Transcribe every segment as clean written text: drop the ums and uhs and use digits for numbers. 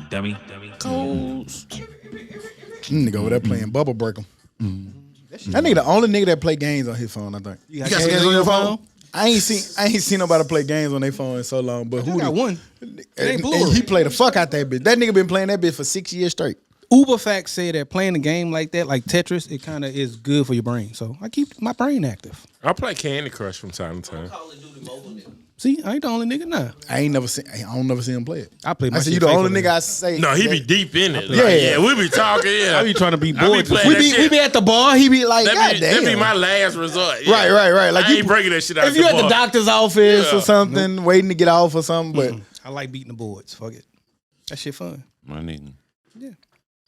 dummy. Coast. Nigga over there playing Bubble Breaker. That nigga the only nigga that play games on his phone, I think. You got games on your phone? I ain't seen nobody play games on their phone in so long. But who got one? And he played the fuck out that bitch. That nigga been playing that bitch for 6 years straight. Uber facts say that playing a game like that, like Tetris, it kind of is good for your brain. So I keep my brain active. I play Candy Crush from time to time. See, I ain't the only nigga now. I don't never see him play it. I play my I said shit you the only faithfully. nigga I say. No, he that- be deep in it. Yeah. Like, yeah, we be talking. Yeah, I be trying to be I be bored. playing We that be shit. at the bar. He be like, God That damn. be my last resort. Yeah. Right. Like I ain't breaking that shit out. If you at the bar. doctor's office Yeah. or something, waiting to get off or something, but I like beating the boards. Fuck it. That shit fun. My nigga. Yeah.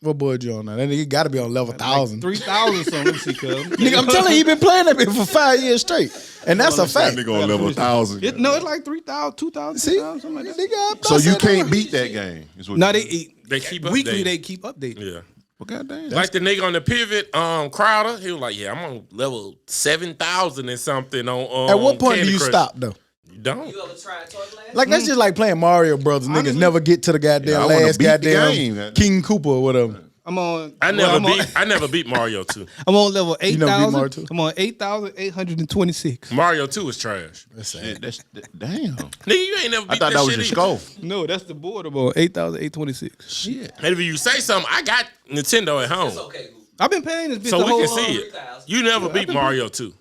what board you on now? That nigga got to be on level 1,000. 3,000 something. Let me see, cuz. Nigga, I'm telling you, he been playing that bitch for 5 years straight, and that's a fact. That nigga on level 1,000. It's like 3,000, 2,000, See, 2,000, something like that. nigga, So you can't beat that game. Is what No, you- They keep weekly. updating. They keep updating. Yeah. Well, goddamn. Like the nigga on the pivot, Crowder, he was like, "Yeah, I'm on level 7,000 and something on." At what point Candy do you Crush. stop though? You don't. Like that's just like playing Mario Brothers. Niggas Honestly, never get to the goddamn I wanna last beat the goddamn game. King Koopa or whatever. I'm on. I well, never beat Mario 2. I'm on level You never beat Mario 8,000. too? I'm on 8,826. Mario 2 is trash. That's sad. Shit, damn. Nigga, you ain't never beat I thought that was shit your either. skull. No, that's the board. I'm on 8,826. Shit. And if you say something, I got Nintendo at home. I've been paying this bitch So the we whole can see it. You never beat Mario 2.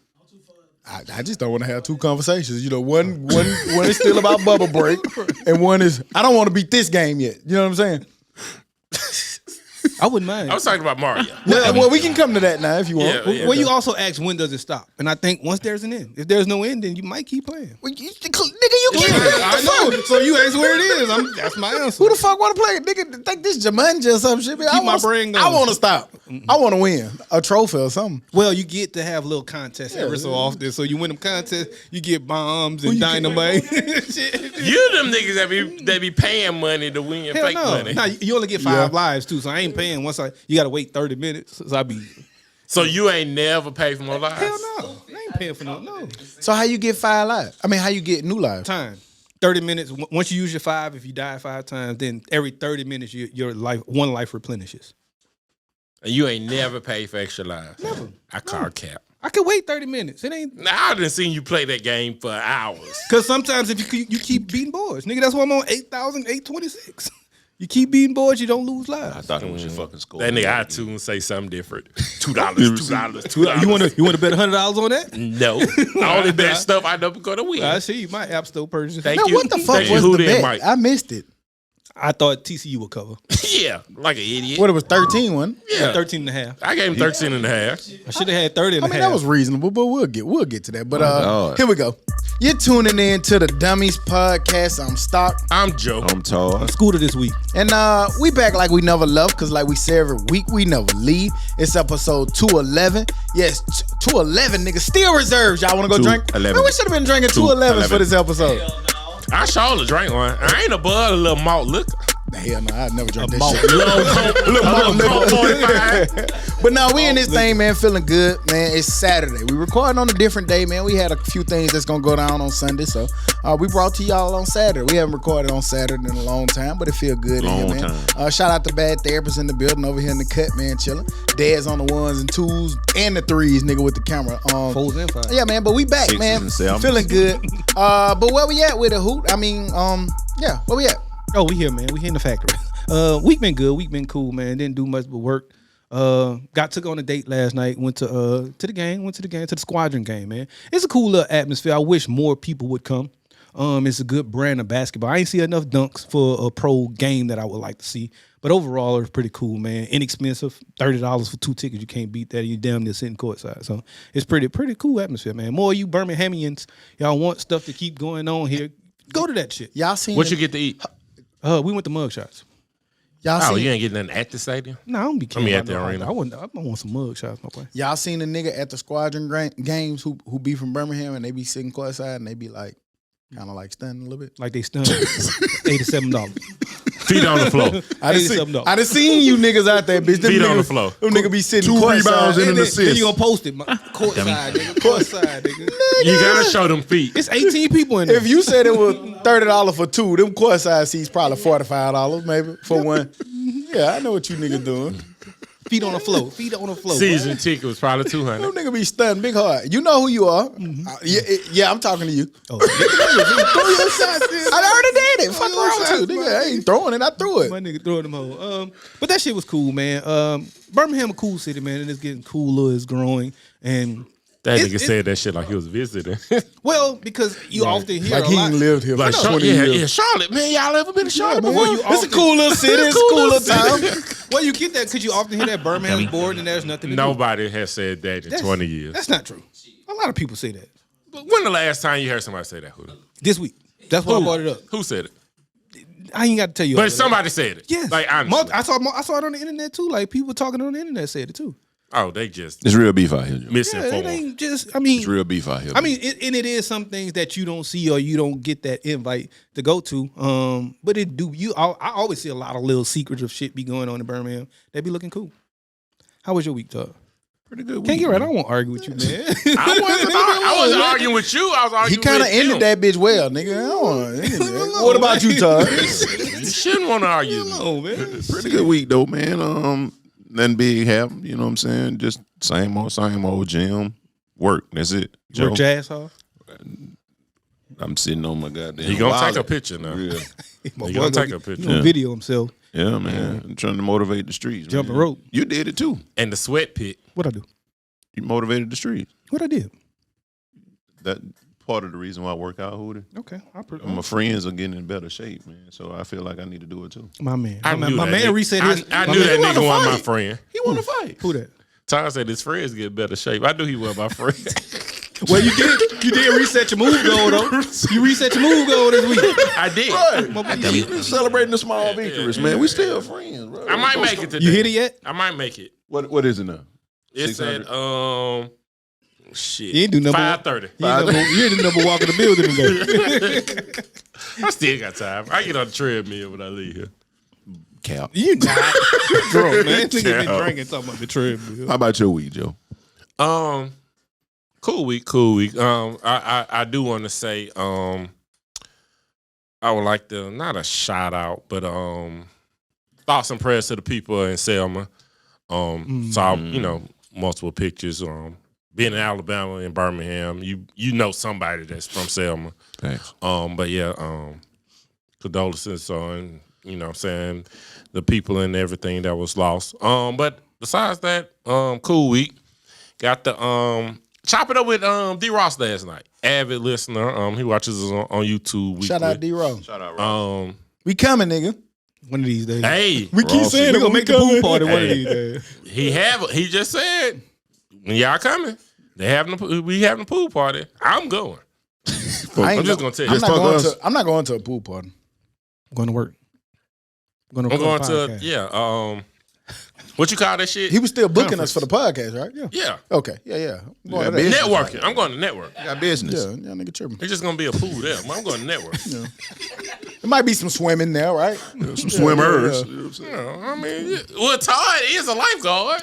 I just don't want to have two conversations. You know, one is still about Bubble Break, and one is I don't want to beat this game yet. You know what I'm saying? I wouldn't mind. I was talking about Mario. Well, we can come to that now if you want. Yeah. Well, you also ask when does it stop, and I think once there's an end. If there's no end, then you might keep playing. Well, nigga, you can't. I know. So you ask where it is. That's my answer. Who the fuck want to play? Nigga, think this Jumanji or some shit. Keep my brain going. I want to stop. I want to win a trophy or something. Well, you get to have little contests every so often. So you win them contests, you get bombs and dynamite. Shit. You them niggas that be paying money to win Hell fake no. money. Nah, you only get 5 lives too, so I ain't paying you gotta wait 30 minutes. So I be So you ain't never paid for more lives? hell no. I ain't paying for no So how you get 5 lives? I mean, how you get new lives? time. 30 minutes. Once you use your 5, if you die 5 times, then every 30 minutes your life one life replenishes. And you ain't never paid for extra lives? Never. I call cap. I could wait 30 minutes. It ain't Now, I done seen you play that game for hours. because sometimes if you keep beating boards, nigga, that's why I'm on 8,826. You keep beating boards, you don't lose I lives. thought it was your fucking skull. That nigga iTunes say something different. $2. You want to bet $100 on that? No. All the best stuff I know going to win. I see my App Store purchase. Thank Now, you. what the fuck Thank you. was Who the then, bet? Mike? I missed it. I thought TCU would cover. Yeah, like an idiot. What, it was 13 one? Yeah. 13 and a half. I gave him 13 and a half. I should have had 30 and I a mean, half. that was reasonable, but we'll get to that. But God. here we go. You're tuning in to the Dummies podcast. I'm Stock. I'm Joe. I'm tall. Scooter this week. And we back like we never left, because like we say every week, we never leave. It's episode 211. Yes, 211, nigga. Still reserves. Y'all want to go drink? 211. Man, we should have been drinking 211s for this episode. I sure drank one. I ain't above a little malt liquor. Hell no, I'd never drink that malt. shit. But no, we in this thing, man, feeling good, man. It's Saturday. We recording on a different day, man. We had a few things that's gonna go down on Sunday, so we brought to y'all on Saturday. We haven't recorded on Saturday in a long time, but it feel good in here, man. Shout out to Bad Therapists in the building over here in the cut, man, chilling. Dad's on the 1s and 2s and the 3s, nigga, with the camera. 4s and 5s. Yeah, man, but we back, 6s man. and 7s. Feeling good. But where we at with a hoot? I mean, yeah, where we at? Oh, we here, man. We here in the factory. Week been good. Week been cool, man. Didn't do much but work. Took on a date last night. Went to the Squadron game, man. It's a cool little atmosphere. I wish more people would come. It's a good brand of basketball. I ain't see enough dunks for a pro game that I would like to see. But overall, it's pretty cool, man. Inexpensive, $30 for 2 tickets. You can't beat that. You damn near sitting courtside. So it's pretty cool atmosphere, man. More of you Birminghamians, y'all want stuff to keep going on here. Go to that shit. Y'all seen What you get to eat? We went to mug shots. Y'all Oh, seen you ain't getting nothing at the stadium? No, I don't be I mean, caring at the about no- arena. I want some mug shots, my boy. Y'all seen the nigga at the Squadron games who be from Birmingham and they be sitting courtside and they be like, kind of like stunning a little bit. Like they stunned $87. Feet on the floor. I done seen you niggas out there, bitch. Them Feet niggas, on the floor. Them niggas be sitting 2 courtside. rebounds and an Then assist. you gonna post it, courtside, nigga. Courtside, nigga. You gotta show them feet. It's 18 people in there. If you said it was $30 for two, them courtside seats probably $45 maybe for one. Yeah, I know what you niggas doing. Feet on the floor. Feet on the floor. Season ticket was probably $200. Them niggas be stunned big hard. You know who you are. Yeah, I'm talking to you. Oh, Throw your shots. I already did it. Fuck around with you. Nigga, I ain't throwing it. I threw it. my nigga throwing them hoes. But that shit was cool, man. Birmingham a cool city, man, and it's getting cooler. It's growing, and That nigga said that shit like he was visiting. well, because you often hear Like a he lot. ain't lived here for Like, 20 years. yeah, Charlotte, man. Y'all ever been to Charlotte Man, before? it's a cool little city. It's a cool little town. Well, you get that because you often hear that Birmingham's bored and there's nothing to do. Nobody has said that in 20 years. That's not true. A lot of people say that. But when the last time you heard somebody say that? Who? This week. That's why I brought it up. Who said it? I ain't got to tell you. all But that. somebody said it. Yes. Like, honestly. I saw it on the internet too. Like people talking on the internet said it too. Oh, they just It's real beef out here, Joe. Yeah, misinformed. it ain't just. I mean, It's real beef out here. I mean, and it is some things that you don't see or you don't get that invite to go to. But it do. I always see a lot of little secrets of shit be going on in Birmingham. They be looking cool. How was your week, Todd? pretty good. Can't get right. I don't want to argue with you, man. I wasn't arguing with you. I was He arguing kind of with ended him. that bitch well, nigga. I don't want What about you, Todd? You shouldn't want to argue. Oh man, Pretty good week though, man. Nothing big happened. You know what I'm saying? Just same old gym. Work. That's it. Joe, work your ass off. I'm sitting on my goddamn. He gonna wallet. take a picture now. Yeah, My You boy gonna take get- a picture. He gonna video himself. yeah, man. I'm trying to motivate the streets. Jumping man. rope. You did it too. And the sweat pit. What I do? You motivated the streets. What I did? That part of the reason why I work out, Hootie. Okay, My friends are getting in better shape, man. So I feel like I need to do it too. my man. I My knew that man nigga. reset his. I my knew man- that nigga wanna wasn't my fight. friend. He want to fight. Who that? Tom said his friends get better shape. I knew he was my friend. Well, you did reset your move goal though. You reset your move goal this week. I did. We're celebrating the small victories, man. We still friends, bro. I might make it today. You hit it yet? I might make it. What is it now? It said 600? shit. You ain't do number 5:30. You ain't the number walk in the building today. I still got time. I get on the treadmill when I leave here. Cap. You not. You're drunk, man. Nigga been Yeah. drinking talking about the treadmill. How about your week, Joe? Cool week. I do want to say, I would like to, not a shout out, but thoughts and prayers to the people in Selma. Saw, multiple pictures. Being in Alabama and Birmingham, you know somebody that's from Selma. Thanks. But yeah, condolences on, what I'm saying, the people and everything that was lost. But besides that, cool week. Got the chop it up with D Ross last night. Avid listener. He watches us on YouTube weekly. Shout out D-Row. Shout out, Rob. We coming, nigga. One of these days. Hey, We keep Ross, saying we it, gonna make the pool party one of Hey. these days. he just said when y'all coming, we having a pool party. I'm going. I'm just gonna tell you. I'm not going to a pool party. I'm going to work. I'm going to what you call that shit? He was still booking us for the podcast, right? Yeah. Okay. Yeah. I'm going Yeah, to that. bitch. Networking. I'm going to network. Got business. Yeah, nigga tripping. It's just gonna be a pool there. I'm going to network. There might be some swimming there, right? Some swimmers. I mean, well, Todd is a lifeguard.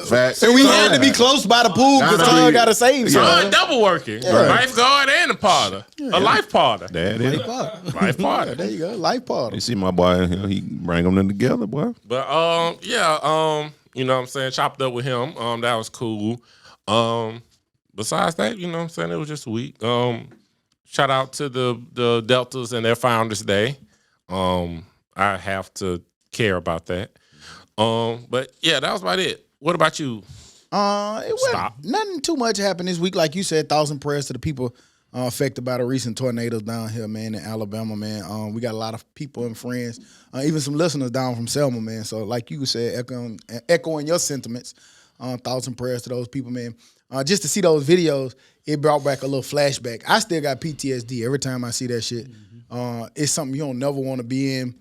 Facts. And we had to be close by the pool because Nah, Todd nah. got to save Todd something. double working. Lifeguard and a potter. A life potter. That is. Life potter. There you go. Life party. You see my boy, he bring them together, boy. But you know what I'm saying, chopped up with him. That was cool. Besides that, you know what I'm saying, it was just a week. Shout out to the Deltas and their Founders Day. I have to care about that. But yeah, that was about it. What about you? It wasn't nothing too much happened this week. Like you said, 1,000 prayers to the people affected by the recent tornadoes down here, man, in Alabama, man. We got a lot of people and friends, even some listeners down from Selma, man. So like you said, echoing your sentiments, 1,000 prayers to those people, man. Just to see those videos, it brought back a little flashback. I still got PTSD every time I see that shit. It's something you don't never want to be in.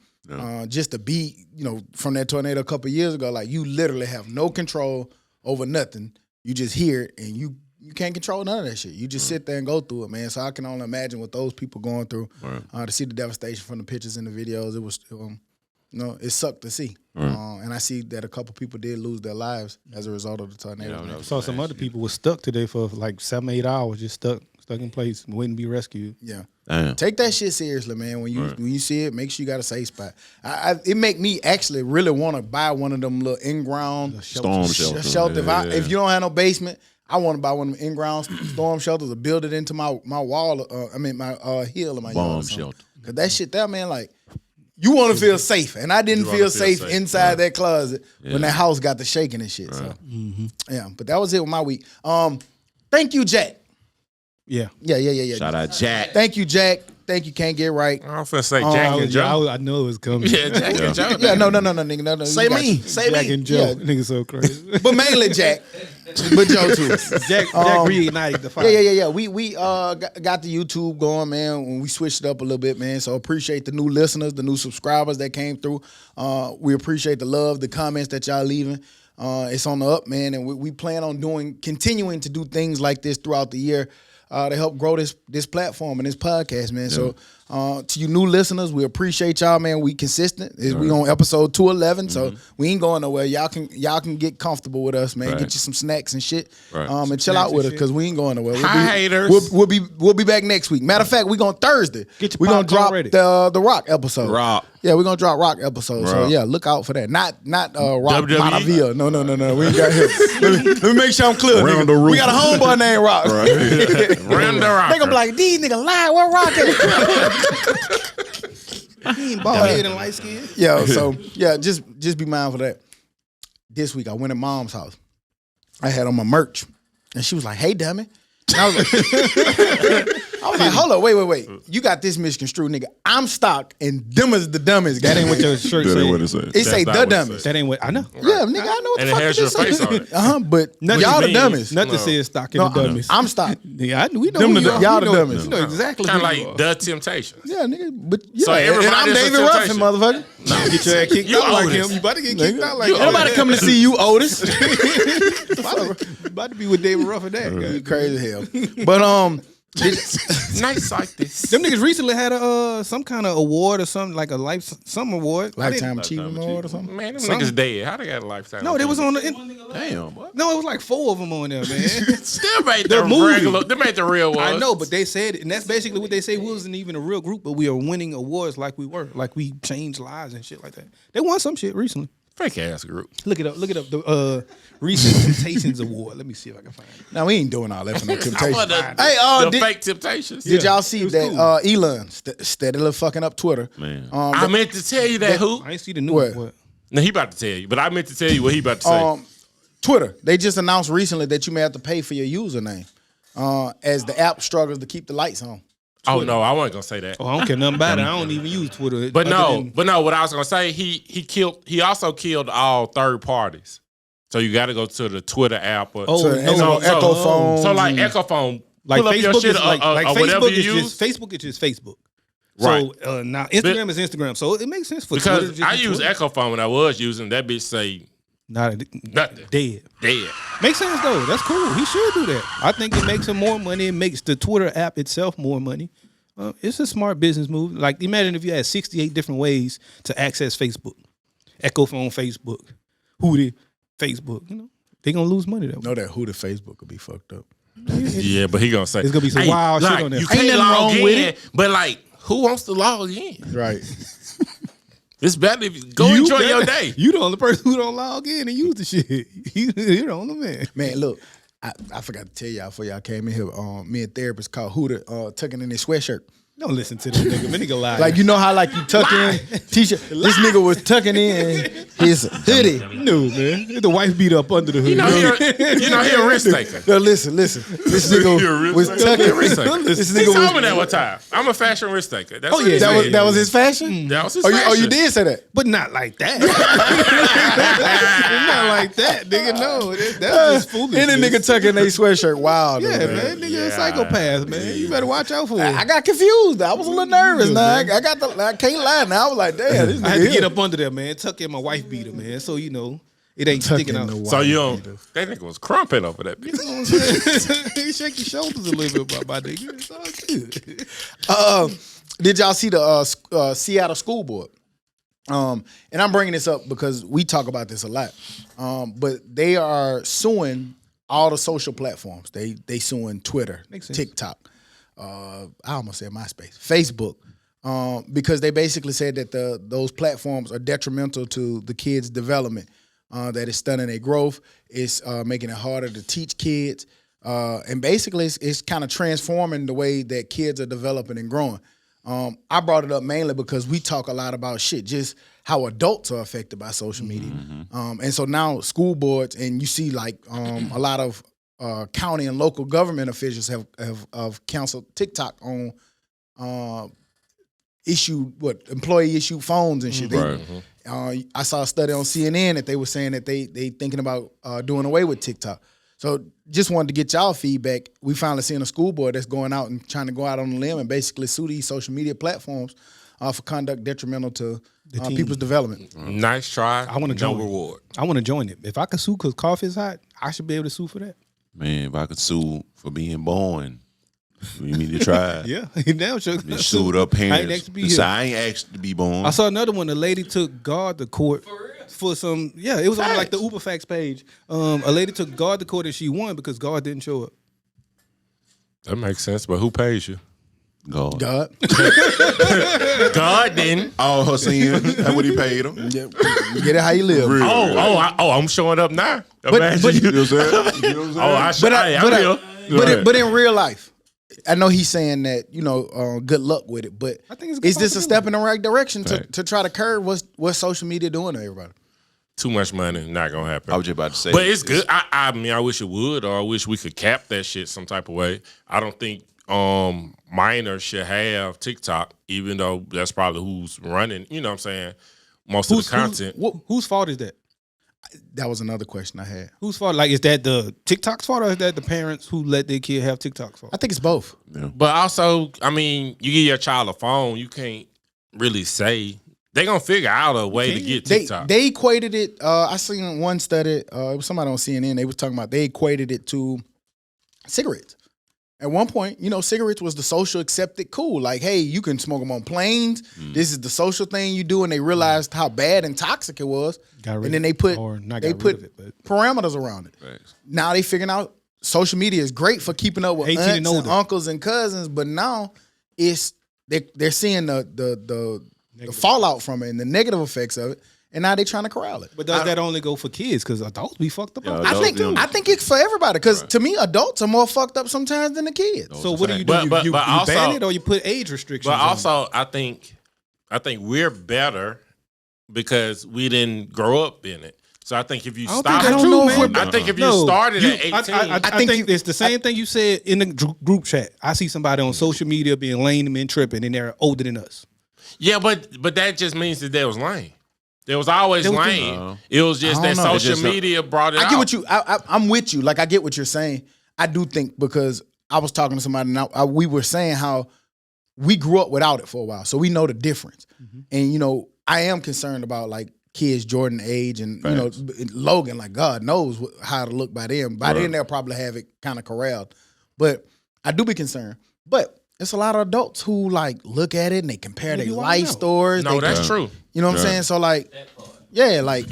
Just to be, from that tornado a couple of years ago, like you literally have no control over nothing. You just hear it and you can't control none of that shit. You just sit there and go through it, man. So I can only imagine what those people going through. To see the devastation from the pictures and the videos, it it sucked to see. And I see that a couple people did lose their lives as a result of the tornado. I saw some other people were stuck today for like 7-8 hours, just stuck in place, waiting to be rescued. Yeah. Damn. Take that shit seriously, man. When you see it, make sure you got a safe spot. It make me actually really want to buy one of them little in-ground Storm shelter. shelter. If you don't have no basement, I want to buy one of them in-ground storm shelters or build it into my wall. My hill in my Bomb yard. shelter. Because that shit there, man, like, you want to feel safe. And I didn't feel safe inside that closet when that house got the shaking and shit. So, yeah. But that was it with my week. Thank you, Jack. Yeah. Yeah. Shout out Jack. Thank you, Jack. Thank you, Can't Get Right. I was finna say Jack and Joe. I know it was coming. Yeah, Jack and Joe. Yeah, no, nigga, no. Say me. Say Jack me. and Joe. Yeah. Nigga so crazy. But mainly Jack. But Joe too. Jack reignited the fire. Yeah. We got the YouTube going, man, when we switched it up a little bit, man. So appreciate the new listeners, the new subscribers that came through. We appreciate the love, the comments that y'all leaving. It's on the up, man, and we plan on continuing to do things like this throughout the year to help grow this platform and this podcast, man. Yeah. So to you new listeners, we appreciate y'all, man. We consistent. We on episode 211, so we ain't going nowhere. Y'all can get comfortable with us, man. Get you some snacks and shit, and chill out with us because we ain't going nowhere. Haters. We'll be back next week. Matter of fact, we going Thursday. We're gonna drop the Rock episode. Rock. Yeah, we're gonna drop Rock episode. So yeah, look out for that. Not Rock Montavia. No. We ain't got him. Let me make sure I'm clear. We got a homeboy named Rock. Round the Rock. They gonna be like, these niggas lie. Where Rock at? He ain't bald head and light skin. Yeah, so yeah, just be mindful of that. This week I went to Mom's house. I had on my merch, and she was like, "Hey, dummy." And I was like, hold up, wait. You got this misconstrued, nigga. I'm stock, and them is the dummies. That ain't what your shirt That say. ain't what it says. It say the dummies. That ain't what I know. Yeah, nigga, I know what And the it fuck has it your is. face on it. But y'all the dummies. Nothing says stock in the dummies. I'm stock. Yeah, we know Them who you the- are. y'all We the know- dummies. You know exactly Kind who of you like are. The Temptations. Yeah, nigga. But yeah, So and everybody I'm is a David Ruffin, temptation. motherfucker. Get your ass kicked You out like Otis. him. You about to get kicked out like You him. Nobody coming to see you, Otis. About to be with David Ruffin that guy. You crazy as hell. But Nights like this. Them niggas recently had some kind of award or something, like a some award. Lifetime Achievement Award or something. Man, them niggas dead. How they got a lifetime? No, they was on the. Damn, boy. No, it was like 4 of them on there, man. Still made The the movie. regular. They made the real ones. I know, but they said, and that's basically what they say. We wasn't even a real group, but we are winning awards like we were, like we changed lives and shit like that. They won some shit recently. Fake ass group. Look it up. The recent Temptations Award. Let me see if I can find it. Now we ain't doing all that for no I temptation. want Hey, the fake Temptations. did y'all see it was that cool. Elon steadily fucking up Twitter? Man. I meant to tell you that who. I ain't see the new What? one. No, he about to tell you, but I meant to tell you what he about to say. Twitter. They just announced recently that you may have to pay for your username as the app struggles to keep the lights on. Oh no, I wasn't gonna say that. Oh, I don't care nothing about it. I don't even use Twitter. But other than- no. What I was gonna say, he also killed all third parties. So you got to go to the Twitter app. Or, Oh, So, no, Echo Phone. so like Echo Phone, like pull up your Facebook shit is like or whatever Facebook you is use. just Facebook is just Facebook. Right. So now Instagram is Instagram. So it makes sense for Twitter. Because just I be use Twitter. Echo Phone when I was using that bitch say Not nothing. dead. Dead. Makes sense though. That's cool. He should do that. I think it makes him more money. It makes the Twitter app itself more money. It's a smart business move. Like imagine if you had 68 different ways to access Facebook. Echo Phone Facebook, Hootie Facebook. You know they gonna lose money though. Know that who the Facebook could be fucked up. Yeah, but he gonna say There's gonna be some wild shit on there. You Ain't can't nothing log wrong in, with it. but like, who wants to log in? Right. It's better if you go enjoy your day. You the only person who don't log in and use the shit. You're the only man. Man, look, I forgot to tell y'all before y'all came in here. Me and therapist called Hooter tucking in his sweatshirt. Don't listen to this nigga. That nigga lie. Like you know how like you tuck in t-shirt. This nigga was tucking in his hoodie. no man, the wife beat up under the hood. You know he a risk taker. No, listen. This nigga was tucking. Risk taker. This He nigga told me was. that one time. I'm a fashion risk taker. That's what yeah, he said. That was his fashion. That was his Oh, fashion. you did say that. but not like that. Not like that, nigga. No, that's just foolish. And the nigga tucking their sweatshirt. Wow. yeah, dude, man, nigga, a Yeah. psychopath, man. You better watch out for him. I got confused. I was a little nervous. Now I can't lie. Now I was like, damn, this nigga I had to here. get up under there, man. Tuck in my wife beater, man. So you know it ain't Tuck sticking in out. the So you wife don't. That nigga was crumping over that bitch. Shake your shoulders a little bit, my nigga. It's all good. Did y'all see the Seattle School Board? And I'm bringing this up because we talk about this a lot. But they are suing all the social platforms. They suing Twitter, TikTok, I almost said MySpace, Facebook, because they basically said that those platforms are detrimental to the kids' development. That it's stunning their growth. It's making it harder to teach kids. And basically, it's kind of transforming the way that kids are developing and growing. I brought it up mainly because we talk a lot about shit, just how adults are affected by social media. And so now school boards, and you see like a lot of county and local government officials have canceled TikTok on employee issued phones and shit. I saw a study on CNN that they were saying that they thinking about doing away with TikTok. So just wanted to get y'all feedback. We finally seen a school board that's going out and trying to go out on a limb and basically sue these social media platforms for conduct detrimental to people's development. Nice try. I want to join. No reward. I want to join it. If I could sue because coffee is hot, I should be able to sue for that. Man, if I could sue for being born, you need to try it. Yeah, damn sure. They sued up parents. I ain't asked to be born. I saw another one. A lady took guard to court for some. Yeah, it was on like the Uber Facts page. A lady took guard to court and she won because guard didn't show up. That makes sense, but who pays you? God. God didn't. All her sins. That's what he paid them. Yeah. Get it how you live. Really? I'm showing up now. But You know what I'm saying? You know what I'm saying? But in real life, I know he's saying that, good luck with it, but I think it's a good is this a step in the right direction Right. to try to curb what social media doing to everybody? Too much money, not gonna happen. I was just about to say. But it's good. I mean, I wish it would, or I wish we could cap that shit some type of way. I don't think minors should have TikTok, even though that's probably who's running, you know what I'm saying, most of the content. Whose fault is that? That was another question I had. Whose fault? Like, is that the TikTok's fault or is that the parents who let their kid have TikTok's fault? I think it's both. Yeah. But also, I mean, you give your child a phone, you can't really say they gonna figure out a way to get TikTok. They equated it. I seen one study. It was somebody on CNN. They was talking about they equated it to cigarettes. At one point, cigarettes was the social accepted cool. Like, hey, you can smoke them on planes. This is the social thing you do. And they realized how bad and toxic it was. And then they put parameters around it. Right. Now they figuring out social media is great for keeping up with 18 aunts and and older. uncles and cousins, but now they're seeing the fallout from it and the negative effects of it. And now they're trying to corral it. But does that only go for kids? Because adults be fucked up. Yeah, I think it's for everybody. Because to me, adults are more fucked up sometimes than the kids. So what do you do? But you also, ban it or you put age restrictions? But also, I think we're better because we didn't grow up in it. So I think if you started, I think if you started at 18, I think it's the same thing you said in the group chat. I see somebody on social media being lame and tripping, and they're older than us. Yeah, but that just means that they was lame. There was always lame. It was just that social media brought it out. I get what you. I'm with you. Like, I get what you're saying. I do think because I was talking to somebody and we were saying how we grew up without it for a while, so we know the difference. And I am concerned about like kids Jordan age and Logan. Like, God knows how to look by them. By then they'll probably have it kind of corralled. But I do be concerned. But it's a lot of adults who like look at it and they compare their life stories. No, that's true. You know what I'm saying? So like, like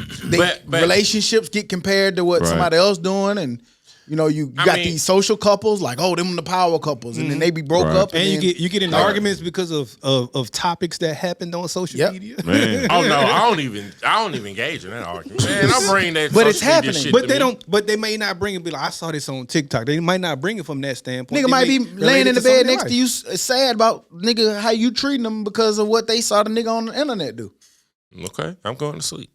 relationships get compared to what somebody else doing, and you got these social couples like, oh, them the power couples, and then they be broke up, and you get in arguments because of topics that happened on social media. Man. Oh no, I don't even engage in that argument. Man, I'm bringing that. But it's happening. Shit But to they me. don't. But they may not bring it. Be like, I saw this on TikTok. They might not bring it from that standpoint. Nigga might be laying in the bed next to you, sad about nigga how you treating them because of what they saw the nigga on the internet do. Okay, I'm going to sleep.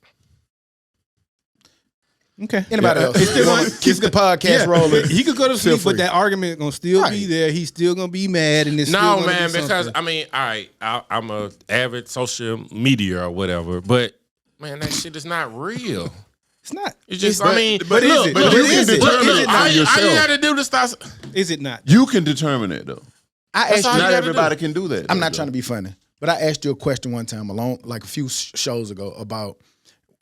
Okay. Anybody else? Keep the podcast rolling. He could go to sleep, free. but that argument gonna still be there. He's still gonna be mad, and it's No, still man, be because something. I mean, all right, I'm a avid social media or whatever, but man, that shit is not real. It's not. It's just, But I mean, but look, you can determine it all for you yourself. got to do to stop. Is it not? You can determine it though. I asked all you, you Not gotta everybody do. can do that. I'm not trying to be funny, but I asked you a question one time like a few shows ago about,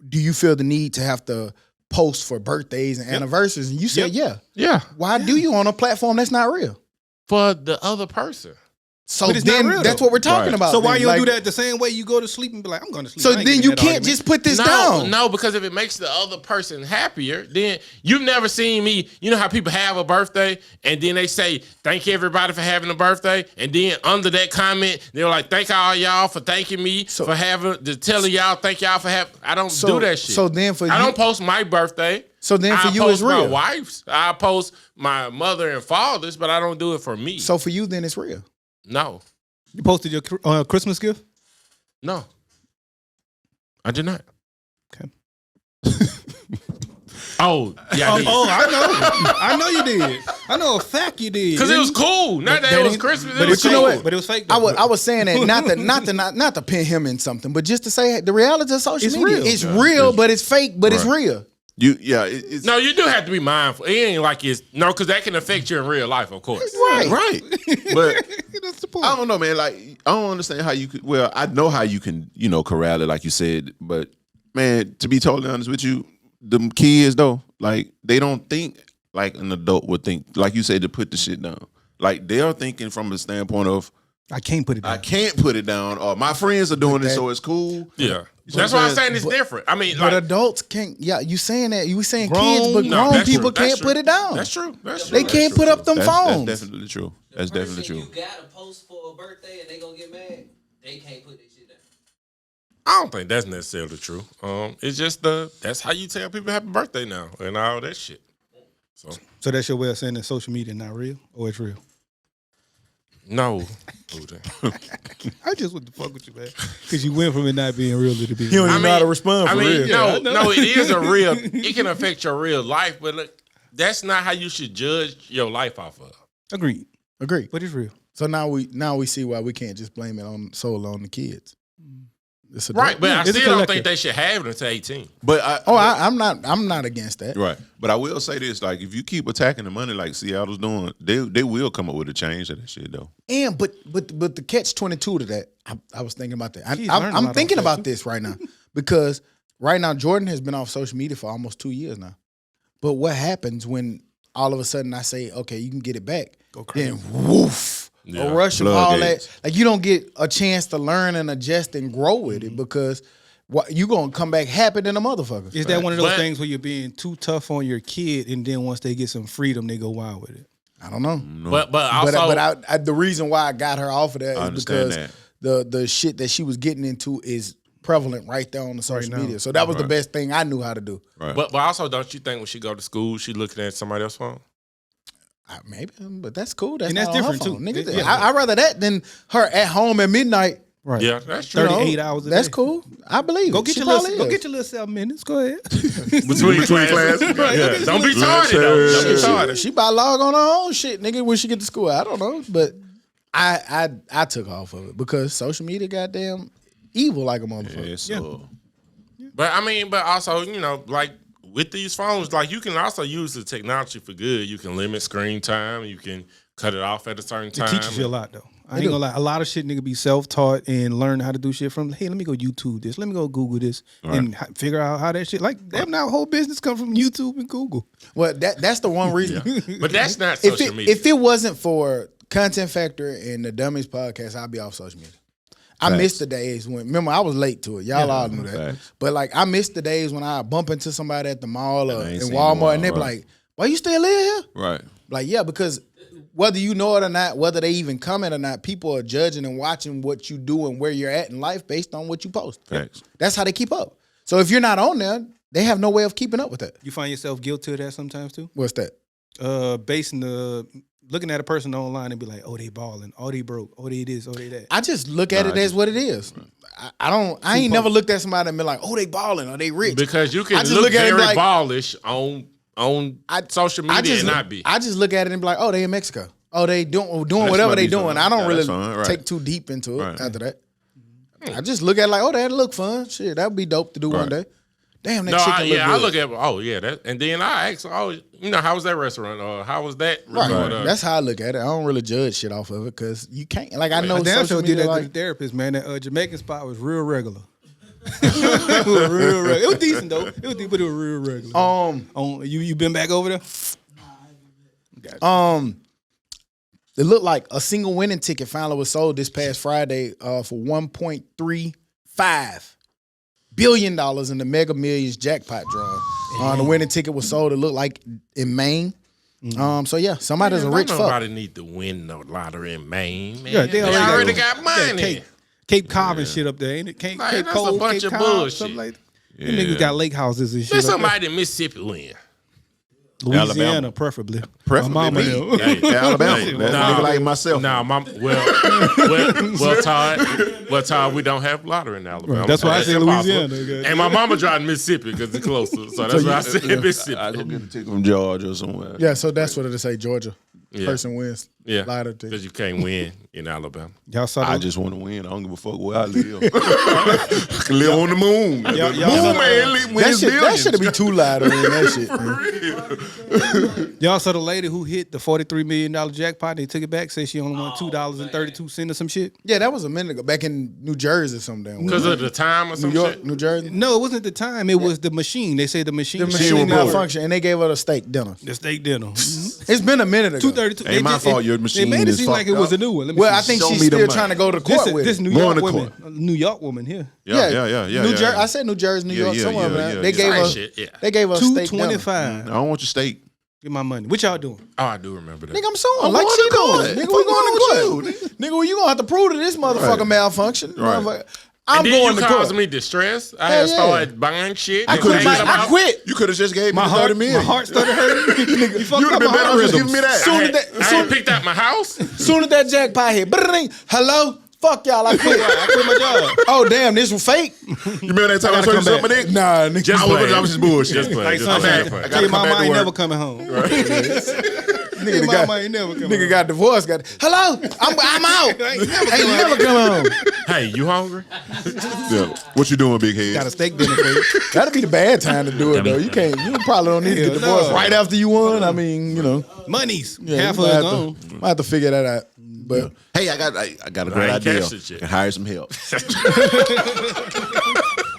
do you feel the need to have to post for birthdays and anniversaries? And you said, yeah. Yeah, Why do you on a platform that's not real? for the other person. So But it's not then real, that's though. what we're talking Right. about. So why then. you don't Like, do that the same way you go to sleep and be like, I'm going to sleep. So I ain't then getting you that can't argument. just put this No, down. no, because if it makes the other person happier, then you've never seen me. You know how people have a birthday and then they say, thank everybody for having a birthday. And then under that comment, they're like, thank all y'all for thanking me for telling y'all, thank y'all for having. I don't do that shit. So then for I you, don't post my birthday. So then for I you, post it's real. my wife's. I post my mother and father's, but I don't do it for me. So for you, then it's real. No, You posted your Christmas gift? no, I did not. Okay. Oh, yeah, I did. I know. I know you did. I know a fact you did. Because it was cool. Not that it was Christmas. But It was you know cool. what? But it was fake. I Though. was saying that not to pin him in something, but just to say the reality of social It's media. real. It's real, but it's fake, but it's Right. real. It's No, you do have to be mindful. It ain't like it's because that can affect you in real life, of course. right. But That's the point. I don't know, man. Like, I don't understand how you could. Well, I know how you can, corral it, like you said. But man, to be totally honest with you, them kids though, like they don't think like an adult would think. Like you said, to put the shit down. Like they are thinking from a standpoint of I can't put it down. I can't put it down, or my friends are doing it, so it's cool. Yeah. So That's why I'm but- saying it's different. I mean, But like, adults can't. Yeah, you saying that? You saying Grown- kids, but no, grown that's people true. That's can't true. put it down. That's true. That's true. They can't put up them phones. That's definitely true. That's definitely Person true. You got a post for a birthday and they gonna get mad. They can't put that shit down. I don't think that's necessarily true. It's just that's how you tell people happy birthday now and all that shit. So that's your way of saying that social media not real or it's real? No. I just want to fuck with you, man. Because you went from it not being real to being He don't real. even know how to respond for real. Yeah, I no, know. it is a real. It can affect your real life, but look, that's not how you should judge your life off of. Agreed. Agree. But it's real. So now we see why we can't just blame it on solely on the kids. It's Right, but I It's a still don't collective. think they should have it until 18. But I'm not against that. right. But I will say this: like, if you keep attacking the money like Seattle's doing, they will come up with a change to that shit though. And but the catch-22 to that, I was thinking about that. He's learning a lot I'm off thinking that, about too. this right now because right now Jordan has been off social media for almost 2 years now. But what happens when all of a sudden I say, okay, you can get it back? Go crazy. Then woof, Yeah. a rush of all Floodgates. that. Like you don't get a chance to learn and adjust and grow with it because you gonna come back happy than a motherfucker. Is that one of those But- things where you're being too tough on your kid and then once they get some freedom, they go wild with it? I don't know. But also, But the reason why I got her off of that is understand because the shit that she was getting into is prevalent right there on the social now. media. So that was the Right. best thing I knew how to do. Right. but also, don't you think when she go to school, she looking at somebody else's phone? Maybe, but that's cool. That's And that's not on her different, phone. too. Nigga, Yeah. I'd rather that than her at home at midnight. Right. Yeah, that's true. You know, 38 hours a That's day. cool. I believe. Go it. get She your little probably go is. get your little 7 minutes. Go ahead. Between classes. Yeah. Don't be tardy, though. Don't be tardy. She about log on her own shit, nigga, when she get to school. I don't know, but I took off of it because social media, goddamn evil like a motherfucker. Yes, But I mean, but also, like with these phones, like you can also use the technology for good. You can limit screen time. You can cut it off at a certain It time. teaches you a lot though. I ain't gonna lie. A lot of shit nigga be self-taught and learn how to do shit from. Hey, let me go YouTube this. Let me go Google this and figure out how that shit. Like damn, now whole business come from YouTube and Google. Well, that's the one reason. But that's not if social media. if it wasn't for Content Factor and the Dummies podcast, I'd be off social media. I missed the days when, remember, I was late to it. Y'all all knew that. Facts. But like, I missed the days when I bump into somebody at the mall or I ain't in seen no Walmart while, and they be right. like, why you still live here? Right. Like, yeah, because whether you know it or not, whether they even comment or not, people are judging and watching what you do and where you're at in life based on what you post. Facts. That's how they keep up. So if you're not on there, they have no way of keeping up with that. You find yourself guilty of that sometimes too. What's that? Basing the looking at a person online and be like, oh, they balling, oh, they broke, oh, they this, oh, they that. I just look at it as what it is. I ain't never looked at somebody and been like, oh, they balling or they rich. because you I can just look look at it very like- ballish on social media and not be. I just look at it and be like, oh, they in Mexico. Oh, they doing whatever what they he's doing. doing. I don't Yeah, really that's fine, right. take too deep into it Right. after that. I just look at it like, oh, that look fun. Shit, that would be dope to do one day. Damn, that No, chicken look I good. look at that, and then I ask, how was that restaurant, or how was that? Right. resort? That's how I look at it. I don't really judge shit off of it because you can't. Like, I know I damn social sure did media, that to like, the therapist, man. That Jamaican spot was real regular. It was real regular. It was decent though. It was deep, but it was real regular. You been back over there? It looked like a single winning ticket finally was sold this past Friday for $1.35 billion in the Mega Millions jackpot drawing. The winning ticket was sold, it looked like, in Maine. So yeah, somebody's a rich fuck. Nobody need to win no lottery in Maine, man. Yeah, they already got money. Cape Cod and shit up there, ain't it? Cape that's Cod, a bunch Cape of Cod, bullshit. something like that. Them niggas got lake houses and shit. Let up somebody in Mississippi win. there. Louisiana, Alabama. preferably. Preferably My mama me. them. Hey, Alabama. That's a nigga like myself. Nah, well, Todd, we don't have lottery in Alabama. That's why I said impossible. Louisiana. And my mama driving Mississippi because it's closer. So that's why I said Mississippi. I go get a ticket from Georgia or somewhere. Yeah, so that's what it say, Georgia. Yeah. Person wins. Yeah, Lottery ticket. because you can't win in Alabama. Y'all saw I that? just want to win. I don't give a fuck where I live. I can live on the moon. Y'all Moon saw man wins That billions. should be too loud in that shit. Man. Y'all saw the lady who hit the $43 million jackpot. They took it back. Said she only won $2.32 or some shit. Yeah, that was a minute ago. Back in New Jersey or something. Because of the time or some New York, shit? New Jersey. No, it wasn't the time. It was the machine. They said the machine. The machine was broke. malfunctioned, and they gave her a steak dinner. The steak dinner. It's been a minute ago. $2.32. Ain't my fault your machine They made it is seem like it fucked was a up. new one. Let me Well, see. I think Show she's me the still money. trying to go to court with This it. New Going York to woman, court. New York woman here. New Jersey. yeah. I said New Jersey, New Yeah, York, yeah, somewhere. yeah, man. yeah, They yeah. gave her. Shit, yeah. They gave her a steak dinner. $2.25. I don't want your steak. Get my money. What y'all doing? Oh, I do remember that. Nigga, I'm suing. I'm Like going she to court. doing. Nigga, Fuck we going wrong to court. with you, Nigga, well, you gonna have to prove that this motherfucker Right. malfunction. Right. Motherfucker. And I'm then going you to caused court. me distress. I Hell had yeah. started buying shit. I and could've thinking just- about- I quit. You could have just gave me My the heart, 30 million. my heart started hurting. You fucked You would up have been my better heart off just rhythm. giving me that. Soon I as that, had soon, picked out my house. soon as that jackpot hit, bring, hello, fuck y'all, I quit. I quit my job. Oh damn, this was fake. You remember that time I gotta told you come something, back. nigga? Nah, nigga. Just I was playing. just bullshit. Just playing. Like Just sunshine. playing. I Tell your gotta come mama back I to ain't work. never coming home. Nigga Your got, mama ain't never coming nigga home. got divorced. Hello, I'm out. I ain't never Ain't coming never home. coming home. Hey, you hungry? Yeah. What you doing, big head? Got a steak dinner for you. That'd be the bad time to do it though. You can't. You probably don't need to get Hell divorced no. right after you won. I mean, you know, Monies. yeah, Half you of might it have gone. to- might have to figure that out. But Hey, I got a great I ain't idea. catch it yet. I can hire some help.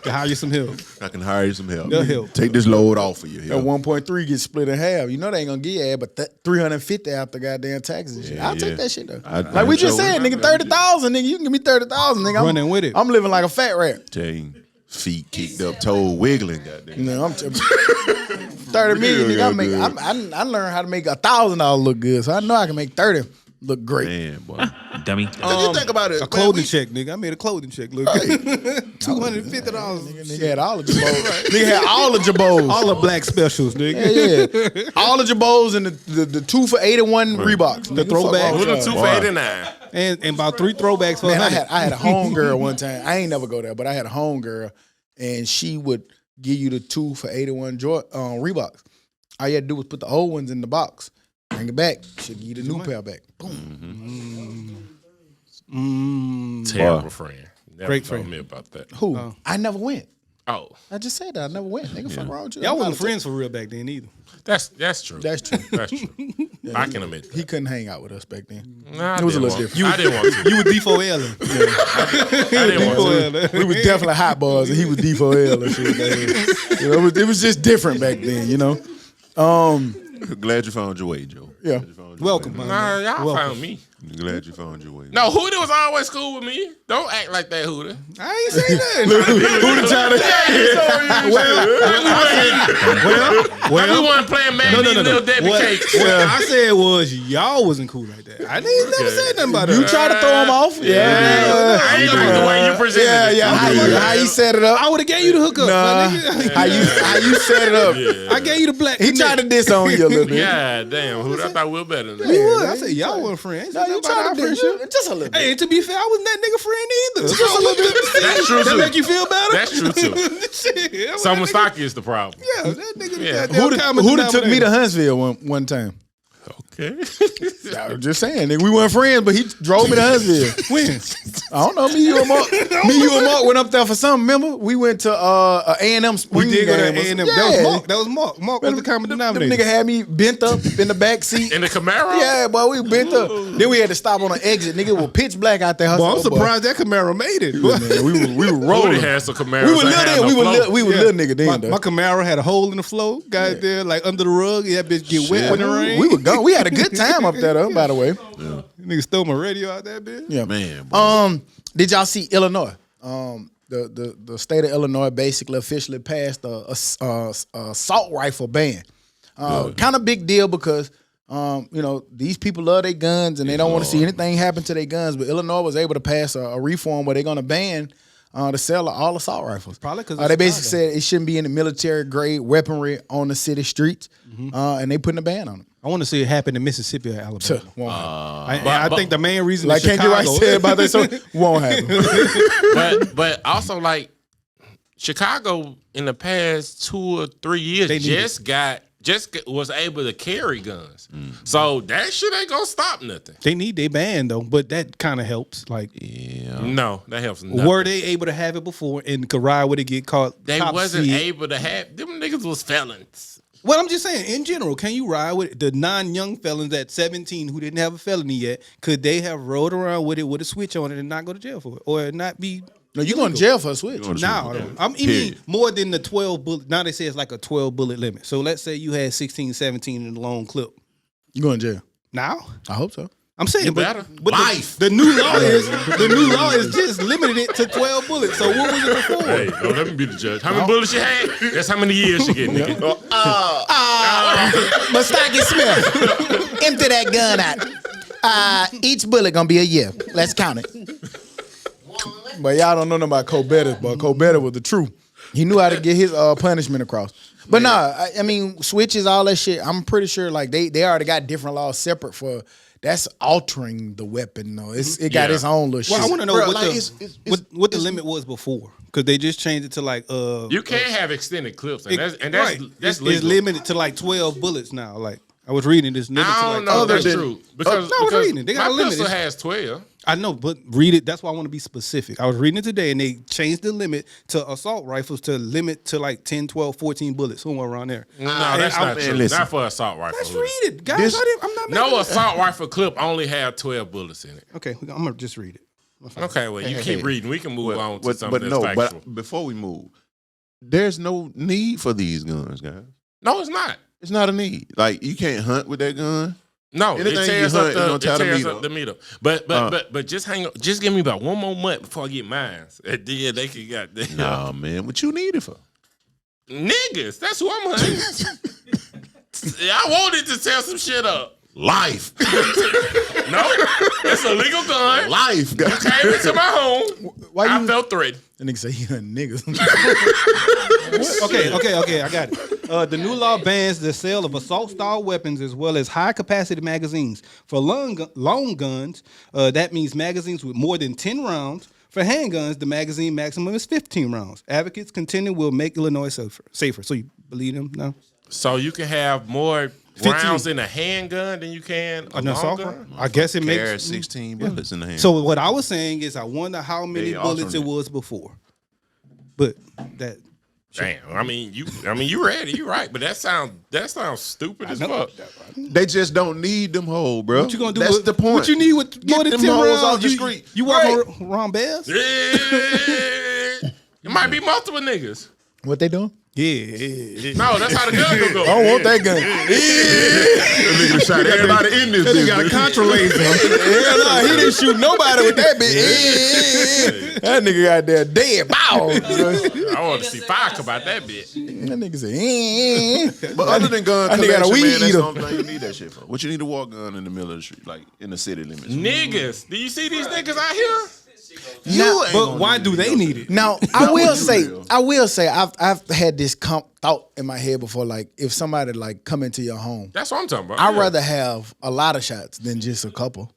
To hire you some help. I can hire you some help. They'll help. Take this load off of you. that 1.3 gets split in half. You know they ain't gonna give you but that 350 after goddamn taxes and shit. Yeah, I'll take yeah. that shit though. I'd Like we just sure said, would. nigga, 30,000, nigga. You can give me 30,000, nigga. I'm Running with it. I'm living like a fat rat. Dang. Feet kicked up, toe wiggling. Goddamn. You know, I'm 30 million, nigga. I learned how to make $1,000 look good, so I know I can make 30 look great. Man, boy. Dummy. you think about it. A clothing check, nigga. I made a clothing check. Look, $250. Nigga had all the jabos. Nigga had all the jabos. All the black specials, nigga. Yeah. All the jabos and the 2 for 81 Reeboks. The throwback. Who the 2 for 89? And about 3 throwbacks for Man, I 100. had a homegirl one time. I ain't never go there, but I had a homegirl, and she would give you the 2 for 81 Reeboks. All you had to do was put the old ones in the box, bring it back. She'll give you the new pair back. Boom. Terrible friend. Never Great told friend. me about that. Who? I never went. Oh, I just said that. I never went. Nigga, fuck wrong with you. Y'all I'm wasn't out of friends for real back then either. that's true. That's true. That's true. I can admit He that. couldn't hang out with us back then. Nah, It was a I didn't little want- different. I didn't want to. You were D4L. I didn't want to. We was definitely hot boys, and he was D4L and shit. Man. You know, it was just different back then, you know. Glad you found your way, Joe. Yeah. Glad you found your Welcome, way. man. Nah, y'all Welcome. found me. Glad you found your way. No, Hooter was always cool with me. Don't act like that, Hooter. I ain't say that. Well, we weren't playing Maggie Little Debbie Cakes. What I said was y'all wasn't cool like that. I didn't never say nothing about You that. try to throw him off? Yeah. I ain't like the way you presented Yeah, it. yeah. How you set it up? I would have gave you the hookup. Nah. my nigga. How you set it up? I gave you the black. He tried to diss on you a little bit. Yeah, damn, Hooter. I thought we were better than We that. was. I said y'all weren't friends. No, you tried to diss you just a little bit. Hey, to be fair, I wasn't that nigga friend either. Just a little bit. That's true, That too. make you feel better? That's true, too. Shit, that Someone was that nigga- stocky is the problem. Yeah, that nigga. Yeah. goddamn Who common took me to denominator. Huntsville one time? Okay. I was just saying, nigga, we weren't friends, but he drove me to Huntsville. When? I don't know. Me, you, and Mark went up there for something. Remember, we went to A&M We spring did go to game. A&M. Yeah. That was Mark. That was Mark. Mark was the common Them denominator. nigga had me bent up in the back seat. In the Camaro? Yeah, boy, we bent up. Then we had to stop on an exit. Nigga, it was pitch black out there. Boy, I'm surprised that Camaro made it. Man, we were Hooter rolling. had some Camaros. We were that little had then. no flow. We were Yeah. little nigga then, My though. Camaro had a hole in the floor, got there like under the rug. That bitch get wet when it rained. We were gone. We had had a good time up there, though. By the way, Nigga stole my radio out that bitch. yeah, Man, boy. Did y'all see Illinois? The state of Illinois basically officially passed a assault rifle ban. Kind of big deal because these people love their guns and they don't want to see anything happen to their guns. But Illinois was able to pass a reform where they're going to ban the sale of all assault rifles. Probably because they basically said it shouldn't be in the military grade weaponry on the city streets, and they putting a ban on it. I want to see it happen in Mississippi or Alabama. Won't happen. I think the main reason Like is Candy Rice Chicago. said about that, so won't happen. but also like Chicago in the past 2 or 3 years just was able to carry guns. So that shit ain't gonna stop nothing. They need their ban though, but that kind of helps. Like, No, that helps nothing. were they able to have it before and could ride with it get caught? They wasn't able to have them niggas was felons. Well, I'm just saying, in general, can you ride with it? The 9 young felons at 17 who didn't have a felony yet? Could they have rode around with it with a switch on it and not go to jail for it, or not be? No, you're going to jail for a switch. No, I mean more than the 12 bullet. Now they say it's like a 12 bullet limit. So let's say you had 16, 17 in the long clip. You going to jail? Now I hope so. I'm saying, better. but Life. The new law is just limited it to 12 bullets. So what was it before? Hey, don't let me be the judge. How many bullets you had? That's how many years you get, nigga. Mustaki Smith, empty that gun out. Each bullet gonna be a year. Let's count it. But y'all don't know nothing about Colbert, but Colbert was the truth. He knew how to get his punishment across. But I mean, switches, all that shit. I'm pretty sure like they already got different laws separate for. That's altering the weapon, though. It got its own little shit. Well, I want to know Bro, what the limit was before, because they just changed it to like You can't have extended clips, and that's right. that's It's legal. limited to like 12 bullets now. Like I was reading this. Limited I to don't like know. 12. That's true because I was reading it. They got my a limit. pistol It's- has 12. I know, but read it. That's why I want to be specific. I was reading it today, and they changed the limit to assault rifles to limit to like 10, 12, 14 bullets, somewhere around there. No, that's not true. listen. Not for assault rifle. Let's read it, guys. I'm not No making assault rifle clip only have 12 bullets in it. Okay, I'm gonna just read it. Okay, well, you keep reading. We can move on to something but that's no, factual. but before we move, there's no need for these guns, guys. No, it's not. It's not a need. Like you can't hunt with that gun. No, Anything it tears you up hunt, it don't the, tear it the tears meat up up. the meat up. But just hang on. Just give me about one more month before I get mine. And then they can got that. Nah, man, what you need it for? Niggas, that's who I'm hunting. I wanted to tear some shit up. Life, No, it's a legal gun. life. You came into my home. Why I you? felt threatened. And nigga say he hunting niggas. Okay, I got it. The new law bans the sale of assault-style weapons as well as high-capacity magazines. For long guns, that means magazines with more than 10 rounds. For handguns, the magazine maximum is 15 rounds. Advocates contend will make Illinois safer. So you believe them now? So you can have more 15. rounds in a handgun than you can a An long assault gun? rifle? I guess it Carry makes 16 bullets in the hand. So what I was saying is, I wonder how many They bullets it alternate. was before. But that Damn. I mean, you ready? You right? But that sounds stupid as fuck. They just don't need them whole, bro. what you gonna do? That's with, the point. What you need with Get more than them 10 hoes rounds? off the You- street. You walk Right. around bears? Yeah. It might be multiple niggas. What they doing? Yeah. No, that's how the gun gonna go. I don't want that gun. That nigga shot everybody in this That nigga got a business. contra laser. Hell no, he didn't shoot nobody with that bitch. That nigga got there dead. Bow. That I want to see fire come out that bitch. nigga said, But other than gun That nigga got a collection, weed man, that's eater. the only thing you need that shit for. What you need a war gun in the middle of the street, like in the city limits. Niggas, do you see these niggas out here? Now, But why do they need it? Now I will say, I've had this thought in my head before. Like, if somebody like come into your home, That's what I'm talking about. I'd Yeah. rather have a lot of shots than just a couple.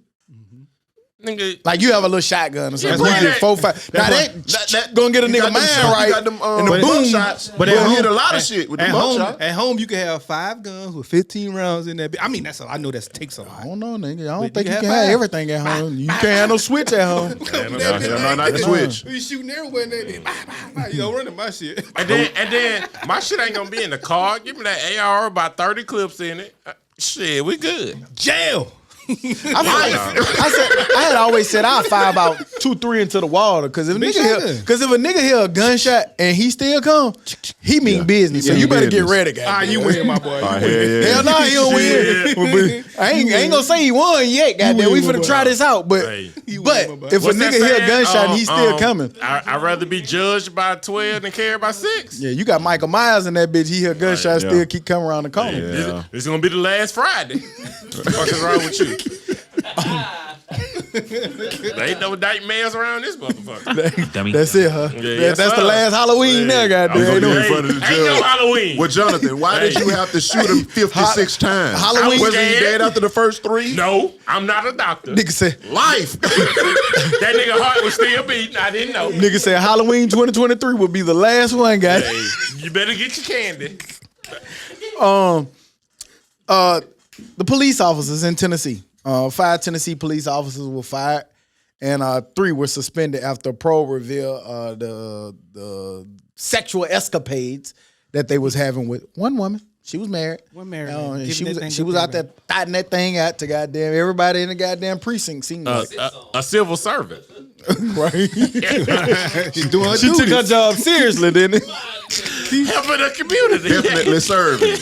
Nigga, Like, you have a little shotgun or something. Yeah, You get but- 4, 5. Now that gonna get a nigga mind right. You got them, and the boom boom shots. But But at you home- hit a lot of shit with the At boom home, shot. at home, you can have 5 guns with 15 rounds in that. I mean, I know that takes a I lot. don't know, nigga. I don't But think you you have can have five. everything at home. You can't have no switch at home. No, not the switch. You shooting everywhere in that. You know, running my shit. and then my shit ain't gonna be in the car. Give me that AR, about 30 clips in it. Shit, we good. Jail. I had always said I'd fire about 2-3 into the water because if a nigga hear a gunshot and he still come, he mean business. So you better get ready, guys. You win, my boy. Hell no, he don't win. I ain't gonna say he won yet, goddamn. We finna try this out, but if a nigga hear a gunshot and he's still coming, I'd rather be judged by 12 than carried by 6. yeah, you got Michael Myers in that bitch. He hear gunshots, still keep coming around the corner. Yeah. This is gonna be the last Friday. What the fuck is wrong with you? There ain't no nightmares around this motherfucker. Dummy. That's it, huh? Yeah, That's the last Halloween now, goddamn. I'm Ain't gonna no- get in front of the Ain't no judge. Halloween. Well, Jonathan, why did you have to shoot him 56 times? Halloween- Wasn't he dead after the first 3? No, I'm not a doctor. Nigga said, Life. That nigga heart was still beating. I didn't know. nigga said Halloween 2023 would be the last one, guys. Hey, you better get your candy. The police officers in Tennessee, 5 Tennessee police officers were fired, and 3 were suspended after a probe revealed the sexual escapades that they was having with one woman. She was married. One married. And Giving she that was thing she up was there, out there thotting that thing out to goddamn everybody in the goddamn precinct. Seemed like A civil servant. right. She's doing her She took her duties. job seriously, didn't it? Helping the community. Definitely serving.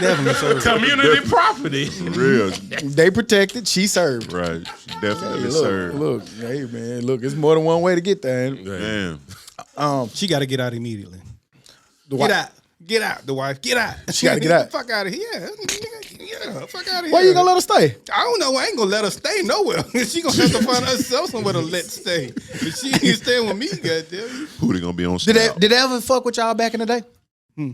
Definitely so. Community property. Real. They protected. She served. Right. Definitely Hey, served. look, hey man, look, it's more than one way to get there. Ain't it? Damn. She got to get out immediately. wife- Get out. Get out. The wife. Get out. She gotta get out. Fuck out of here. Yeah. Fuck out of here. Why you gonna let her stay? I don't know. I ain't gonna let her stay nowhere. She gonna have to find herself somewhere to let stay. But she ain't staying with me, goddamn. Who they gonna be on Did they snap? did they ever fuck with y'all back in the day?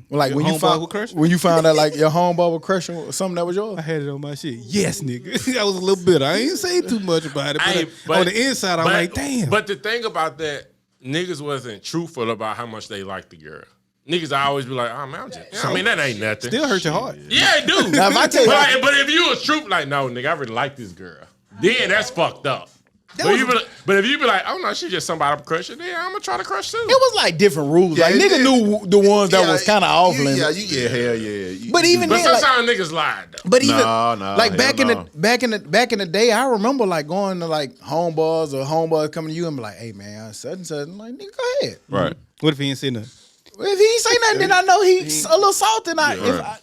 Like Your when you homeboy found would crush? when you found out like your homeboy was crushing something that was yours. I had it on my shit. Yes, nigga. I was a little bitter. I ain't say too much about it. Hey, But, on the inside, I'm like, damn. But the thing about that, niggas wasn't truthful about how much they liked the girl. Niggas always be like, oh man, I mean, that ain't nothing. Still hurt your heart. Yeah, it do. Now, if I tell you- but if you was truth, like, no, nigga, I really like this girl. Then that's fucked up. But if you be like, oh no, she just somebody I'm crushing, then I'm gonna try to crush too. It was like different rules. Yeah, like it nigga did. knew the ones that was kind of off limits. Hell yeah. But even But then, like, sometimes niggas lied though. but even No, like hell back in no. the day, I remember like going to like homeboys or homeboys coming to you and be like, hey man, such and such. I'm like, nigga, go ahead. Right. What if he ain't say nothing? If he ain't say nothing, then I know he's a little salty. And if I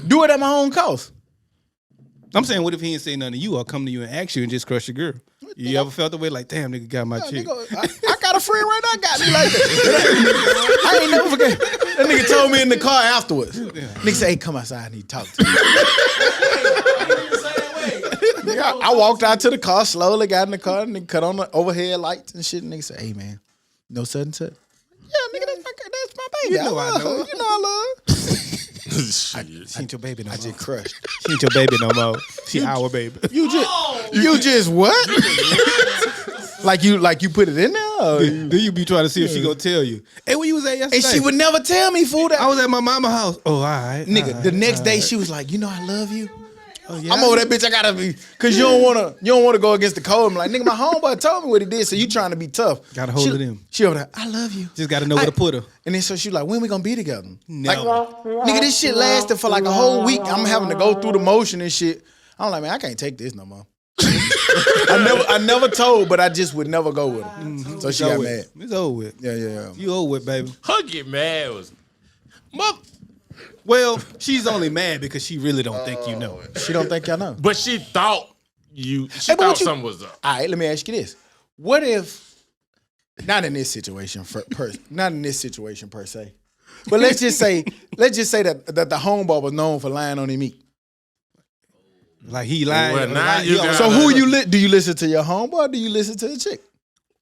do it at my own cost. I'm saying, what if he ain't say nothing to you or come to you and ask you and just crush your girl? You ever felt the way like, damn, nigga got my chick? Nigga, I got a friend right now got me like that. I ain't never forget. That nigga told me in the car afterwards. Nigga said, hey, come outside, I need to talk to you. Nigga, I walked out to the car, slowly got in the car, and nigga cut on the overhead lights and shit. And nigga said, hey man, no such and such. Yeah, nigga, that's my baby. You know I know. You know I love her. She ain't your baby no more. I just crushed. She ain't your baby no more. She our baby. You just what? like you put it in there? Or you- Then you be trying to see if she gonna tell you. Hey, where you was at yesterday? and she would never tell me, fool. That I was at my mama's house. Oh, all right. nigga. The next day she was like, you know, I love you. Oh, yeah. I'm over that bitch. I gotta be, cause you don't wanna go against the code. I'm like, nigga, my homeboy told me what he did, so you trying to be tough. Gotta hold it in. She over there, I love you. Just got to know where to put her. And then so she was like, when we gonna be together? Never. Like, nigga, this shit lasted for like a whole week. I'm having to go through the motion and shit. I'm like, man, I can't take this no more. I never told, but I just would never go with her. So she got mad. It's over with. Yeah. You over with, baby. Her get mad was, Well, she's only mad because she really don't think you know. She don't think y'all know. but she thought you. She Hey, but thought what you- something was up. All right, let me ask you this: what if, not in this situation, not in this situation per se, but let's just say that the homeboy was known for lying on him meat. Like he lied. Well, now He you always- got- So who do you listen to your homeboy? Or do you listen to the chick?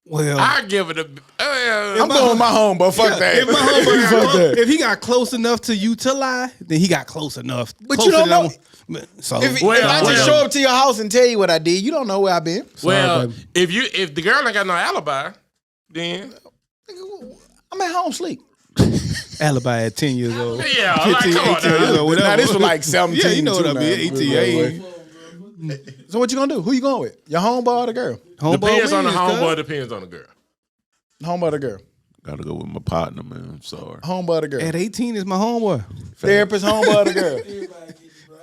Well, I give it a. I'm going with my homeboy. Fuck that. If my homeboy got Fuck close, that. if he got close enough to you to lie, then he got close enough. But Closer you don't than know. So If Well, I just show up to your house and tell you what I did, you don't know where I've been. Well, baby. if the girl ain't got no alibi, then I'm at home sleep. alibi at 10 years old. yeah, like, 15, come on 18 years now. old, whatever. Now this was like 17. Yeah, you know what I too mean. now. 18, 18. So what you gonna do? Who you going with? Your homeboy or the girl? Homeboy Depends on the wins, cuz. homeboy. Depends on the girl. Homeboy or the girl? Gotta go with my partner, man. I'm sorry. Homeboy or the girl? At 18 is my homeboy. Therapist, homeboy or the girl?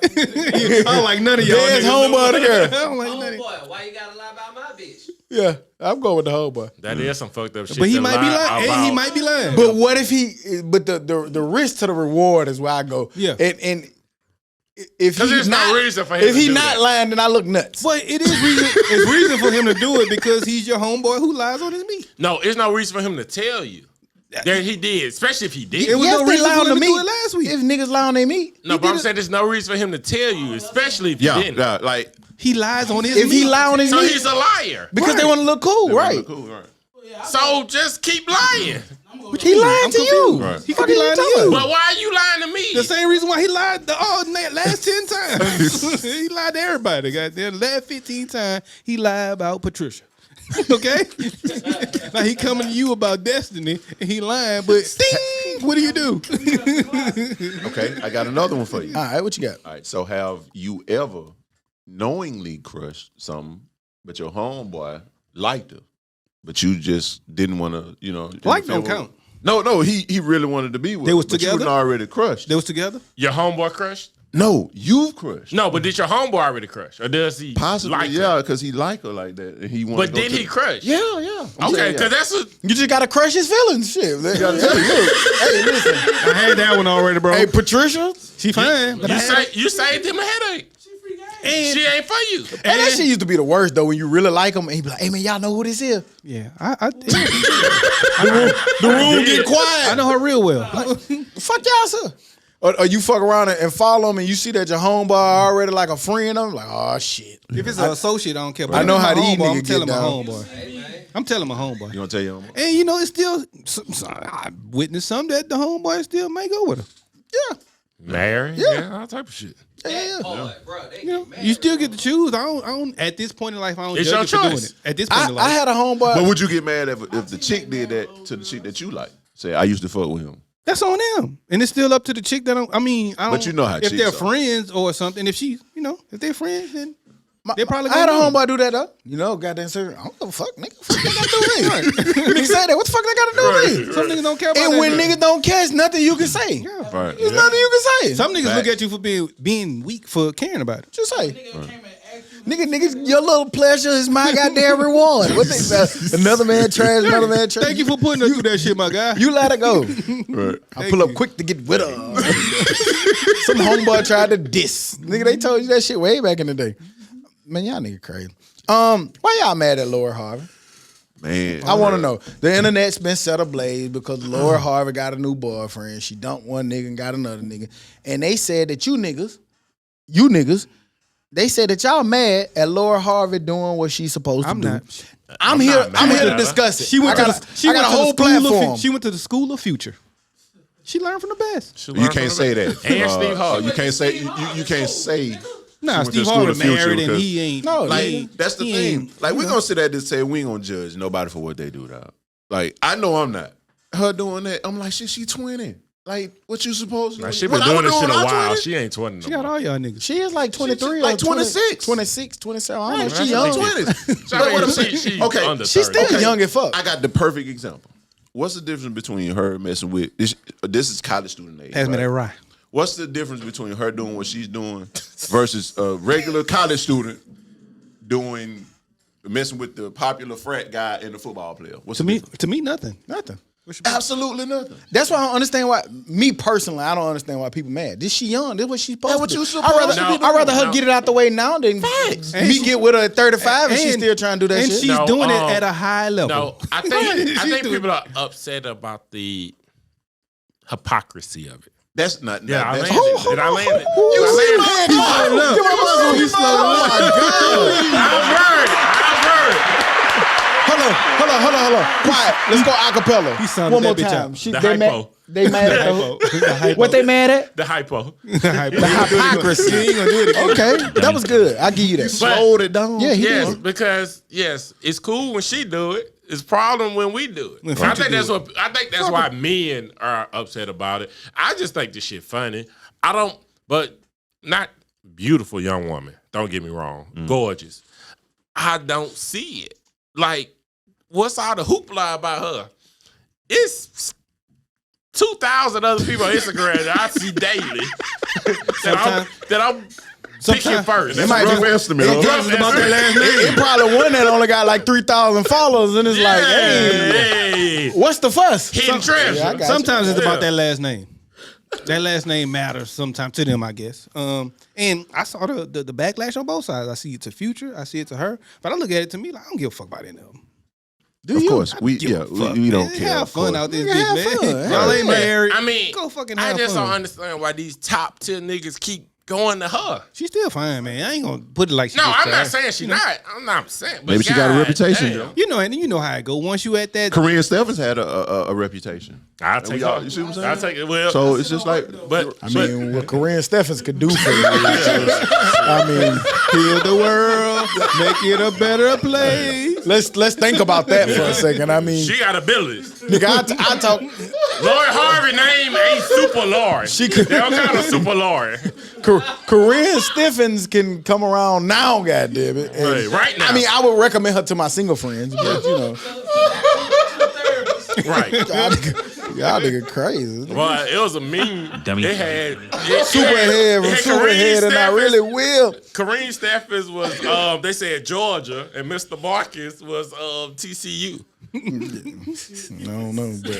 I don't like none of y'all. There's niggas. homeboy the girl. I don't like none of Homeboy, why you gotta lie about my bitch? Yeah, I'm going with the homeboy. That is some fucked up shit. But he to might be lie lying. about. He might be lying. But what if he? But the risk to the reward is where I go. Yeah. And if 'Cause he's there's no not, reason for him if to he do not that. lying, then I look nuts. But it is reason. It's reason for him to do it because he's your homeboy who lies on his meat. No, it's no reason for him to tell you that he did, especially if he did. It was no they reason lie for on him the to do meat. it last week. If niggas lie on their meat, No, but I'm saying there's no reason for him to tell you, especially if he Yeah, didn't. yeah, like He lies on his if meat. he lie on his So meat, he's a liar. because they want to look cool, right? Cool, right. So just keep lying. He lying I'm to you. confused. Right. He Fuck could be are you lying to talking you. about? But why are you lying to me? The same reason why he lied the last 10 times. He lied to everybody. Goddamn, last 15 times he lied about Patricia. Okay? Now he coming to you about Destiny and he lying, but ding, what do you do? Okay, I got another one for you. All right, what you got? All right, so have you ever knowingly crushed something, but your homeboy liked her, but you just didn't want to, didn't Like feel don't count. No, he really wanted to be with They her, was but you together? was already crushed. They was together? Your homeboy crushed? No, you've crushed. No, but did your homeboy already crush? Or does he Possibly, like yeah, her? because he liked her like that, and he wanted. But to go did to he crush? Yeah, yeah. I'm Okay, saying, because yeah. that's a... You just gotta crush his feelings. Shit. Hey, look. Hey, listen. I had that one already, bro. Hey, Patricia. she fine. But You saved him a headache. and, She ain't for you. Hey, that shit used to be the worst though when you really like him and he be like, "Hey man, y'all know who this is?" yeah, The room get quiet. I know her real well. Fuck y'all, sir. Or you fuck around and follow him and you see that your homeboy already like a friend of him, like, oh shit. If it's an associate, I don't care. But I know if it's how my these homeboy, niggas I'm get telling my down. homeboy. I'm telling my homeboy. You gonna tell your homeboy? And you know, it's still. I witnessed some that the homeboy still may go with her. Yeah. Married? Yeah, all type of shit. Yeah. Oh, bro, they You know, get mad. you still get to choose. I don't. At this point in life, I don't It's judge your you for doing choice. it. At this point in I life, had a homeboy. But would you get mad if the chick did that to the chick that you like? Say, I used to fuck with him. that's on them, and it's still up to the chick that I don't. But you know how if chicks they're are. friends or something. If she, if they're friends, then they probably. I had a gonna know. homeboy do that though. You know, goddamn sir. I don't give a fuck, nigga. What the fuck they got to do with me? Nigga say that. What the fuck they got to do with me? Some niggas don't care about And that. when niggas don't catch, nothing you can say. Right. There's nothing you can say. Some niggas look at you for being weak for caring about it. Just say. Nigga, your little pleasure is my goddamn reward. What they another man trash, another man trash. Thank you for putting us through that shit, my guy. You let it go. Right. I pull up quick to get with her. Some homeboy tried to diss. Nigga, they told you that shit way back in the day. Man, y'all nigga crazy. Why y'all mad at Laura Harvey? Man. I want to know. The internet's been set ablaze because Laura Harvey got a new boyfriend. She dumped one nigga and got another nigga. And they said that you niggas, they said that y'all mad at Laura Harvey doing what she's supposed to I'm do. not. I'm here not mad to at her. discuss it. She went I to got the, she I went got a to the whole school of platform. she went to the school of future. She learned from the best. You can't say that. And Steve Harvey. You can't say you can't say. Nah, went to Steve school Harvey of future married and because- he ain't. No, he like, ain't- That's the he thing. ain't, Like you we're know. gonna sit there and say we ain't gonna judge nobody for what they do, dog. Like I know I'm not. Her doing that, I'm like, shit, she 20. Like, what you supposed to do? Nah, she What been I doing was this shit a when I while. 20? She ain't 20 no She got more. all y'all niggas. She is like 23 like or 20 26. 26, 27. I don't know. Right, She she young. like 20s. So, But what I'm she saying, okay, under She's 30. still young as fuck. I got the perfect example. What's the difference between her messing with this is college student age? Pass me right? that rye. What's the difference between her doing what she's doing versus a regular college student doing messing with the popular frat guy and the football player? What's To the me, difference? nothing. Nothing. Absolutely nothing. That's why I don't understand why. Me personally, I don't understand why people mad. This she young. This what she's supposed That's what to do. you supposed I'd rather, to be I'd rather doing. her get it out the way now than Facts. me get with her at 35 and, she's and- still trying to do that And shit. she's No, doing it um, at a high level. No, I think people are upset about the hypocrisy of it. That's not. Yeah, I that's, landed. Did I land it? You see, man, He slowed it up. He slowed it up. I've heard. Hold on. Quiet. Let's go acapella. He sounded One more that bitch time. out. She, The they mad. hypo. They mad at her. What they mad at? The hypo. The hypocrisy. He ain't gonna do it again. Okay, that was good. I give you that. slowed it down. Yeah, he Yes, did. because it's cool when she do it. It's problem when we do it. When I Future think do that's why men are upset about it. I just think this shit funny. But not beautiful young woman. Don't get me wrong, gorgeous. I don't see it. Like, what's all the hoopla about her? It's 2,000 other people on Instagram that I see daily that I'm picking first. It might Rough be estimate. It, huh? it's about that last name. It probably one that only got like 3,000 followers, and it's like, hey, Hey, what's the fuss? hidden treasure. Yeah, I got Sometimes you. it's about that last name. That last name matters sometimes to them, I guess. And I saw the backlash on both sides. I see it to Future, I see it to her. But I look at it to me like I don't give a fuck about any of them. Of course, we Give a fuck, we don't man. care. Have of fun course. out this Nigga, have bitch, man. fun. Y'all ain't married. I mean, go fucking I have just fun. don't understand why these top tier niggas keep going to her. She's still fine, man. I ain't gonna put it like she No, just I'm to not her. saying she not. I'm not saying. But Maybe she got a God reputation, damn. though. You know, and you know how it go. Once you at that, Corinne Stephens had a reputation. I'll take y'all- it. you see what I'm saying? I'll take it. Well, So it's just like, but I mean, what Corinne Stephens could do for you. I mean, heal the world, make it a better place. let's think about that for a second. I mean, she got abilities. nigga, I talk. Lori Harvey name ain't Super Lori. She could- They don't call her Super Lori. Corinne Stephens can come around now, goddamn it. And, Right now. I mean, I would recommend her to my single friends, but you know, Right. y'all nigga crazy. Well, it was a meme. Dummy. It had Superhead from Superhead, and I really will. Kareem Stafford was they said Georgia, and Mr. Marcus was TCU. I don't know, but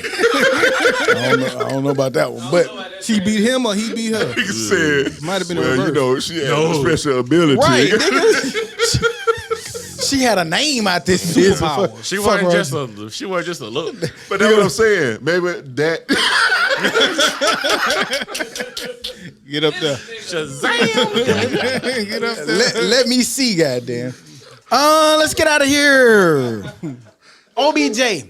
I don't know about that one. But She beat him or he beat her. he said, Might have been a well, reverse. you know, she had a special ability. right, nigga. She had a name out this Superpower. She Fuck wasn't her. just a look. But that's what I'm saying. Maybe that. Get up there. Shazam! Get up there. let me see, goddamn. Let's get out of here. OBJ.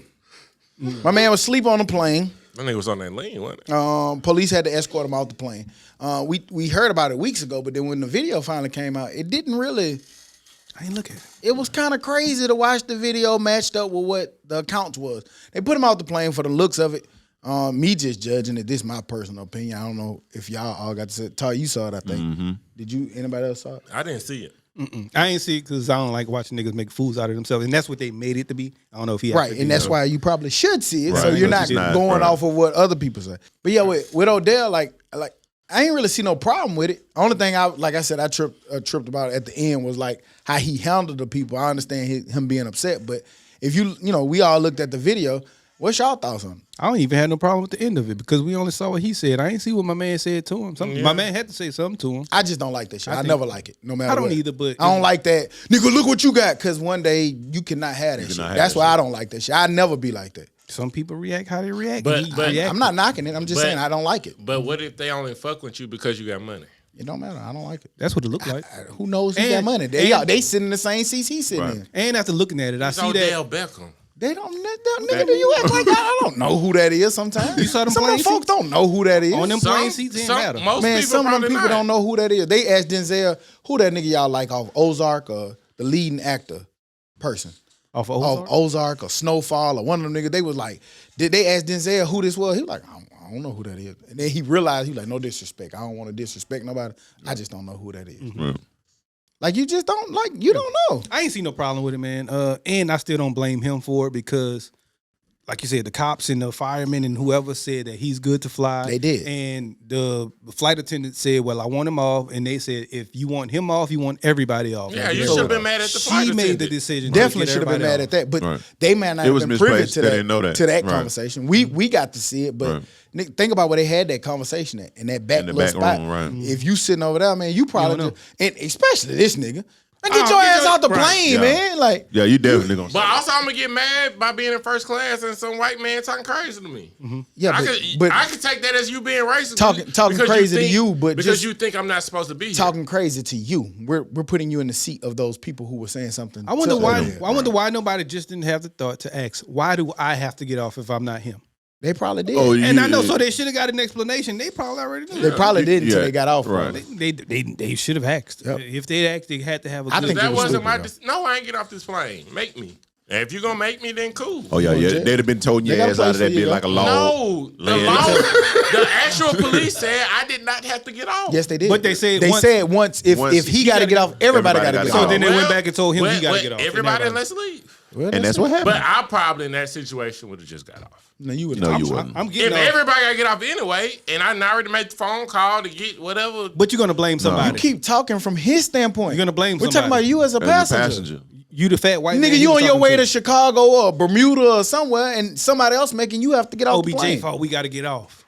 My man was asleep on the plane. That nigga was on that lane, wasn't it? Police had to escort him off the plane. We heard about it weeks ago, but then when the video finally came out, it didn't really. I ain't look at it. It was kind of crazy to watch the video matched up with what the accounts was. They put him off the plane for the looks of it. Me just judging it. This is my personal opinion. I don't know if y'all all got to say. Ty, you saw it, I think. Did you? Anybody else saw it? I didn't see it. I ain't see it because I don't like watching niggas make fools out of themselves, and that's what they made it to be. I don't know if he Right, actually and did that's that. why you probably should see it, so Right, you're but not it's not, going right. off of what other people say. But yeah, with Odell, like I ain't really see no problem with it. Only thing I said, I tripped about at the end was like how he handled the people. I understand him being upset, but if you know, we all looked at the video. What's y'all thoughts on it? I don't even have no problem with the end of it because we only saw what he said. I ain't see what my man said to him. My man had to say something to him. I just don't like that shit. I think- never like it, no matter I don't what. either, but- I don't like that. Nigga, look what you got, because one day you cannot have that shit. cannot have That's that why shit. I don't like that shit. I never be like that. Some people react how they react. But- and he but- reacted. I'm not knocking it. I'm just But- saying I don't like it. But what if they only fuck with you because you got money? It don't matter. I don't like it. That's what it looked like. Who knows who got And- money? They sit in the same seats he's sitting in. And after looking at it, I It's see Odell that. Beckham. They don't, nigga, do you act like I don't know who that is sometimes? You saw them some of them plane folks don't know who that is. On them plane seats, it ain't matter. Most Man, people some of them probably people not. don't know who that is. They asked Denzel, who that nigga y'all like off Ozark or the leading actor person? Off of Off Ozark? Ozark or Snowfall or one of them niggas. They was like, did they ask Denzel who this was? He was like, I don't know who that is. And then he realized, he was like, no disrespect. I don't want to disrespect nobody. I just don't know who that is. Right. Like, you just don't, like, you don't know. I ain't see no problem with it, man. And I still don't blame him for it because, like you said, the cops and the firemen and whoever said that he's good to fly. They did. And the flight attendant said, well, I want him off. And they said, if you want him off, you want everybody off. Yeah, Like, you so should have been mad at the flight She made the attendant. decision. Definitely to get should have been everybody mad off. at that, but Right. they might not It have was been privy misplaced. to They that, didn't know that. to that Right. conversation. We got to see it, but Right. nigga, think about where they had that conversation at in that back In the little back spot. room, right. If you sitting over there, man, you probably don't just, and especially this nigga. Like, get Oh, your get ass your- out the right. plane, Yeah. man. Like, Yeah, you definitely gonna. But also, I'm gonna get mad by being in first class and some white man talking crazy to me. yeah, but I could take that as you being racist. Talking because crazy to think- you, but because just you think I'm not supposed to be here. talking crazy to you. We're putting you in the seat of those people who were saying something. I wonder to why. Odell. I wonder why nobody just didn't have the thought to ask, why do I have to get off if I'm not him? They probably did. Oh, And I know, yeah. so they should have got an explanation. They probably already knew. They probably did until Yeah, they got off. right. They should have asked. Yep. If they asked, they had to have a I good think it that was wasn't stupid, my. No, I ain't get off this plane. Make me. And if you're gonna make me, then cool. Oh yeah, yeah. Jet. They'd have been toting your They got a ass out place of that for you, bit like a though. log. No, Laying the actual police said I did not have to get off. Yes, they did. But they said once if he got to get off, everybody got to get So off. then they went back and told him he got to get off. Everybody, And let's leave. and that's what happened. But I probably in that situation would have just got off. No, you wouldn't. No, you wouldn't. I'm If getting off. everybody got to get off anyway, and I already made the phone call to get whatever. But you're gonna blame somebody. You keep talking from his standpoint. You're gonna blame We're talking somebody. about you as a passenger. You the fat white man. Nigga, he you was on your talking way to Chicago or Bermuda or somewhere, and somebody else making you have to get off the OBJ plane. fault. We got to get off.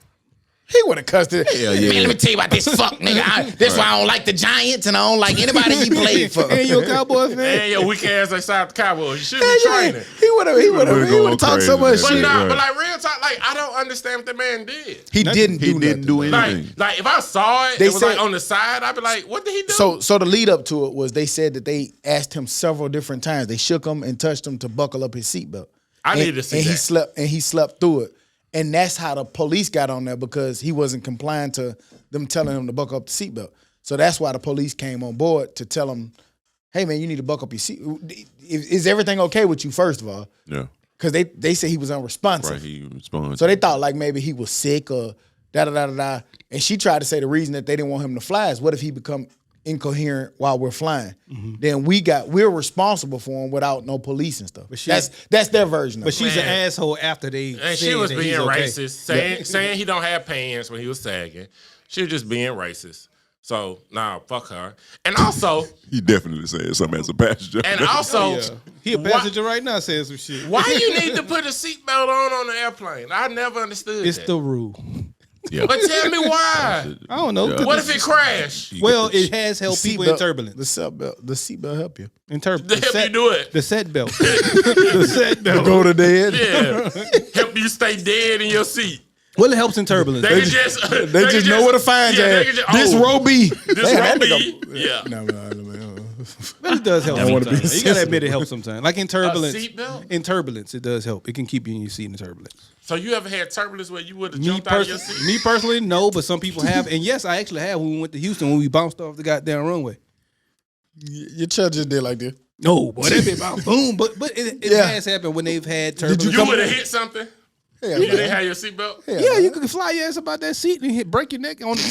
He would have cussed it. Hell yeah. Man, let me tell you about this fuck nigga. That's why I don't like the Giants and I don't like anybody he played for. And you a Cowboys fan? And your weak ass inside the Cowboys. You should Yeah, be yeah. training. He would have talked so much crazy, shit. man. But like real talk, like I don't understand what the man did. He didn't He do didn't do nothing. anything. Like if I saw it, They it was said- like on the side, I'd be like, what did he do? So the lead up to it was they said that they asked him several different times. They shook him and touched him to buckle up his seatbelt. I needed to see and that. He slept through it. And that's how the police got on there because he wasn't complying to them telling him to buckle up the seatbelt. So that's why the police came on board to tell him, hey man, you need to buckle up your seat. Is everything okay with you, first of all? Yeah. Because they said he was unresponsive. Right. He responds. So they thought like maybe he was sick or da-da-da-da-da. And she tried to say the reason that they didn't want him to fly is what if he become incoherent while we're flying? Then we're responsible for him without no police and stuff. That's their version of it. But she's an Man. asshole after they And said she was that being he's okay. racist, saying he don't have pants when he was sagging. She was just being racist. So nah, fuck her. And also, He definitely said something as a passenger. and also, Yeah. He a passenger right now saying some shit. why you need to put a seatbelt on the airplane? I never understood It's that. the rule. Yeah. But tell me why? I don't know. Yeah. What if it crashed? Well, it has helped The people in seatbelt- turbulence. The seatbelt help you. In To turbulence. help you do it. The set belt. The set belt. Go to dead. Yeah. Help you stay dead in your seat. Well, it helps in turbulence. They can just They just know where to find you. they can just- This oh, row B. This Man, row that B. nigga- Yeah. No. But it does help. I wanna be sometimes. You gotta admit it helps sometimes. Like in turbulence. seatbelt? In turbulence, it does help. It can keep you in your seat in turbulence. So you ever had turbulence where you would have Me, jumped out of your seat? me personally, no, but some people have. And yes, I actually have when we went to Houston when we bounced off the goddamn runway. Your child just did like this. No, boy, that bit bounce, boom. But it Yeah. has happened when they've had turbulence. You would have hit something? Yeah, You didn't have your seatbelt? Yeah, you could fly your ass about that seat and break your neck on the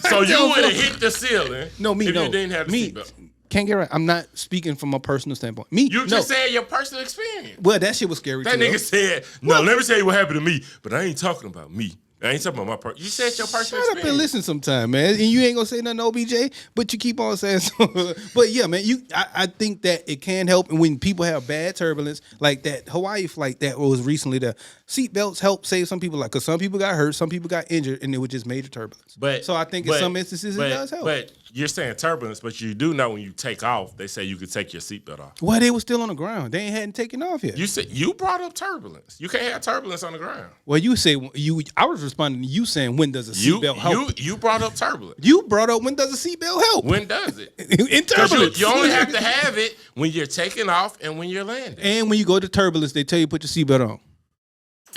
So you would have hit the ceiling No, me, if no. you didn't have the me, seatbelt. can't get right. I'm not speaking from a personal standpoint. Me, You no. just said your personal experience. Well, that shit was scary That too. nigga though. said, no, let me tell you what happened to me, but I ain't talking about me. I ain't talking about my person. You said your personal Shut up and experience. listen sometime, man. And you ain't gonna say nothing, OBJ, but you keep on saying so. But yeah, man, I think that it can help. And when people have bad turbulence, like that Hawaii flight that was recently, the seatbelts help save some people, like, because some people got hurt, some people got injured, and it was just major turbulence. So I think in some instances it does help. But you're saying turbulence, but you do know when you take off, they say you could take your seatbelt off. Well, they were still on the ground. They hadn't taken off yet. You said you brought up turbulence. You can't have turbulence on the ground. Well, you say I was responding to you saying, when does a seatbelt help? You brought up turbulence. You brought up, when does a seatbelt help? When does it? In 'Cause turbulence. you only have to have it when you're taking off and when you're landing. And when you go to turbulence, they tell you put your seatbelt on.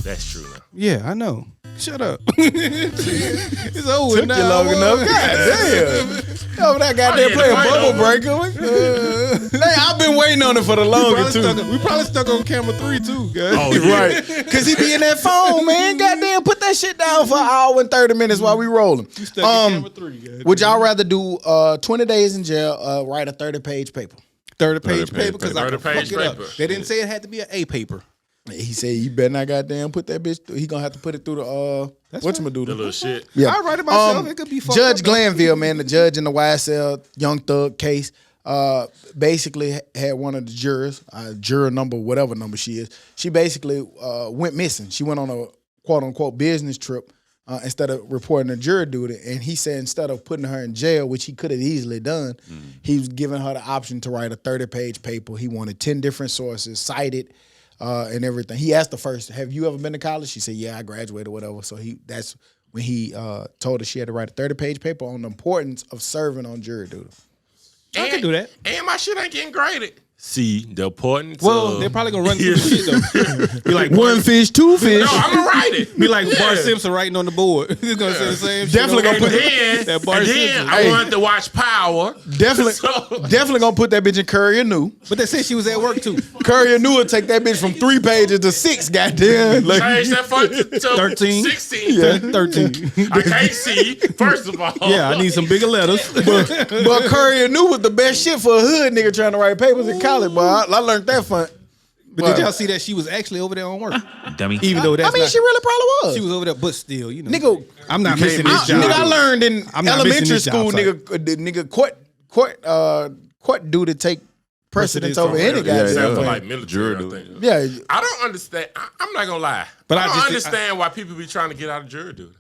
That's true. Now. Yeah, I know. Shut up. It's over Took now. you long enough. God damn. Over that goddamn yeah, play a the bubble fight breaker. Hey, I've been waiting on it for the longest too. We probably stuck on camera 3 too, guys. Oh, yeah. Right. Cause he be in that phone, man. Goddamn, put that shit down for an hour and 30 minutes while we rolling. Stuck on camera 3, guys. Would y'all rather do 20 days in jail, write a 30-page paper? 30-page 30-page paper because I could 30-page fuck it up. paper. They didn't say it had to be an A paper. He said you better not goddamn put that bitch through. He gonna have to put it through the whatchamacallit. The little shit. Yeah. I write it myself. It could be fucked Judge up, though. Glanville, man, the judge in the YSL Young Thug case, basically had one of the jurors, juror number, whatever number she is, she basically went missing. She went on a quote unquote business trip instead of reporting her jury duty. And he said instead of putting her in jail, which he could have easily done, he was giving her the option to write a 30-page paper. He wanted 10 different sources, cited, and everything. He asked her first, have you ever been to college? She said, yeah, I graduated or whatever. So that's when he told her she had to write a 30-page paper on the importance of serving on jury duty. I can do that. And my shit ain't getting graded. See, the importance Well, of... they're probably gonna run through the shit though. Be like One fish, two fish. No, I'm going to write it. Be like Bart Yeah. Simpson writing on the board. He's gonna say the same shit. Definitely over gonna and put over. And That Bart then Simpson. I Hey. wanted to watch Power. Definitely, So- definitely gonna put that bitch in Courier New. But they said she was at work too. Courier New will take that bitch from 3 pages to 6. Goddamn, like, Change that fuck to 13. 16. Yeah. 13. I can't see, first of all. Yeah, I need some bigger letters. but Courier New was the best shit for a hood nigga trying to write papers in college. But I learned that fun. But did y'all see that she was actually over there on work? Dummy. Even though that's I mean, not, she really probably was. she was over there, but still, you know. Nigga, I'm not you missing can't this miss job. Nigga, I learned in I'm not missing elementary this job school, site. nigga, the nigga court do to take precedence Precedence over over any everything. goddamn Except for thing. like military, I think. Yeah, I don't understand. I'm not gonna lie, But but I I don't just- understand why people be trying to get out of jury duty.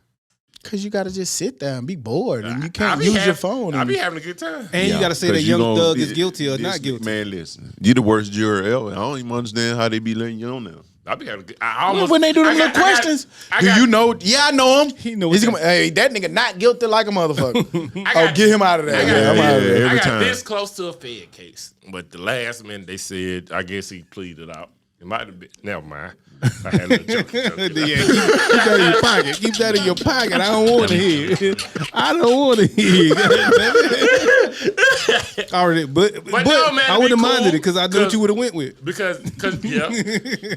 because you got to just sit there and be bored, and you I can't be use your having- phone. I And, be having a good time. And you got to say that 'cause you young gonna thug be- is guilty or this- not guilty. Man, listen, you the worst juror ever. I don't even understand how they be letting you on there. I be having a good. I almost, when they do them I little got- I got- questions, I do got- you know? Yeah, I know him. He know He's what gonna, hey, that nigga not guilty like a motherfucker. I Oh, got- get him out of there. I got, Yeah, I'm out of there. every I got time. this close to a Fed case, but the last minute they said, I guess he pleaded out. It might have been. Never mind. I had a little joke. Yeah, keep that in your pocket. Keep that in your pocket. I don't want to hear it. I don't want to hear it. Already, but no, man, I would have be minded cool, it because I know what 'cause- you would have went with. Because yeah,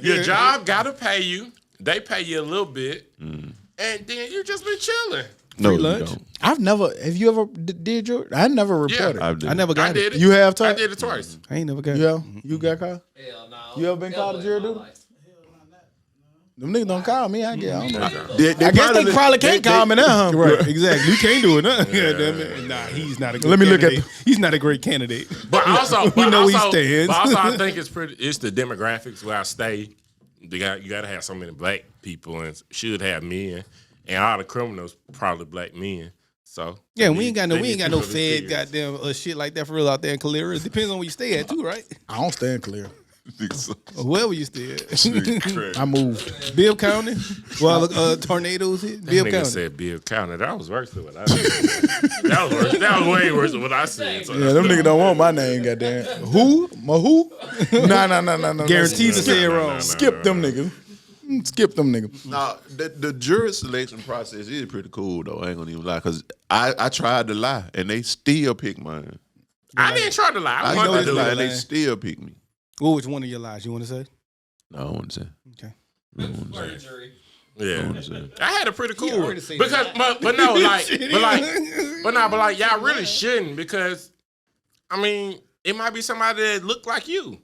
your job gotta pay you. They pay you a little bit, and then you just been chilling. No, Free you lunch? don't. I've never. Have you ever did your? I never reported. Yeah. did. I never got I it. did it. You have, Ty? I did it twice. I ain't never got it. Yeah, you got caught. Hell no. You ever been called a jury duty? Them niggas don't call me. I get. I don't know. They I guess they probably can't call me now. Huh? Right, exactly. You can't do it, huh? Yeah, damn it. Nah, he's not a good Let me look at candidate. He's not a great candidate. But also, We know he stands. But also, I think it's the demographics where I stay. You got to have so many black people and should have men, and all the criminals probably black men. So Yeah, they we ain't got need- no they need Fed people to goddamn shit like that for real out there in Calera. It depends on where you stay at too, right? I don't stand clear. Or whoever you stay at. I moved. Bibb County. Well, tornadoes hit. That Bibb nigga County. said Bill County. That was worse than what I said. that was worse. That was way worse than what I said. So Yeah, them niggas don't want my name. Goddamn. Who? My who? No. Guaranteed to say it wrong. Skip them niggas. Skip them niggas. Nah, the jury selection process is pretty cool though. I ain't gonna even lie, cause I tried to lie and they still pick mine. I didn't try to lie. I I wanted know to do lie it. and they lying. still pick me. What was one of your lies you want to say? No, I want to say. Okay. I don't want to say. Perjury. Yeah, want to say. I had a pretty cool one already said because, but no, like, but like, y'all really shouldn't because, I mean, it might be somebody that look like you.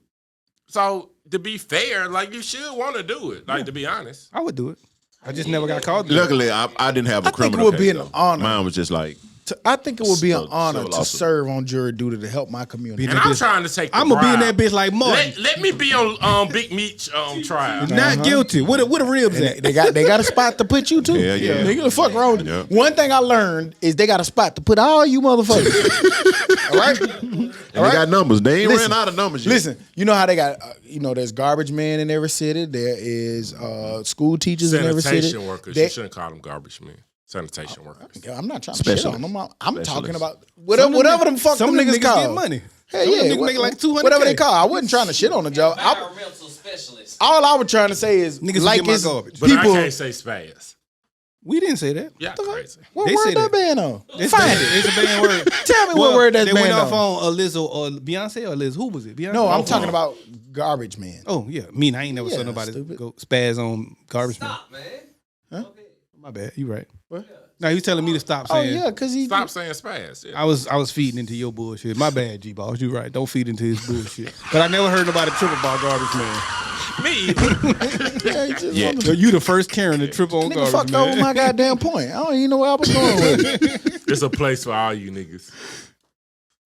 So to be fair, like you should want to do it. Like to be honest, I would do it. I just never got called. to do it. Luckily, I didn't have a I think it criminal would case, be an though. honor. Mine was just like, I think it would be an So- honor so to awesome. serve on jury duty to help my community. and I'm trying to take. I'm gonna be in that bitch like Martin. Let me be on Big Meech trial. Not guilty. What the ribs at? They got a spot to put you too. Yeah. Nigga, the fuck wrong with you? Yeah. One thing I learned is they got a spot to put all you motherfuckers. All right? and they got numbers. They ain't Listen, ran out of numbers yet. Listen, you know how they got, there's garbage man in every city. There is school teachers in every city. Sanitation workers. They- You shouldn't call them garbage men. Sanitation workers. I'm not trying to shit Specialist. on them. I'm talking Specialist. about whatever them fuck Some them of them niggas niggas call. get money. Hell Some of them yeah, niggas make like 200K. whatever they call. I wasn't trying to shit on the job. Environmental specialist. All I was trying to say is Niggas like get my it's garbage. But people. I can't say spaz. We didn't say that. Yeah, crazy. What They word say that that. band on? It's Find banned. it. It's a banned word. Tell me what word that's They went banned off on. on Liz or Beyonce or Liz. Who was it? Beyonce? No, I'm Oh, talking about garbage man. Oh yeah, I ain't never Yeah, saw nobody stupid. go spaz on garbage Stop, man. Huh? Okay. man. My bad. You right. What? No, he was telling me to stop Oh saying. yeah, because he. Stop saying spaz. Yeah. I was feeding into your bullshit. My bad, G Boss. You right. Don't feed into his bullshit. But I never heard nobody trip about garbage man. Me either. Yeah, he just Yeah. wanted So you the first Karen to trip on Nigga garbage fucked over man. my goddamn point. I don't even know where I was going with it. It's a place for all you niggas.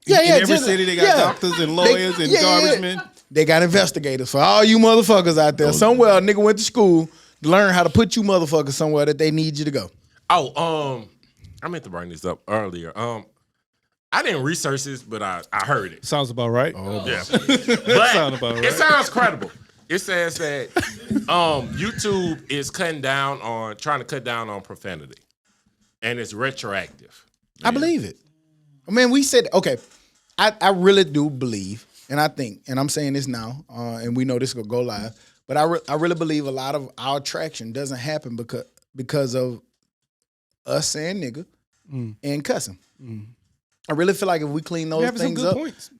Yeah, In every just- city they got yeah. doctors and lawyers and garbage men. They got investigators for all you motherfuckers out there. Somewhere a nigga went to school to learn how to put you motherfuckers somewhere that they need you to go. Oh, I meant to bring this up earlier. I didn't research this, but I heard it. Sounds about right. Yeah, Sound but about right. it sounds credible. It says that YouTube is trying to cut down on profanity, and it's retroactive. I believe it. I mean, we said, okay, I really do believe, and I think, and I'm saying this now, and we know this will go live, but I really believe a lot of our traction doesn't happen because of us saying nigga and cussing. I really feel like if we clean You those having some things good up, points.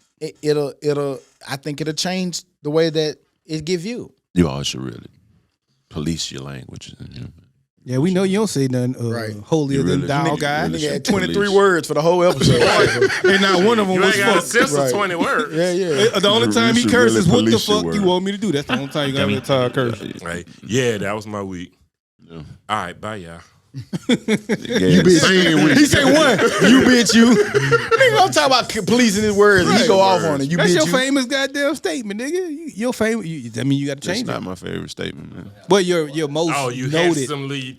I think it'll change the way that it give you. You all should really police your language. Yeah, we know you don't say nothing Right. holier You than really- thou nigga, guy. really Nigga had should 23 police. words for the whole episode. And not one of them You was ain't got a fuck. censor Right. 20 words. yeah. The only You time he should curses, really what the police your fuck you word. want me to do? That's the only time you got to talk curse. Right. Yeah, that was my week. Yeah. All right, bye, y'all. You He say one. You bitch you. Nigga, I'm talking about policing his words. And he go off on it. You That's bitch your you. famous goddamn statement, nigga. Your famous. I mean, you got to That's change not it. my favorite statement, man. But your most Oh, you noted. handsomely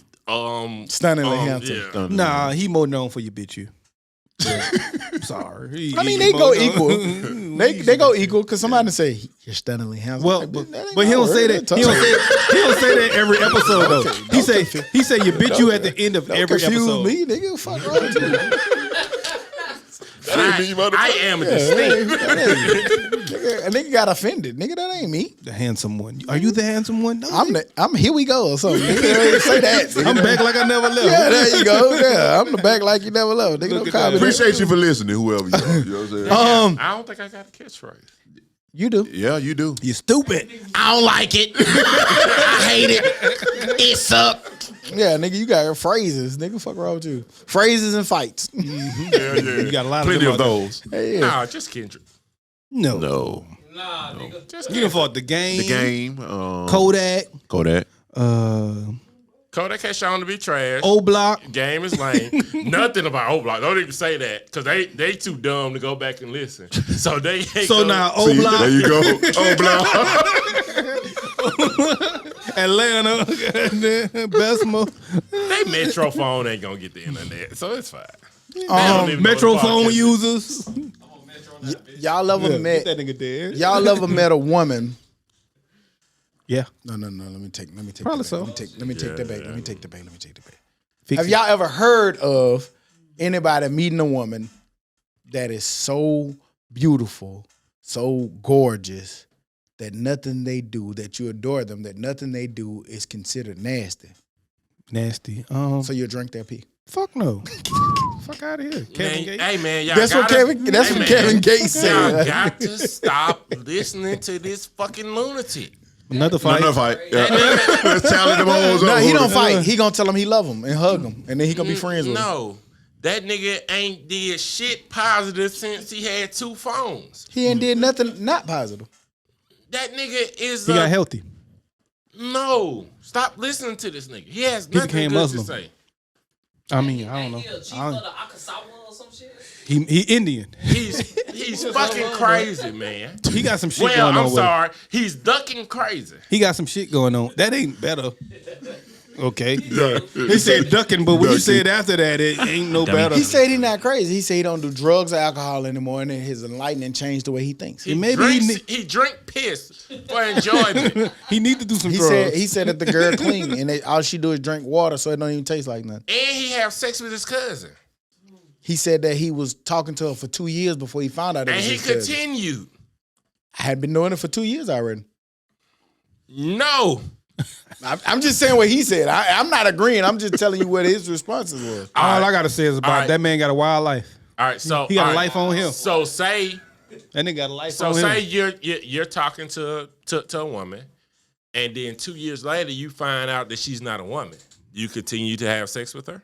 Stunningly handsome. Yeah. Nah, he more known for your bitch you. I'm sorry. I mean, they go equal. They go equal because somebody say you're stunningly handsome. Well, Like, but, that ain't but he my don't say word. that. He don't say that every episode though. He say you bitch you at the end of Don't every confuse episode. me, nigga. Fuck wrong with you? I am a distinct. Nigga, a nigga got offended. Nigga, that ain't me. The handsome one. Are you the handsome one? No, I'm here we go or something. Nigga, say that. Nigga. I'm back like I never left. Yeah, there you go. Yeah, I'm the back like you never left. Nigga, don't at call that. me. Appreciate you for listening, whoever you are. You know what I'm saying? I don't think I got a catchphrase. You do. Yeah, you do. You stupid. I don't like it. I hate it. It sucked. Yeah, nigga, you got phrases. Nigga, fuck wrong with you. Phrases and fights. Yeah. You got a lot Plenty of of them out those. Hey, yeah. Nah, just Kendrick. there. No. No. Nah, nigga. Just You done fought the game. The game. Kodak. Kodak. Kodak has shown to be trash. O Block. Game is lame. Nothing about O Block. Don't even say that because they too dumb to go back and listen. So they ain't So gonna- now O See, Block. there you go. Oh, blah. Atlanta. Bessemer. they Metro phone ain't gonna get the internet, so it's fine. They don't even know Metro what phone podcast is. users. I'm on Metro, not bitch. Y'all ever Get met? that nigga dead. Y'all ever met a woman? Yeah. No. Let me take. Probably that so. back. Let me take that back. Let me take that back. Fix Have it. y'all ever heard of anybody meeting a woman that is so beautiful, so gorgeous that nothing they do, that you adore them, that nothing they do is considered nasty? Nasty. So you drink their pee. Fuck no. Fuck out of here. Kevin Man, Gates. hey man, y'all That's what gotta- Kevin. man, Kevin Gates Y'all said. got to stop listening to this fucking lunatic. Another fight. Another fight. Yeah. Let's tally them hoes No, up. he don't fight. He gonna tell him he love him and hug him, and then he gonna be friends with him. No, that nigga ain't did shit positive since he had 2 phones. He ain't did nothing not positive. That nigga is He got healthy. no. Stop listening to this nigga. He has nothing became good Muslim. to say. I mean, I don't know. Ain't he a chief I of don't- the Akasawa or some shit? He Indian. He's fucking crazy, man. He got some shit Well, going on I'm with him. sorry. He's ducking crazy. He got some shit going on. That ain't better. Okay. He said ducking, but when you said after that, it ain't no better. He said he not crazy. He said he don't do drugs or alcohol anymore, and then his enlightenment changed the way he thinks. He maybe he drink piss for enjoyment. he need to do some He drugs. said that the girl clean, and all she do is drink water, so it don't even taste like nothing. And he have sex with his cousin. He said that he was talking to her for 2 years before he found out it And was he his cousin. continued. I had been doing it for 2 years already. No. I'm just saying what he said. I'm not agreeing. I'm just telling you what his responses was. All I gotta say is about Alright. that man got a wild life. All right, so He got a all right. life on him. So say That nigga got a life So on say him. you're talking to a woman, and then 2 years later you find out that she's not a woman. You continue to have sex with her?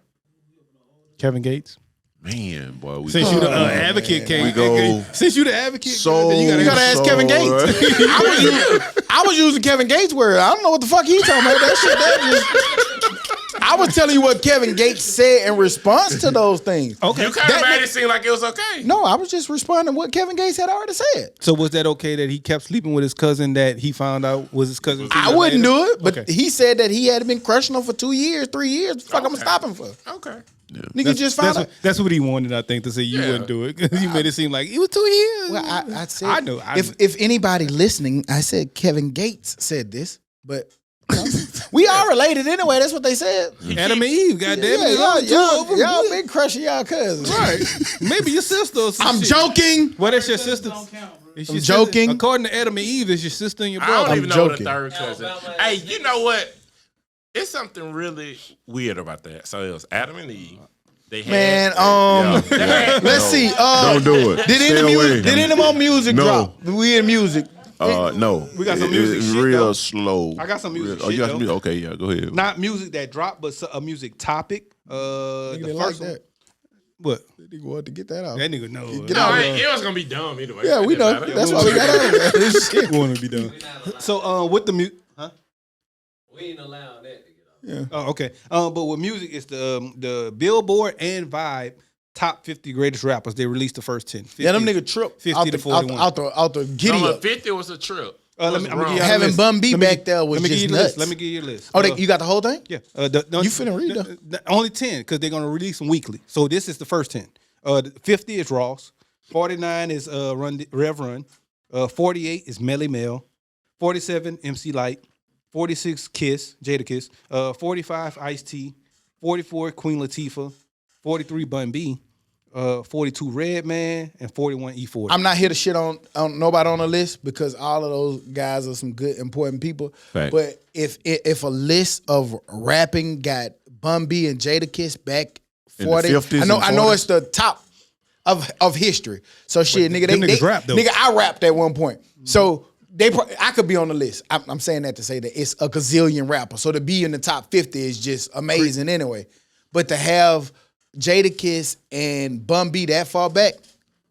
Kevin Gates. Man, boy. We Since you the advocate, came. We go Since you the advocate, so then You gotta ask so- Kevin Gates. I was using Kevin Gates' word. I don't know what the fuck he talking about. I was telling you what Kevin Gates said in response to those things. Okay. You kind of That made nigga- it seem like it was okay. No, I was just responding to what Kevin Gates had already said. So was that okay that he kept sleeping with his cousin that he found out was his cousin? I wouldn't do it, but Okay. he said that he had been crushing her for 2 years, 3 years. The fuck, I'm gonna Okay. stop him for? Okay. Nigga just found out. That's what he wanted, I think, to say you Yeah. wouldn't do it. 'Cause you made it seem like it was 2 years. Well, I said, I know. if anybody listening, I said Kevin Gates said this, but you know, we are related anyway. That's what they said. Adam and Eve, goddamn it. Yeah, Only two of them. y'all been crushing y'all cousins. Right. Maybe your sister or some I'm shit. joking. What is your sister? It's your I'm sister. joking. According to Adam and Eve, it's your sister and your I brother. don't even know joking. the third cousin. Alabama Hey, is- you know what? It's something really weird about that. So it was Adam and Eve. They had, Man, they had- let's see. Don't do it. Did Stay any away. music? Did any more music No. drop? We in music. No. We got some It- music It's shit, real though. slow. I got some music Oh, you shit, got though. some music? Okay, yeah, go ahead. Not music that dropped, but a music topic. Nigga The didn't like first one. that. What? Nigga wanted to get that out. That nigga know. Get No, out of it was gonna be dumb anyway. Yeah, we It know. didn't matter. That's why we got out of that. Shit. Want to be done. We not allowed. So with the music, huh? We ain't allowing that to get off. Yeah. Oh, okay. But with music, it's the Billboard and Vibe top 50 greatest rappers. They released the first 10. 50, Yeah, them nigga tripped 50 out to the, 41. out the giddy Number up. 50 was a trip. Let me, I'm gonna give you Having the list. Bun B Let me back gi- there was let me give just you the nuts. list. Let me give you a list. Oh, you got the whole thing? Yeah. You finna read them. Only 10 because they're gonna release them weekly. So this is the first 10. 50 is Ross. 49 is Rev Run. 48 is Melly Mel. 47 MC Light. 46 Kiss, Jada Kiss. 45 Ice T. 44 Queen Latifah. 43 Bun B. 42 Redman, and 41 E40. I'm not here to shit on nobody on the list because all of those guys are some good, important people. Fact. But if a list of rapping got Bun B and Jada Kiss back In the 40, 50s I and know 40s? it's the top of history. So shit, nigga, them niggas rap, though. Nigga, I rapped at one point. So I could be on the list. I'm saying that to say that it's a gazillion rappers. So to be in the top 50 is just amazing anyway. But to have Jada Kiss and Bun B that far back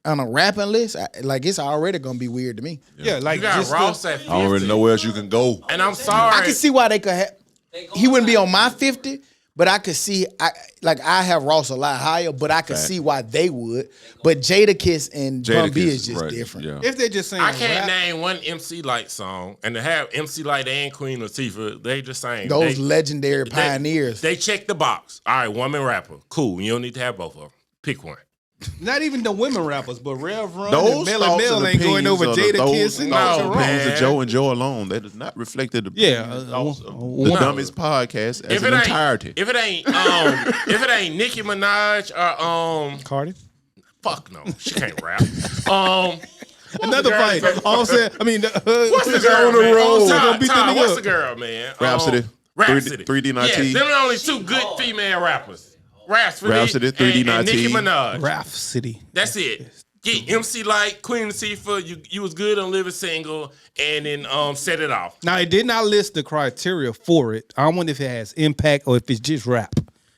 on a rapping list, it's already gonna be weird to me. Yeah, like You got just Ross at 50. I already know where else you can go. And I'm sorry. I can see why they could have. They He wouldn't be going on my 50, but I could see. I have Ross a lot higher, but I could Fact. see why they would. But Jada Kiss and Bun B Jadakiss, is just right, different. Yeah. if they're just saying I can't rap, name one MC Light song, and to have MC Light and Queen Latifah, they just saying Those they, legendary pioneers. They check the box. All right, woman rapper, cool. You don't need to have both of them. Pick one. not even the women rappers, but Rev Run Those and Melly thoughts Mel and ain't going opinions over of the- Jada those Kiss and thoughts and No, Ross. opinions man. of Joe and Joe alone. That is not reflected. The Yeah, thoughts of the one- Dummies podcast as If an it ain't, entirety. if it ain't Nicki Minaj or Cardi. fuck no, she can't rap. Another fight. All I'm saying, I mean, What's the girl, on the man? road. Gonna Todd, beat that Todd, nigga what's up. the girl, man? Rhapsody. Rhapsody. 3D Nut T. Yeah, them are only two good female rappers. Rhapsody, 3D and Nicki Nut T. Minaj. Rap City. That's it. Get MC Light, Queen Latifah. You was good on Living Single, and then set it off. Now, it did not list the criteria for it. I wonder if it has impact or if it's just rap.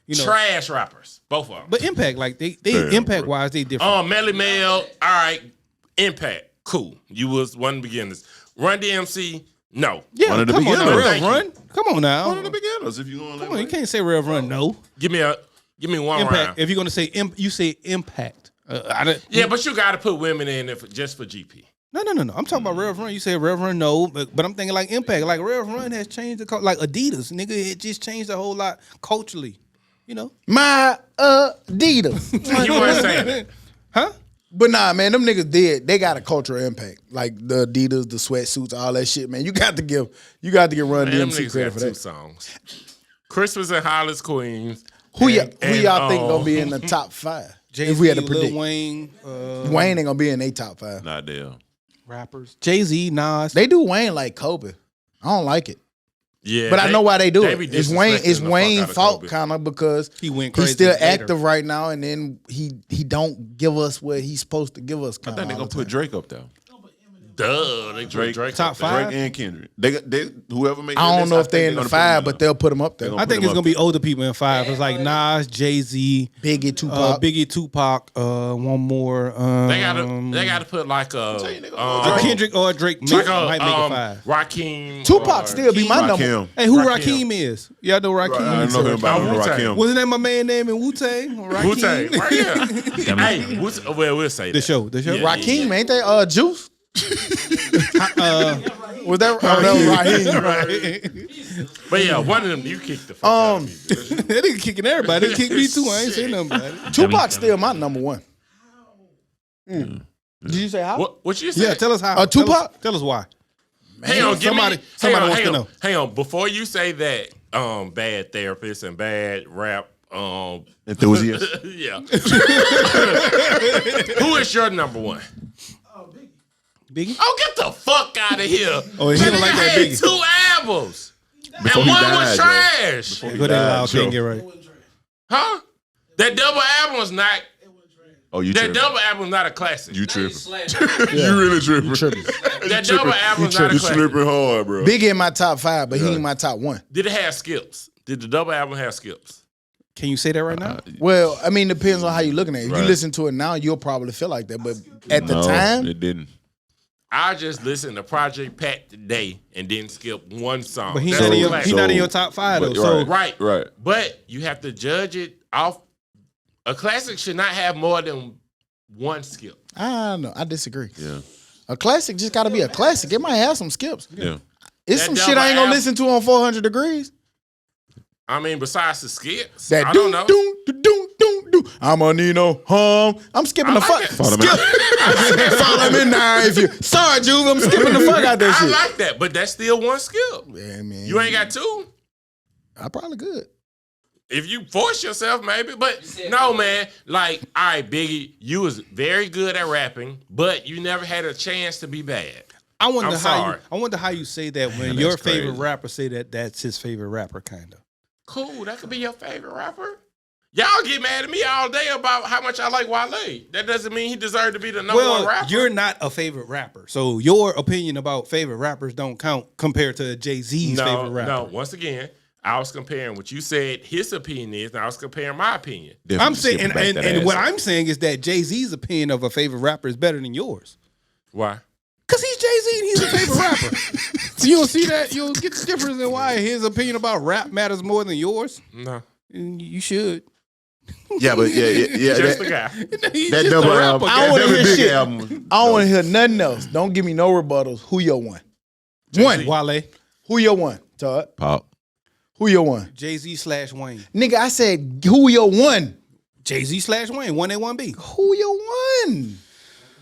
You know, Trash rappers, both of them. but impact, like they Damn, impact wise, they different. Melly Mel, all right. Impact, cool. You was one of the beginners. Run DMC, no. Yeah, one of the come on now, beginners. Rev Thank you. Run. Come on now. One of the beginners, if you going Come on, you can't say Rev Run. No Give me one impact. round. If you're gonna say you say impact. Yeah, but you got to put women in there just for GP. No. I'm talking about Rev Run. You say Rev Run, no, but I'm thinking like impact. Like Rev Run has changed the like Adidas, nigga. It just changed a whole lot culturally. You know, My Adidas. You weren't saying that. huh? But nah, man, them niggas did. They got a cultural impact. Like the Adidas, the sweatsuits, all that shit, man. You got to give Run Man, them DMC niggas credit got for two that. songs. Christmas and Hollis Queens. Who and- y'all think and, gonna be in the top 5? Jay-Z, If we had to Lil predict. Wayne, Wayne ain't gonna be in their top 5. Not there. rappers, Jay-Z, Nas. They do Wayne like Kobe. I don't like it. Yeah, But I know why they do they it. be It's disrespecting the fuck Wayne out of fault Kobe. kind of because He went he's crazy still later. active right now, and then he don't give us what he's supposed to give us. I think they're gonna put Drake up there. Duh, they Drake Top up there. 5? Drake and Kendrick. They whoever makes. I that don't list, know if think they're in the gonna put 5, them but there. they'll put them up there. They I gonna think put it's them gonna up be older people in 5. It's like Nas, Jay-Z, Biggie, Tupac. Biggie, Tupac, one more. They gotta put like a Kendrick or a Drake like might make it 5. Rakim. Tupac or still be my number. Rakim. Hey, who Rakim. Rakim is? Y'all know Rakim? I don't know him about Wu-Tang. Rakim. Wasn't that my man name in Wu-Tang? Rakim. Wu-Tang, right here. Hey, well, we'll say The that. show. The show. Yeah. Rakim, ain't they? Juice. Was that? Oh, that was Raheem. But yeah, one of them you kicked the fuck out of me. That nigga kicking everybody. They kick me too. I ain't saying nothing about it. Tupac still my number 1. Did you say how? What you say? Yeah, tell us how. Tupac? Tell us why. Hang on, Somebody wants to know. Hang on, before you say that, bad therapist and bad rap, Enthusiast. yeah. Who is your number 1? Biggie? Oh, get the fuck out of here! Oh, he That don't like nigga that had Biggie. 2 albums, Before and he one died, was Joe. trash. Go that loud. Joe. Can't get right. Huh? That double album was not. Oh, you That tripping? double album's not a classic. You Now you tripping? slamming. You really tripping? That double album's not a You classic. tripping hard, bro. Biggie in my top 5, but he ain't my top 1. Did it have skips? Did the double album have skips? Can you say that right now? Well, I mean, depends on how you looking at it. If you Right. listen to it now, you'll probably feel like that. But at the No, time, it didn't. I just listened to Project Pat today and didn't skip one song. But he's That's not, a in your, classic. he not in your top 5 though. But- So Right. Right. But you have to judge it off. A classic should not have more than one skip. I don't know. I disagree. Yeah. A classic just got to be a classic. It might have some skips. Yeah. It's That some double shit I ain't gonna album- listen to on 400 Degrees. I mean, besides the skips, That I don't know. doom, doom, doom, doom, doom. I'm a Nino hum. I'm skipping I the like fuck. it. Follow me. Follow me now if you. Sorry, Juve. I'm skipping the fuck out that I shit. like that, but that's still one skip. Yeah, man. You ain't got two. I probably could. If you force yourself, maybe. But said no, no. man. Like, all right, Biggie, you was very good at rapping, but you never had a chance to be bad. I wonder I'm how you, sorry. I wonder how you say that when Man, your that's favorite crazy. rapper say that that's his favorite rapper, kind of. Cool, that could be your favorite rapper. Y'all get mad at me all day about how much I like Wale. That doesn't mean he deserved to be the number one Well, rapper. you're not a favorite rapper, so your opinion about favorite rappers don't count compared to Jay-Z's favorite rapper. No. Once again, I was comparing what you said his opinion is, and I was comparing my opinion. Definitely I'm saying, skipping back and that what ass. I'm saying is that Jay-Z's opinion of a favorite rapper is better than yours. Why? Cause he's Jay-Z and he's a favorite rapper. So you don't see that? You'll get the difference in why his opinion about rap matters more than yours. No, And you should. Yeah, but yeah. just the That, guy. He's that just a double rapper. album. I That wanna double hear big shit. album. I don't want to hear nothing else. Don't give me no rebuttals. Who your one? Jay-Z. Wale, Who your one, Todd? Pop. Who your one? Jay-Z/Wayne. Nigga, I said who your one? Jay-Z/Wayne, 1A, 1B. Who your one?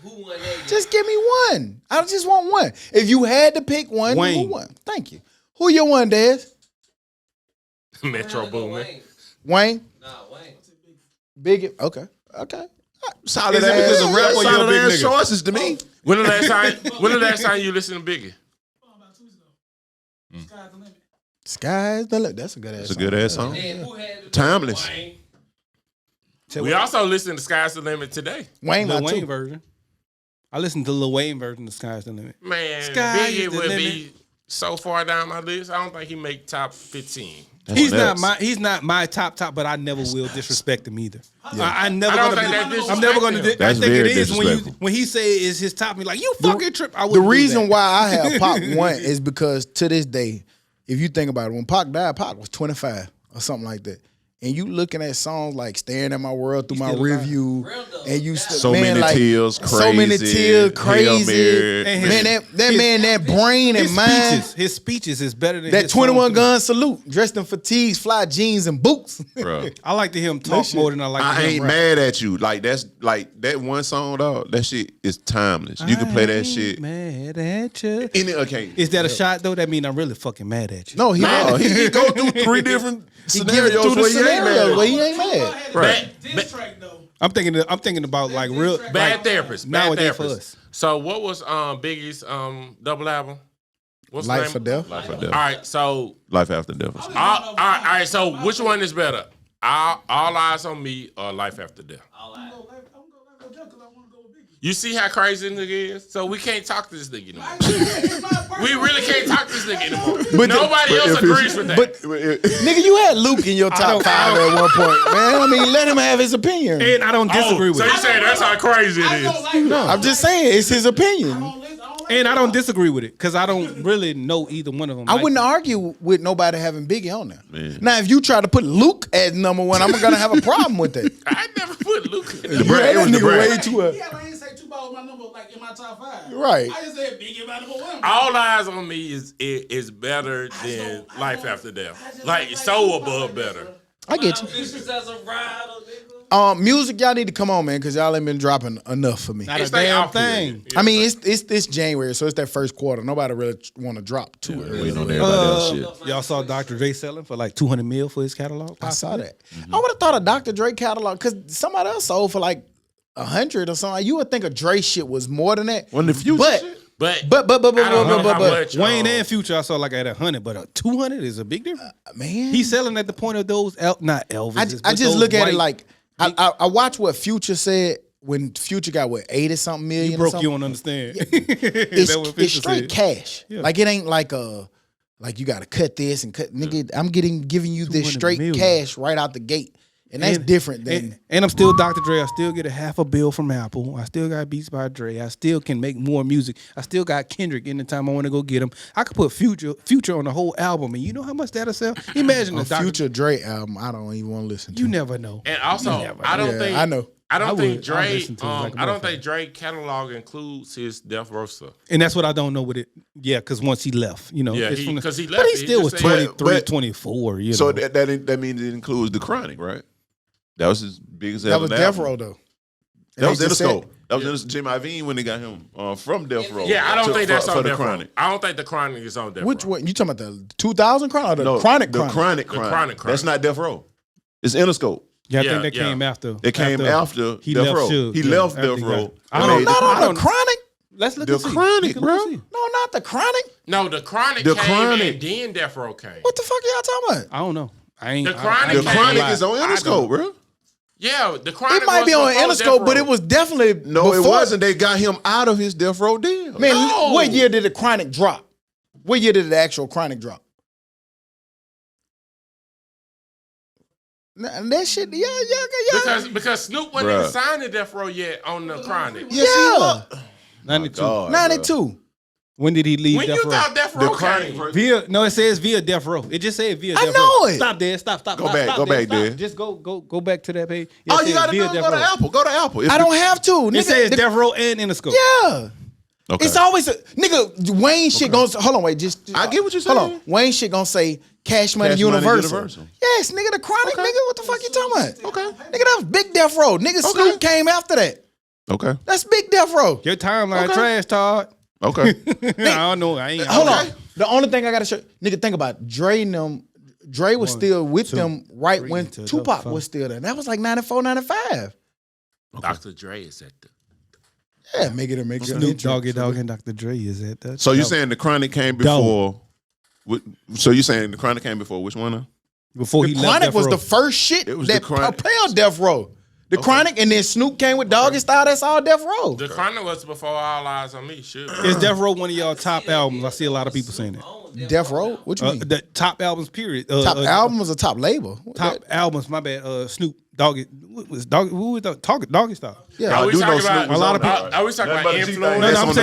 Who won that? Just give me one. I just want one. If you had to pick one, Wayne. who one? Thank you. Who your one, Dez? Metro Boomin. Wayne. Wayne? Nah, Wayne. Big. Okay. Okay. Solid Is it because ass. of rap or you a solid big ass nigga? choices to me. When the last time you listened to Biggie? About 2 weeks ago. Sky's the limit. Sky's the limit. That's a good ass. That's a good ass song. And who had the Timeless. Wayne? We also listened to Sky's the Limit today. Wayne, Lil my Wayne two. version. I listened to Lil Wayne version of Sky's the Limit. Man, Sky is Biggie the would limit. be so far down my list. I don't think he make top 15. He's That's not nuts. my top, but I never will disrespect him either. I never I don't gonna. think that's I'm never gonna. disrespecting I That's think it very is when you disrespectful. when he say is his top. Me like you fucking trip. I The wouldn't do reason that. why I have Pac one is because to this day, if you think about it, when Pac died, Pac was 25 or something like that. And you looking at songs like "Staring at My World Through My still alive. Review," Real though. and you So So man, many like, tears, crazy. so many tears, Hail crazy. Mary. And Man, that man, that brain and his mind. his speeches is better than That his 21 songs. gun salute, dressed in fatigues, fly jeans, and boots. Bro. I like to hear him talk more than I like to I hear him ain't rap. mad at you. Like that's like that one song, dog. That shit is timeless. You can play that shit. Mad at you. Any okay. Is that a shot though? That mean I'm really fucking mad at you. No, he No, mad. he go through 3 different He give it scenarios through the where he ain't scenarios mad. where he ain't mad. Right. Diss track though. I'm thinking about like real Bad like, Therapist. Bad nowadays for Therapist. us. So what was Biggie's double album? What's the Life name? for death. Life or All death. right, so Life after death. all right. So which one is better? All Eyes on Me or Life After Death? All I'm right. gonna go Life or Death because I want to go with Biggie. You see how crazy this nigga is? So we can't talk to this nigga anymore. It's my We really can't talk to this nigga anymore. But Nobody else agrees with that. But nigga, you had Luke in your top 5 at one point, man. I mean, let him have his opinion. And I don't disagree with so it. you saying that's how crazy it I is? don't like no. I'm just saying, it's his opinion. And I don't disagree with it because I don't really know either one of them. I like wouldn't that. argue with nobody having Biggie on there. Man. Now, if you try to put Luke as number 1, I'm gonna have a problem with that. I never put Luke in The brand, it was That the nigga way brand. too. Yeah, I ain't say Tupac was my number like in my top 5. Right. I just said Biggie my number 1. All Eyes on Me is better than Life After Death. Like so above better. I get you. Vicious as a rider, nigga. Music, y'all need to come on, man, because y'all ain't been dropping enough for me. Not a It's like damn off period. thing. I mean, it's this January, so it's that first quarter. Nobody really want to drop too early. Waiting on everybody else shit. Y'all saw Dr. Dre selling for like 200 mil for his catalog. I saw possibly? that. I would have thought a Dr. Dre catalog because somebody else sold for like 100 or something. You would think a Dre shit was more than that. When the future But shit? But but I don't know how much Wayne and Future, I saw like at 100, but a 200 is a big difference. man, He's selling at the point of those, not Elvis. I just look at it like I watch what Future said when Future got what 80-something million. You or broke. something? You don't understand. It's straight cash. Yeah. Like it ain't like you got to cut this and cut. Nigga, I'm giving you this 200 straight million. cash right out the gate, and that's different than. And I'm still Dr. Dre. I still get a half a bill from Apple. I still got Beats by Dre. I still can make more music. I still got Kendrick anytime I want to go get him. I could put Future on the whole album, and you know how much that'll sell? Imagine A the Future Dre album, I don't even want to listen to. You never know. And also, I don't think I know. I don't think would. Dre. I'll listen to it like a I don't motherfucker. think Dre catalog includes his Death Row stuff. And that's what I don't know with it. Yeah, because once he left, you know. Yeah, it's from the- because he But left. he still was just said- 23, But- 24, you know. So that means it includes the Chronic, right? That was his biggest. That was album. Death Row though. That was They just said- Interscope. That was Jim Iovine when they got him from Death Row. Yeah, I don't think that's for on the Death Row. Chronic. I don't think the Chronic is on Death Which Row. one? You talking about the 2000 Chronic or the No, Chronic? the Chronic? Chronic. Chronic. That's not Death Row. It's Interscope. yeah, I yeah, think that yeah. came after. It came after he Death left Row. Suge, He yeah, left after Death he Row. got- I don't Made know. Not I on don't the know. Chronic. Let's look The and see. Chronic, We can look bro. and see. No, not the Chronic. No, the Chronic The came Chronic. and then Death Row came. What the fuck y'all talking about? I don't know. I ain't. The I Chronic ain't The came- gonna Chronic lie. is on I don't- Interscope, bro. Yeah, the Chronic It might be was on before Interscope, Death but Row. it was definitely No, it before. wasn't. They got him out of his Death Row deal. Man, No. what year did the Chronic drop? What year did the actual Chronic drop? Nah, that shit, yeah. Because Snoop wasn't Bruh. even signed to Death Row yet on the Chronic. Yeah. 92. God, 92. When did he leave When Death you Row? thought Death The Row Chronic. came, Via no, it says via Death Row. It just said via I Death know Row. it. Stop there. Stop. Go back there. Just go back to that page. Yeah, All it you says gotta do via is Death go to Row. Apple. Go to Apple. It's I don't have to. Nigga, It says the- Death Row and Interscope. Yeah. Okay. It's always a nigga. Wayne shit gonna hold on. Wait, just I get what you're Hold saying. on. Wayne shit gonna say Cash Money Cash Money Universal. Universal. Yes, nigga. The Chronic, Okay. nigga. What the fuck you talking about? Okay. Nigga, that was Big Death Row. Nigga, Snoop came after that. Okay. That's Big Death Row. Your timeline Okay. trash, Todd. Okay. I don't know. I ain't. Hold Okay. on. The only thing I gotta show, nigga, think about it. Dre and them. Dre was still with them right when three, Tupac four. was still there. That was like 94, 95. Dr. Dre is at the. Yeah, make it. Snoop Doggy Dogg and Dr. Dre is at that. So you're saying the Chronic came before? So you're saying the Chronic came before which one? before he The left Chronic Death was Row. the first shit It was that the Chronic. propelled Death Row. The Chronic, and then Snoop came with Doggy Style. That's all Death Row. The Chronic was before All Eyes on Me. Shit. Is Death Row one of y'all top albums? I see a lot of people saying that. Death Row? What you mean? The top albums, period. Top album was a top label. Top albums. My bad. Snoop Doggy. What was Doggy? Who was Doggy Style? Yeah. Are we do know talking Snoop about was a lot on of there. people- Are we talking Nothing about but the influence? G-Thang. No, That's I'm on the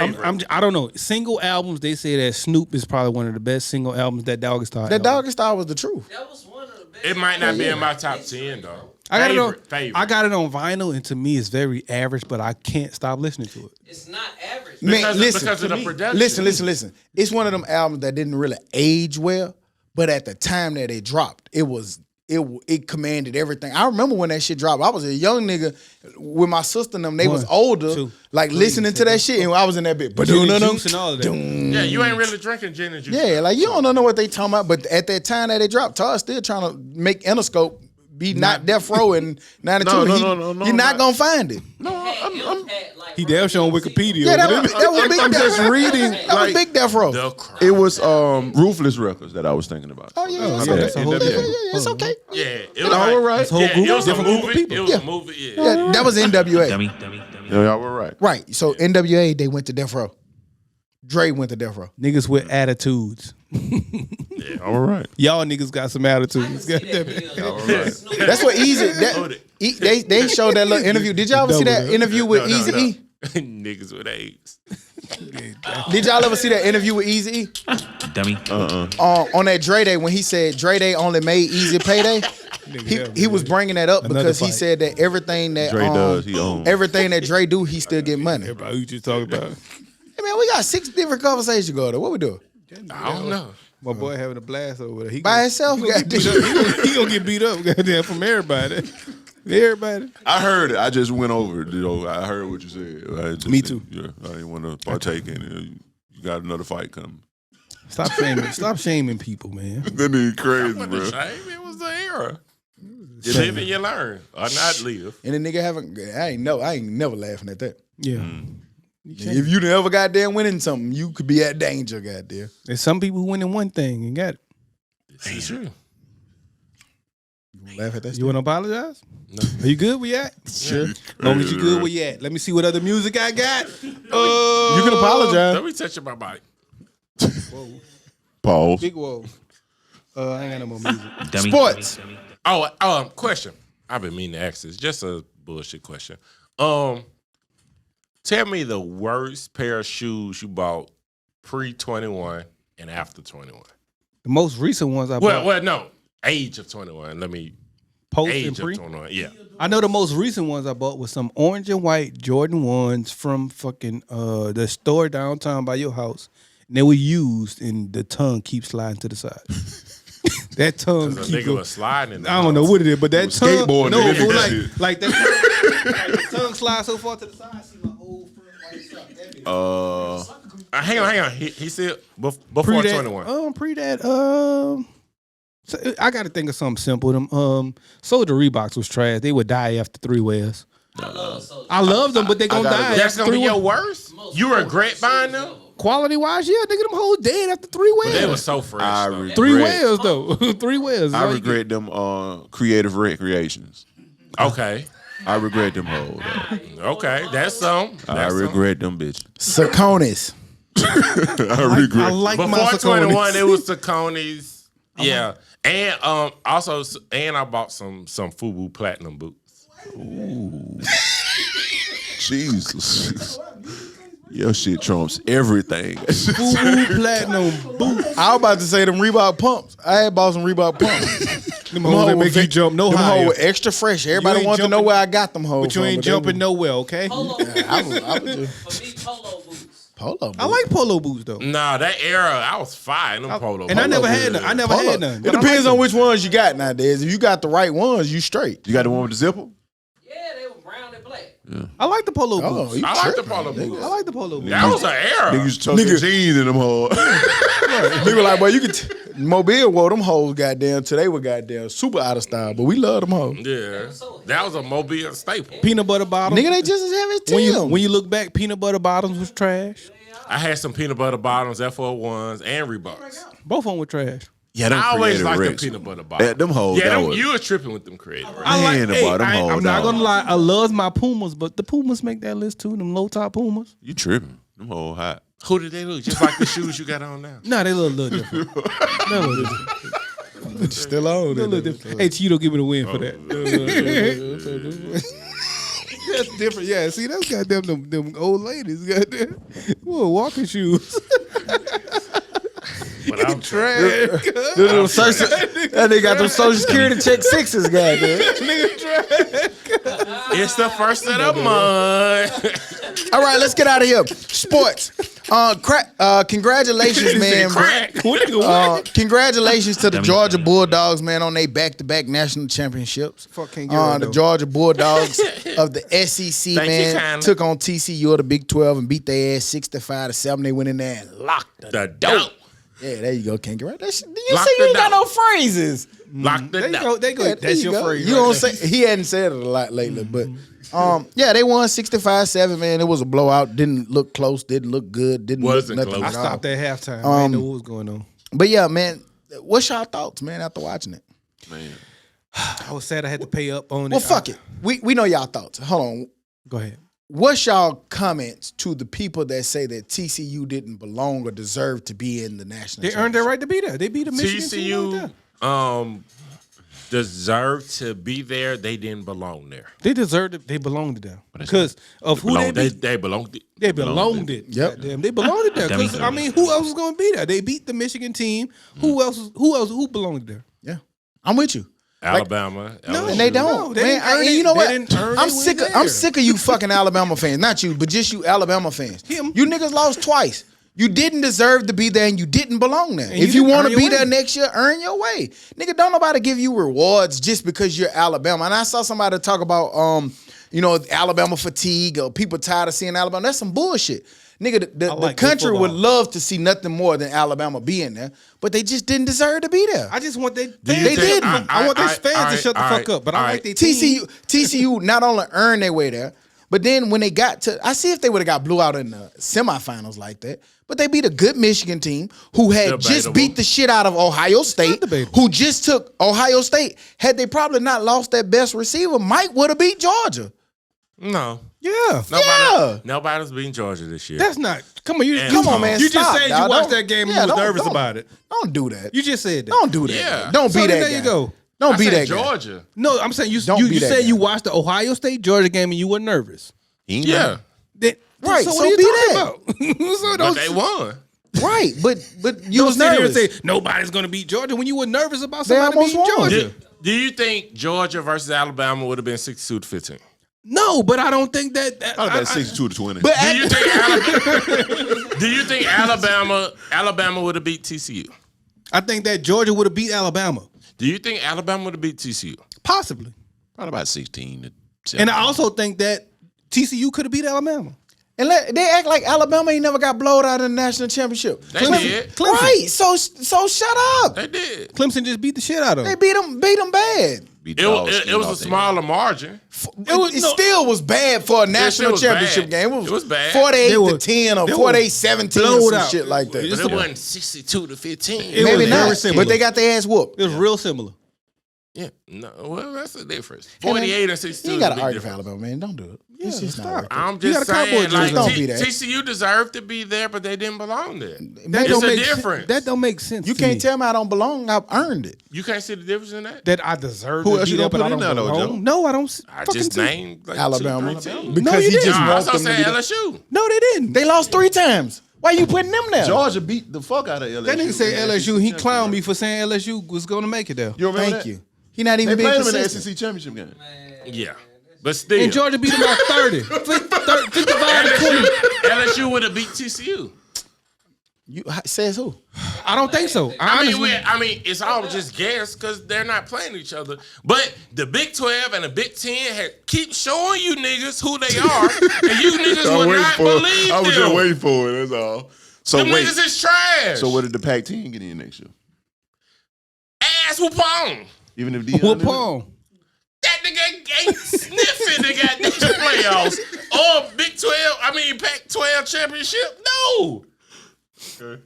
saying, Chronic. I don't know. Single albums, they say that Snoop is probably one of the best single albums that Doggy Style. That album. Doggy Style was the truth. That was one of the best. It might not be in my top 10 though. I got it on. Favorite. I got it on vinyl, and to me, it's very average. But I can't stop listening to it. It's not average. Man, Because- listen, because of to the me- production. Listen. It's one of them albums that didn't really age well, but at the time that it dropped, it commanded everything. I remember when that shit dropped. I was a young nigga with my sister and them. They was One, older, two, like three, listening to that shit, and I was in that bit. But Gin and juice and all of that. Yeah, you ain't really drinking gin and juice. Yeah, like you don't know what they talking about. But at that time that it dropped, Todd's still trying to make Interscope be not Death Row in 92. No, You're not gonna find it. He damn sure on Wikipedia. Yeah, that over was, there. that was Big I'm Death just Row. reading, That was like- Big Death Row. The Chronic. It was Ruthless Records that I was thinking about. Oh yeah, Oh, it's yeah, okay. that's a whole Yeah, different- it's okay. Yeah, it was Y'all were right. This whole Yeah, group, it was a different group of movie. people. It was Yeah. a movie. Yeah. Yeah, that was NWA. Yeah, y'all were right. Right. So NWA, they went to Death Row. Dre went to Death Row. Niggas with attitudes. Y'all were right. Y'all niggas got some attitudes. Goddamn it. That's what Easy. They showed that little interview. Did y'all ever see that interview with Easy E? Niggas with AIDS. Did y'all ever see that interview with Easy E? Dummy. On that Dre Day when he said Dre Day only made Easy Payday? He was bringing that up Another because he fight. said that everything that Dre does, he owns. everything that Dre do, he still get money. Hey Everybody, who you talking about? man, we got 6 different conversations going on. What we doing? I don't know. My boy having a blast over there. He By himself? He gonna get beat up, goddamn, from everybody. Everybody. I heard it. I just went over it. You know, I heard what you said. I just Me too. Yeah, I didn't want to partake in it. You got another fight coming. Stop shaming. Stop shaming people, man. That nigga crazy, What the bro. shame? It was the era. You live and you learn, or not live. And the nigga haven't. I ain't never laughing at that. Yeah. If you never goddamn winning something, you could be at danger, goddamn. There's some people who win in one thing and got it. This is true. Laugh at that. You want to apologize? No. Are you good where you at? Sure. As long as you good where you at. Let me see what other music I got. You can apologize. Let me touch my mic. Pause. Big whoa. I ain't got no more music. Sports. Oh, question. I've been meaning to ask this. Just a bullshit question. Tell me the worst pair of shoes you bought pre-21 and after 21. The most recent ones I bought. Well, no. Age of 21. Let me. Post Age and pre. of 21. Yeah. I know the most recent ones I bought was some orange and white Jordan 1s from fucking the store downtown by your house. And they were used and the tongue keeps sliding to the side. That tongue The keep nigga was sliding. I don't know what it is, but that tongue skateboarding, no, nigga. but like that tongue, like the tongue slides so far to the side, I see my whole front white sock. That bitch. Hang on. He said before Pre that, 21. pre that, so I got to think of something simple. Them Soldier Reeboks was trash. They would die after 3 wears. I love Soldier. I love them, but they gonna die That's after gonna 3 be your wears. worst? You regret buying them? Quality wise, yeah, nigga, them hoes dead after 3 But wears. they were so fresh. I though. regret- 3 wears though. 3 wears. I regret them creative recreations. Okay. I regret them hoes. Okay. That's some. I regret them bitches. Saconis. I regret. I like my Before 21, Saucony's. it was Saucony's. Yeah. And also I bought some FUBU platinum boots. Jesus. Your shit trumps everything. Full platinum boots. I was about to say them Reebok pumps. I had bought some Reebok pumps. Them hoes that make you jump no them higher. hoes were extra fresh. Everybody ain't wanted to know jumping- where I got them hoes But you from, ain't they jumping were- nowhere, okay? Polo boots. I was just For me, polo boots. polo. I boots. like polo boots though. Nah, that era, I was fine. Them polo. And I never boots. had none. I never Polo. had none. It but I depends like on which ones you got nowadays. If you got the right ones, you straight. You got the one with the zipper? Yeah, they were brown and black. them. I like the polo Oh, boots. you I like the tripping, polo nigga. boots. I like the polo boots. That was an era. Niggas tucking jeans in them hoes. People like, boy, you could. Mobile wore them hoes goddamn till they were goddamn super out of style, but we love them hoes. Yeah. That was a Mobile staple. Peanut butter bottoms. Nigga, they just as heavy as when you Tim. when you look back, peanut butter bottoms was trash. I had some peanut butter bottoms, F01s, and Reeboks. Both of them were trash. Yeah, them I always creative liked the recs. peanut butter bottoms. Them hoes, Yeah, that was- you were tripping with them creative. I like. Man, Hey, about them hoes, I'm not dog. gonna lie. I love my Pumas, but the Pumas make that list too. Them low top Pumas. You tripping. Them hoes hot. Who did they look? Just like the shoes you got on now. Nah, they look a little different. They look a little different. Still on They it. look different. Hey, Cheeto, give me the win for that. That's different. Yeah, see, that's goddamn them old ladies. Goddamn, whoa, walking shoes. But I'm Trash. That nigga got them Social Security check sixes, goddamn. Nigga trash. It's the first of the month. All right, let's get out of here. Sports. Congratulations, man. Crack. Congratulations to the Georgia Bulldogs, man, on their back-to-back national championships. Fuck can't get right, The though. Georgia Bulldogs of the SEC, Thank you man, kindly. took on TCU of the Big 12 and beat their ass 65-7. They went in there and locked the The dope. Yeah, there you go, Can't get right. You see, Lock you the ain't got dope. no phrases. Lock the They dope. go. They go. Yeah, there That's you your go. phrase. You right don't there. say he hadn't said it a lot lately, but yeah, they won 65-7. Man, it was a blowout. Didn't look close. Didn't look good. Didn't Wasn't look nothing. close. I at all. stopped at halftime. I didn't know what was going on. But yeah, man, what's y'all thoughts, man, after watching it? Man. I was sad I had to pay up on it. Well, fuck it. We know y'all thoughts. Hold on. Go ahead. What's y'all comments to the people that say that TCU didn't belong or deserve to be in the national? They earned their right to be there. They beat a Michigan team like TCU that. deserved to be there. They didn't belong there. They deserved it. They belonged there because of who they beat. They belonged. They belonged it. Yep. Goddamn, they belonged it there. 'Cause, I mean, who else was going to be there? They beat the Michigan team. Who else? Who belonged there? Yeah, I'm with you. Alabama. No, LSU. And they don't. No, they man, didn't earn you it. know They what? didn't earn I'm it sick. when I'm they sick of you fucking Alabama fans. Not you, but just you Alabama fans. Him. You niggas lost twice. You didn't deserve to be there, and you didn't belong there. And If you you didn't want earn to be your there way. next year, earn your way, nigga. Don't nobody give you rewards just because you're Alabama. And I saw somebody talk about Alabama fatigue or people tired of seeing Alabama. That's some bullshit. Nigga, the like good country would football. love to see nothing more than Alabama being there, but they just didn't deserve to be there. I just want they. you They think- didn't. I want their fans to alright, shut the fuck alright, up. But I like alright. their team. TCU not only earned their way there, But then when they got to, I see if they would have got blew out in the semifinals like that. But they beat a good Michigan team who had just Debatable. beat the shit out of Ohio State, debatable. who just took Ohio State. Had they probably not lost their best receiver, Mike would have beat Georgia. No. Yeah. Nobody's beating Georgia this year. That's not. Come on, Come on, man. You stop, just said dog. you watched Don't- that game and yeah, you was don't- nervous don't- about it. Don't do that. You just said that. Don't do that. Yeah. Don't So be then that there guy. you go. Don't I be said that guy. Georgia. No, I'm saying you Don't be that said guy. you watched the Ohio State Georgia game and you were nervous. He ain't Yeah. Right, So so what are you be talking that. about? So But don't they won. Right, but you don't was sit here and nervous. say nobody's going to beat Georgia when you were nervous about They somebody almost beating won. Georgia. Do you think Georgia versus Alabama would have been 62-15? No, but I don't think that. I'd have bet 62-20. But Do you think Alabama? Do you think Alabama would have beat TCU? I think that Georgia would have beat Alabama, Do you think Alabama would have beat TCU? possibly. Probably about 16 to 17. And I also think that TCU could have beat Alabama. and they act like Alabama ain't never got blowed out in the national championship. They did. Clemson. Right, so shut up. They did. Clemson just beat the shit out of They them. beat them bad. Beat It dogs, was, it was a lost smaller margin. It still was bad for a national was championship bad. game. It was bad. 48 They were- to 10 or they were 48-17 or blowed some out. shit like that. It's But a- it wasn't 62-15. It Maybe was very not, similar. but they got their ass whooped. It was real similar. Yeah, no. Well, that's the difference. 48 and 62. You ain't got is a to big argue for difference. Alabama, man. Don't do it. It's just not stop. worth it. I'm You just got a Cowboy saying, jersey. like Don't be that. TCU deserved to be there, but they didn't belong there. That It's don't a make difference. That don't make sense. You to can't me. tell me I don't belong. I've earned it. You can't see the difference in that. that I deserve Who to else be you there, gonna but I put in don't there, though, belong. Joe? No, I don't. I fucking just see- named like Alabama. 2, 3 teams. Because No, he you just didn't. No, I wants was them to be saying the- LSU. No, they didn't. They lost 3 times. Why you putting them there? Georgia beat the fuck out of LSU. That nigga said man. LSU. He clowned me for saying LSU was going to make it there. You remember Thank that? you. He not They even being played them in the consistent. SEC championship game. Yeah, but still, And Georgia beat him by 30. 55 to 20. LSU would have beat TCU. You says who? I don't think so. I mean, it's all just guess because they're not playing each other. But the Big 12 and the Big 10 keep showing you niggas who they are, and you niggas will not believe I was them. just waiting for it. That's all. So Them wait. niggas is trash. So what did the Pac-10 get in next year? Ass whoop on. Even if Deion Whoop did it? on. That nigga ain't sniffing the goddamn playoffs or Big 12. I mean Pac-12 championship. No. Them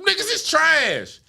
niggas is trash.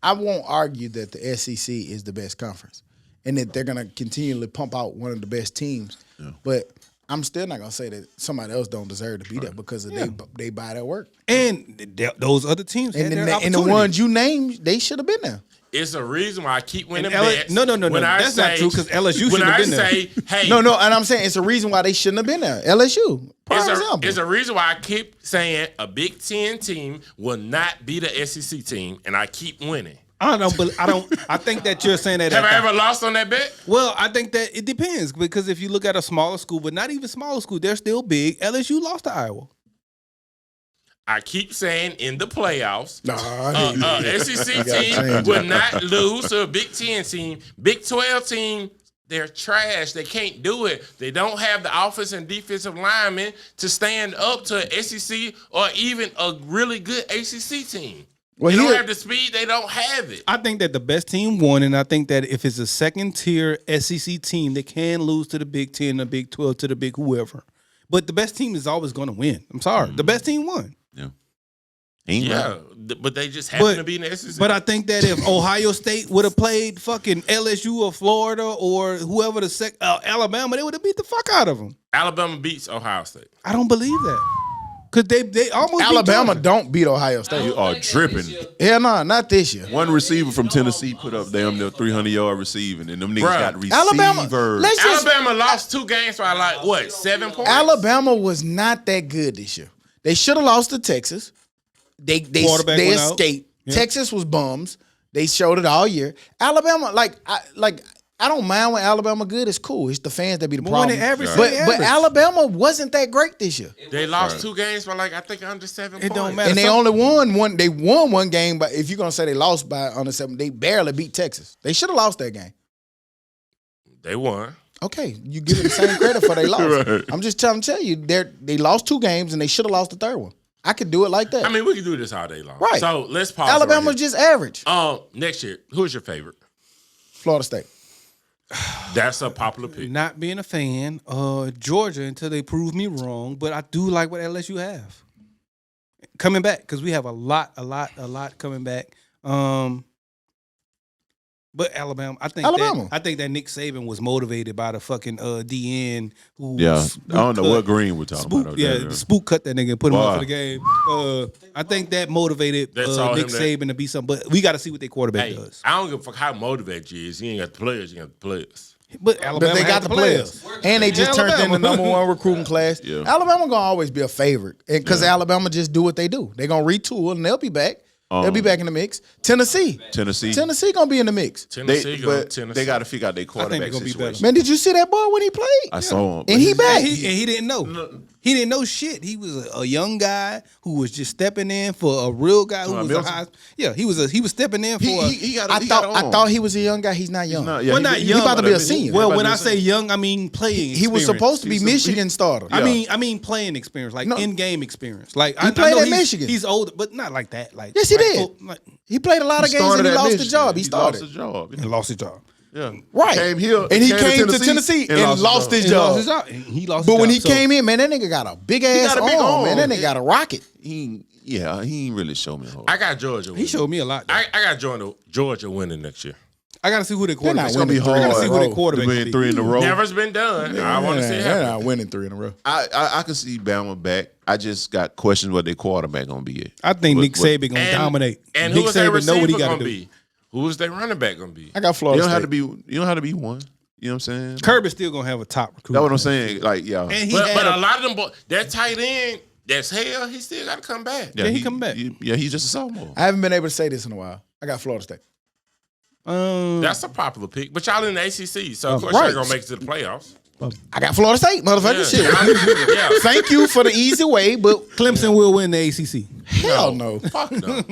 I won't argue that the SEC is the best conference and that they're going to continually pump out one of the best teams. But I'm still not going to say that somebody else don't deserve to be there because of they buy their work. And those other teams had And, their the, and the opportunity. ones you named, they should have been there. It's a reason why I keep winning And bets. No. When I That's not say- true because LSU when should have I been there. say, hey, No, and I'm saying it's a reason why they shouldn't have been there. LSU, for example. it's a reason why I keep saying a Big 10 team will not be the SEC team, and I keep winning. I don't. I think that you're saying that. Have at I the- ever lost on that bet? Well, I think that it depends because if you look at a smaller school, but not even smaller school, they're still big. LSU lost to Iowa. I keep saying in the playoffs, SEC gotta team change will not lose to a Big 10 team. Big 12 team, they're trash. They can't do it. They don't have the offense and defensive linemen to stand up to an SEC or even a really good ACC team. Well, They don't here- have the speed. They don't have it. I think that the best team won, and I think that if it's a second tier SEC team, they can lose to the Big 10, the Big 12, to the Big whoever. But the best team is always going to win. I'm sorry. The best team won. Ain't Yeah, right. but they just happen to be in the SEC. But I think that if Ohio State would have played fucking LSU or Florida or whoever Alabama, they would have beat the fuck out of them. Alabama beats Ohio State. I don't believe that. Because they almost beat Alabama Georgia. don't beat Ohio State. You are dripping. Hell no, not this year. One receiver from Tennessee put up damn near 300-yard receiving, and them niggas Bruh. got receivers. Alabama, let's just Alabama lost 2 games by like what, 7 points? Alabama was not that good this year. They should have lost to Texas. They Quarterback went out. escaped. Texas was bums. They showed it all year. Alabama, I don't mind when Alabama good. It's cool. It's the fans that be the But when problem. they average, but they but average. Alabama wasn't that great this year, They lost 2 games by like I think under 7 It points. don't matter. and they Some- only won one. They won one game, but if you're gonna say they lost by under 7, they barely beat Texas. They should have lost that game. They won. Okay, you give them the same credit for they lost. Right. I'm just trying to tell you, they lost 2 games and they should have lost the third one. I could do it like that. I mean, we can do this all day long. Right. So let's pause. Alabama's Right just average. here. Next year, who's your favorite? Florida State. That's a popular pick. Not being a fan, Georgia until they prove me wrong, but I do like what LSU have coming back because we have a lot coming back. But Alabama, I think that Nick Saban was motivated by the fucking DN who I don't know what Green we're talking about. Spook cut that nigga and put him out for the game. I think that motivated Nick Saban to be something. But we got to see what their quarterback does. I don't give a fuck how motivated you is. You ain't got the players. You got the players. But Alabama they got the players. And they just turned in the #1 recruiting class. Yeah. Alabama gonna always be a favorite. Because Alabama just do what they do. They gonna retool and they'll be back. They'll be back in the mix. Tennessee gonna be in the mix. Tennessee they got to figure out their quarterback gonna be situation. Man, did you see that boy when he played? I saw him. And he back. And he didn't know. He didn't know shit. He was a young guy who was just stepping in for a real guy who was a high. Yeah, he was stepping in for. I thought he was a young guy. He's not young. Not young. He about to be a senior. Well, when I say young, I mean playing. He was supposed to be Michigan starter. I mean playing experience, like in-game experience. Like he played at Michigan. He's older, but not like that. Like yes, he did. He played a lot of games and he lost the job. He started. And lost his job. Yeah. Right. Came here, and he came to Tennessee and lost his job. But when he came in, man, that nigga got a big ass arm, man. That nigga got a rocket. He ain't really show me a whole. I got Georgia winning. He showed me a lot. I got Georgia winning next year. I got to see who the quarterback is. It's gonna be hard. I got to see who the quarterback is. 3 in a row. Never's been done. I want to see it They're happen. not winning 3 in a row. I can see Bama back. I just got questions what their quarterback gonna be at. I think Nick Saban gonna dominate. And Nick who is their Saban know what he receiver got gonna to do. be? Who is their running back gonna be? I got Florida You don't State. have to be one. You know what I'm saying? Kirby's still gonna have a top recruit. That's what I'm saying. Like, yeah. And But a lot of them boys, that tight end, that's hell. He still got to come back. Yeah, he come back. He's just a sophomore. I haven't been able to say this in a while. I got Florida State. That's a popular pick. But y'all in the ACC, so of course right. y'all gonna make it to the playoffs. I got Florida State, motherfucker. Yeah. Shit. Yeah. Thank you for the easy way, but Clemson will win the ACC. hell no. Fuck no.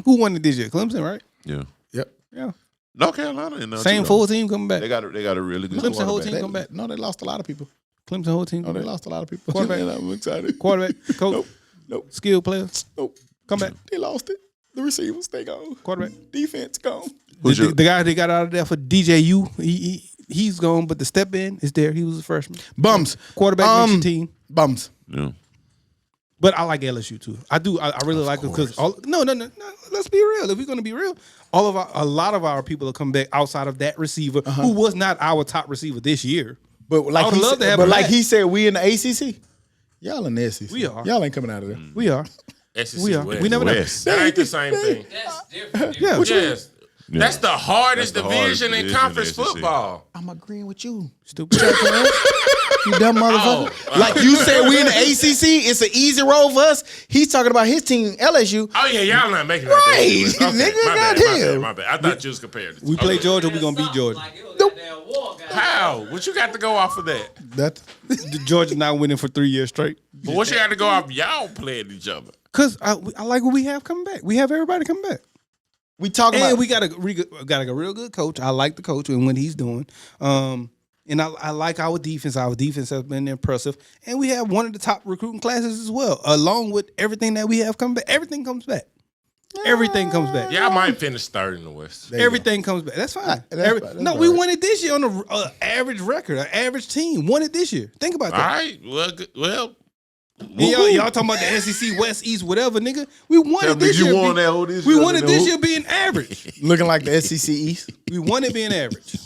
Who won it this year? Clemson, right? Yeah. Yep. Yeah. North Carolina in there Same too, full team coming back. They got a really good Clemson whole quarterback. team come back. No, they lost a lot of people. Clemson whole team. No, they lost a lot of people. Quarterback. Yeah, I'm excited. Quarterback, coach, Nope. skilled players. Nope. Come back. They lost it. The receivers, they gone. Quarterback. Defense gone. The guy they got out of there for DJU, he's gone, but the step in is there. He was a freshman. Bums. Quarterback makes your team. Bums. Yeah. But I like LSU too. I do. I really like it because no. Let's be real. If we're gonna be real, a lot of our people are coming back outside of that receiver who was not our top receiver this year. But like I would love to have but him like back. he said, we in the ACC. Y'all in the SEC. We are. Y'all ain't coming out of there. We are. SEC We are. West. We never know. West. That ain't the same thing. That's different. Yeah. Yes. That's the hardest That's the hardest division in division conference in the SEC. football. I'm agreeing with you. Stupid. You dumb motherfucker. Like you said, we in the ACC. It's an easy road for us. He's talking about his team, LSU. Oh yeah, y'all not making it. Right. Okay, Nigga, my bad, goddamn. my bad. I thought you was compared. We play Okay. Georgia. We gonna beat Georgia. Like it was goddamn war, goddamn. How? What you got to go off of that? That Georgia not winning for 3 years straight. But what you got to go off? Y'all playing each other. Cause I like what we have coming back. We have everybody coming back. we talking And about. we got a real good coach. I like the coach and what he's doing. And I like our defense. Our defense has been impressive. And we have one of the top recruiting classes as well, along with everything that we have coming back. Everything comes back. Everything comes back. Y'all might finish third in the West. There you Everything comes back. That's fine. That's fine. No, we won it this year on an average record, an average team. Won it this year. Think about All that. right. Well. And y'all talking about the SEC, West, East, whatever, nigga. We won Tell it me this you year. won that whole this We year, won it nigga. this year being average. looking like the SEC East. We won it being average.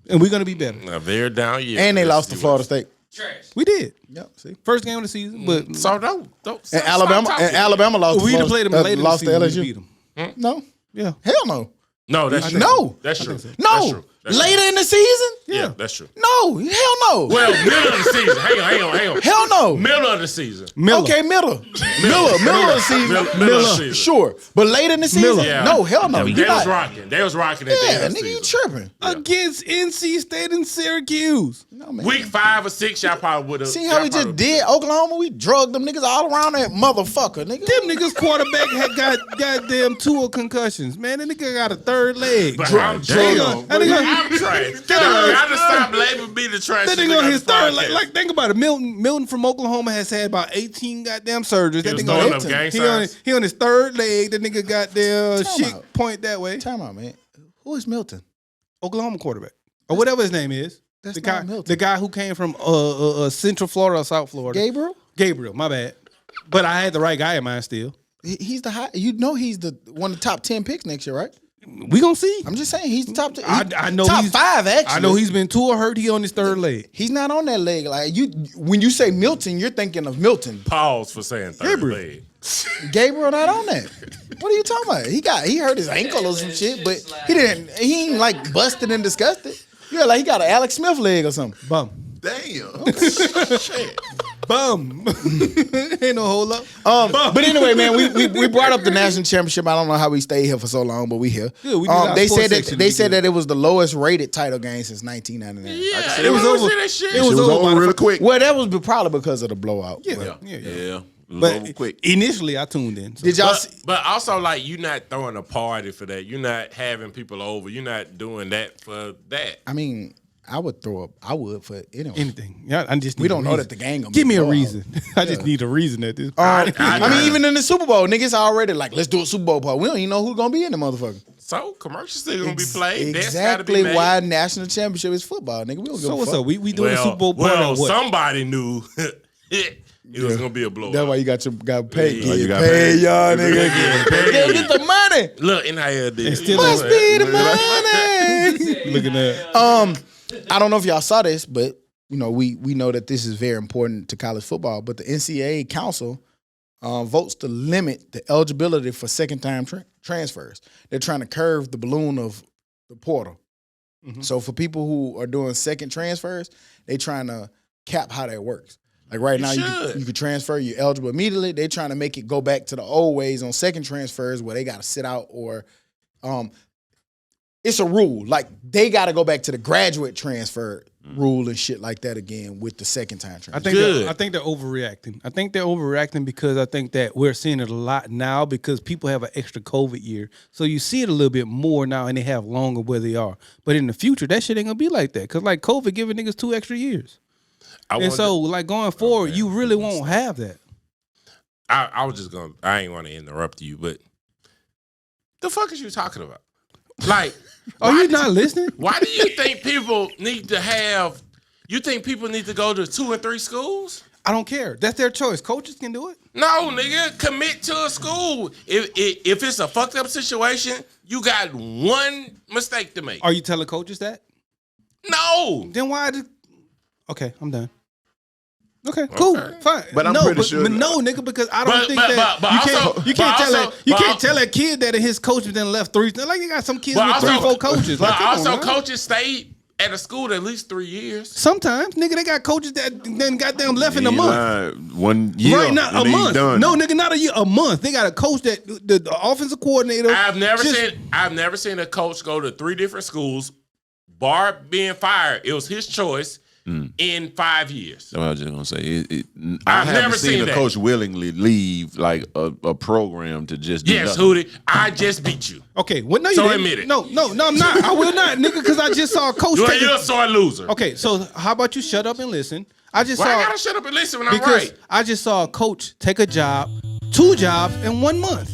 And we're going to be better. A very down year. And they lost to Florida State. Trash. We did. Yep. See. First game of the season, but So don't. And stop Alabama lost. we to done played them later in the lost to season. We LSU. beat them. No. Yeah. Hell no. No, that's true. No. That's true. No. That's true. That's Later in the season? true. Yeah, that's true. No. Hell no. Well, middle of the season. Hang on. Hell no. Middle of the season. Miller. Okay, middle of the season. Middle of the season. Sure. But later in the season? Yeah. No, hell no. They You was not. rocking. They was rocking at the Yeah, end of the nigga, you season. tripping. Against NC State and Syracuse. No, man. Week 5 or 6, y'all probably would have. See how we just did Oklahoma? We drugged them niggas all around that motherfucker, nigga. Them niggas quarterback had got goddamn 2 concussions. Man, that nigga got a third leg. But I'm Damn. That nigga- I'm trash. Y'all just stop labeling me the trash. That nigga on his third leg. Like, think about it. Milton from Oklahoma has had about 18 goddamn surgeries. That was nigga throwing on up gang he on, signs. he on his third leg. That nigga got their Time shit out. point that way. Time out, man. Who is Milton? Oklahoma quarterback. or whatever his name is. That's the not guy, Milton. the guy who came from Central Florida or South Florida. Gabriel? My bad. But I had the right guy in mind still. He's the high. You know he's the one of the top 10 picks next year, right? We gonna see. I'm just saying he's the top 10. I know top he's 5 actually. I know he's been too hurt. He on his third leg. He's not on that leg. Like you, when you say Milton, you're thinking of Milton. Pause for saying third Gabriel. leg. Gabriel not on that. What are you talking about? He hurt his ankle or some shit, but he ain't like busted and disgusted. Yeah, like he got an Alex Smith leg or something. Bum. Damn. Shit. Bum. Ain't no hold up. But anyway, man, we brought up the national championship. I don't know how we stayed here for so long, but we here. Yeah, we did our they sports said that section they to said begin. that it was the lowest rated title game since 1999. Yeah, It was over. That shit. It was It was over. over real quick. Well, that was probably because of the blowout. Yeah. Yeah. But Quick. initially, I tuned in. So. Did y'all see? But also, like, you're not throwing a party for that. You're not having people over. You're not doing that for that. I mean, I would throw up. I would for anyway. Anything. Yeah, I just need We don't a know reason. that the game gonna Give be me a a blowout. reason. I just need a reason at this point. I mean, even in the Super Bowl, niggas already like, let's do a Super Bowl part. We don't even know who's gonna be in the motherfucker. So commercials still gonna be played. That's gotta be Exactly made. why national championship is football, nigga. We don't give So a what's fuck. up? We doing a Super Bowl party well, or what? somebody knew it was gonna be a blowout. That's why you got paid. Yeah, you Get got paid, paid. y'all, nigga. paid. Get the money. Look, NIL did. still Must be the money. Looking at I don't know if y'all saw this, but you know we know that this is very important to college football. But the NCAA council votes to limit the eligibility for second-time transfers. They're trying to curve the balloon of the portal. Mhm. So for people who are doing second transfers, they trying to cap how that works. Like right now, you can transfer, you're eligible immediately. They're trying to make it go back to the old ways on second transfers where they got to sit out or it's a rule. Like they got to go back to the graduate transfer rule and shit like that again with the second time transfer. I think they're overreacting. I think they're overreacting because I think that we're seeing it a lot now because people have an extra COVID year. So you see it a little bit more now and they have longer where they are. But in the future, that shit ain't gonna be like that. Because like COVID giving niggas 2 extra years. And so like going forward, you really won't have that. I was just gonna. I ain't want to interrupt you, but the fuck is you talking about? Like, Are you not listening? why do you think people need to have? You think people need to go to 2 and 3 schools? I don't care. That's their choice. Coaches can do it. No, nigga, commit to a school. If it's a fucked up situation, you got one mistake to make. Are you telling coaches that? No. Then why? Okay, I'm done. Okay, cool, fine. But I'm pretty sure- But no, nigga, because I don't think that but you also- can't. You can't but tell also- that. You but can't al- tell that kid that his coach then left 3. Like you got some kids But with 3, 4 coaches. Like but come on, also man. coaches stayed at a school at least 3 years. Sometimes, nigga, they got coaches that then goddamn left in a month. 1 year. Right now, a and then month. done. No, nigga, not a year. A month. They got a coach that the offensive coordinator. I've never just- seen a coach go to 3 different schools, bar being fired. It was his choice in 5 years. That's what I was just gonna say. I I've haven't never seen seen a that. coach willingly leave like a program to just do Yes, nothing. Hootie, I just beat you. Okay, well, no, you So didn't. admit it. No, I'm not. I will not, nigga, because I just saw a coach. take You're a- a sore loser. Okay, so how about you shut up and listen? I just Why I saw gotta shut up and listen when I'm because right? I just saw a coach take a job, 2 jobs in 1 month.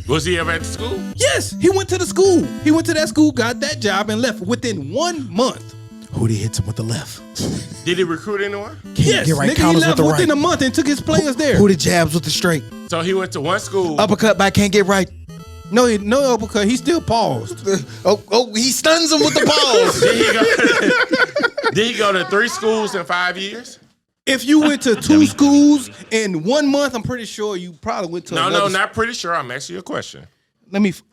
Was he ever at the school? Yes, he went to the school. He went to that school, got that job, and left within 1 month. Who did hits him with the left? Did he recruit anyone? Yes, get right nigga, he counters with left the within right. a month and took his players there. Who did jabs with the straight? So he went to one school. Uppercut by can't get right. No, because he still paused. He stuns him with the balls. Did he go to 3 schools in 5 years? If you went to 2 schools in 1 month, I'm pretty sure you probably went to No, another. not pretty sure. I'm asking you a question.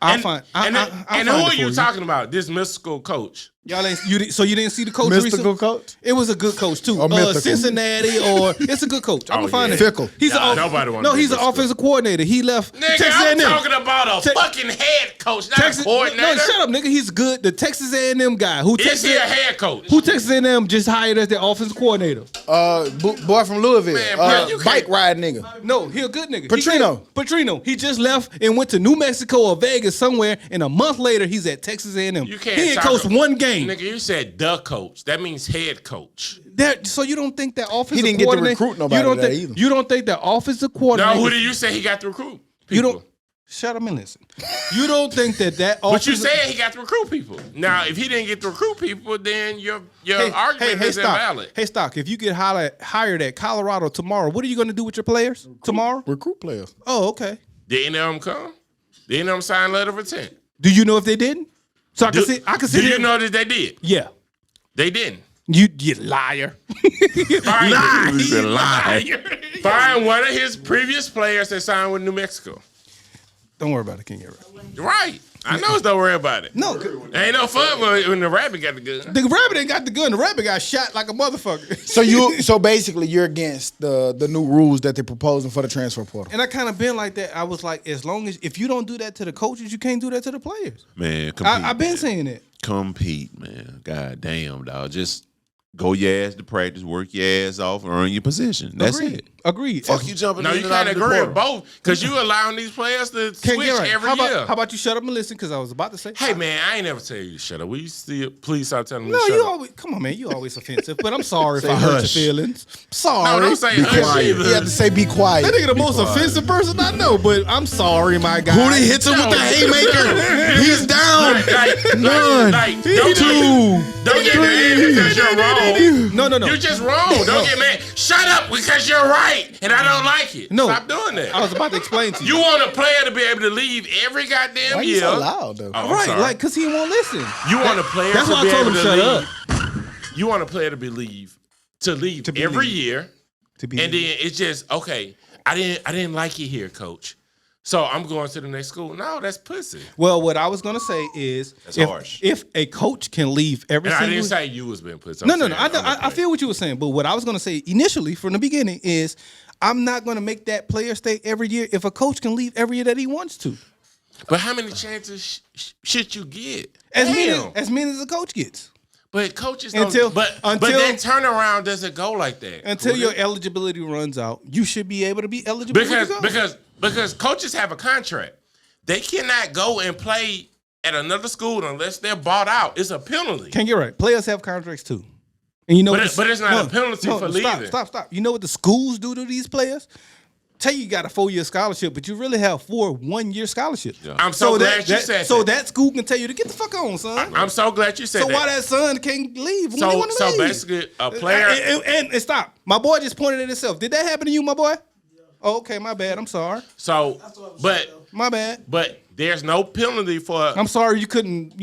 I'll find. I'll and find who it are for you talking about? This mystical coach. Y'all ain't so you didn't see the coach Mystical recently? coach? It was a good coach too. Or mythical? Cincinnati or it's a good coach. I'm Oh, gonna find yeah. it. Fickle. He's Nah, an nobody wanna be he's an mystical. offensive coordinator. He left Nigga, Texas I'm A&M. talking about a Te- fucking head coach, not Texas, a coordinator. no, shut up, nigga. He's good. The Texas A&M guy who Is he a head coach? who Texas A&M just hired as their offensive coordinator. Boy from Louisville. Man, bro, you bike can't- ride nigga. No, he a good nigga. Petrino. He just left and went to New Mexico or Vegas somewhere, and a month later he's at Texas A&M. You can't He ain't talk coached about- 1 game. Nigga, you said the coach. That means head coach. So you don't think that offensive He didn't get to coordinator? recruit nobody you don't there think, either. You don't think that offensive coordinator? Now, who do you say he got to recruit? You People. don't. Shut up and listen. You don't think that But you offensive- said he got to recruit people. Now, if he didn't get to recruit people, then your argument is Stock. invalid. Hey, Stock, if you get hired at Colorado tomorrow, what are you going to do with your players tomorrow? Recruit players. Oh, okay. Did any of them come? Did any of them sign letter of intent? Do you know if they didn't? So I can see. Do you know that they did? Yeah. They didn't. You liar. Find one of his previous players that signed with New Mexico. Don't worry about it, King. Right. I know it's don't worry about it. No. Ain't no fun when the rabbit got the gun. The rabbit ain't got the gun. The rabbit got shot like a motherfucker. So basically you're against the new rules that they're proposing for the transfer portal. And I kind of been like that. I was like, as long as if you don't do that to the coaches, you can't do that to the players. Man, compete. I've been saying that. Compete, man. God damn, dog. Just go your ass to practice, work your ass off, and earn your position. That's it. Agreed. Fuck you jumping No, in you and out can't of the agree portal. with both because you allowing these players to Can't switch get right. every How about, year. How about you shut up and listen? Because I was about to say, Hey man, I ain't never tell you to shut up. Will you still please stop telling me no, to shut you up? always come on, man. You always offensive, but I'm sorry if Say I hurt hush. your feelings. Sorry. No, don't say Be hush quiet. either. You have to say be quiet. That nigga the most offensive person I know, but I'm sorry, my guy. Who they hits him with the haymaker? He's down. None. Don't get mad because you're wrong. No. You're just wrong. Don't get mad. Shut up because you're right and I don't like it. No. Stop doing that. I was about to explain to you. You want a player to be able to leave every goddamn Why year. you so loud though? Oh, I'm Right, sorry. like, cause he won't listen. You want a player That's to why be I told able him to shut leave. You want a player to leave be every leave. year. To be And then it's just, okay, I didn't like it here, coach. So I'm going to the next school. No, that's pussy. Well, what I was gonna say is, harsh. if a coach can leave every And I single didn't say you was being pussy. No. I feel what you were saying, but what I was gonna say initially from the beginning is, I'm not gonna make that player stay every year if a coach can leave every year that he wants to. But how many chances should you get? As Damn. many as a coach gets. But coaches Until- don't. But until- that turnaround doesn't go like that. Until your eligibility runs out, you should be able to be eligible. Because coaches have a contract. They cannot go and play at another school unless they're bought out. It's a penalty. Can't get right. Players have contracts too. And you know, But it's not a penalty for leaving. Stop. You know what the schools do to these players? Tell you got a 4-year scholarship, but you really have 4 1-year scholarships. Yeah. I'm so glad you that, said so that. that school can tell you to get the fuck on, son. I'm so glad you said so that. why that son can't leave when they So want to leave? basically, a player. And stop. My boy just pointed at himself. Did that happen to you, my boy? Oh, okay, my bad. I'm sorry. So, My bad. but there's no penalty for. I'm sorry you couldn't,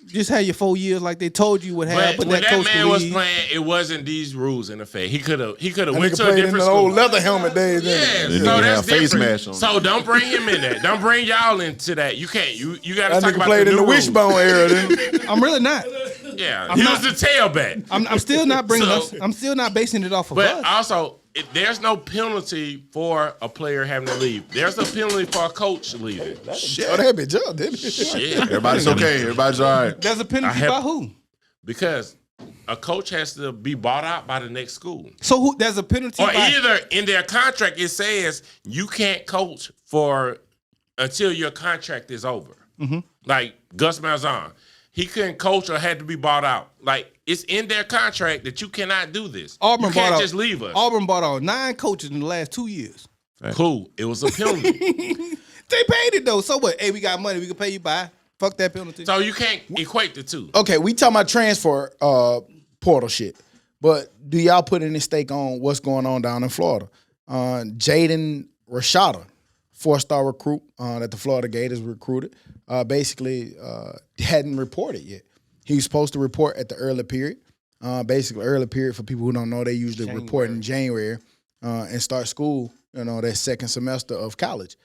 just have your 4 years like they told you would have. But But when that coach man could was leave. playing, it wasn't these rules in effect. He could have went Nigga to a played in different the school. old leather helmet days. Yes, That no, nigga that's have face different. mask on. So don't bring him in there. Don't bring y'all into that. You can't. You got to That talk nigga about played the in the new rules. wishbone era. Then. I'm really not. Yeah, he was the tailback. I'm still not bringing So- us. I'm still not basing it off of But us. also, there's no penalty for a player having to leave. There's a penalty for a coach leaving. Oh, that bitch up, didn't it? Shit. Everybody's okay. Everybody's all right. There's a penalty by who? Because a coach has to be bought out by the next school. So who? There's a penalty Or by. either in their contract it says you can't coach until your contract is over. Mm-hmm. Like Gus Malzahn, he couldn't coach or had to be bought out. Like it's in their contract that you cannot do this. Auburn you can't bought out, just leave us. Auburn bought out 9 coaches in the last 2 years. Cool. It was a penalty. They paid it though. So what? Hey, we got money. We can pay you by. Fuck that penalty. So you can't equate the two. Okay, we talking about transfer portal shit, but do y'all put any stake on what's going on down in Florida? Jaden Rashada, 4-star recruit that the Florida Gators recruited, basically hadn't reported yet. He was supposed to report at the early period. Basically, early period for people who don't know, they usually report in January and start school, their second semester of college.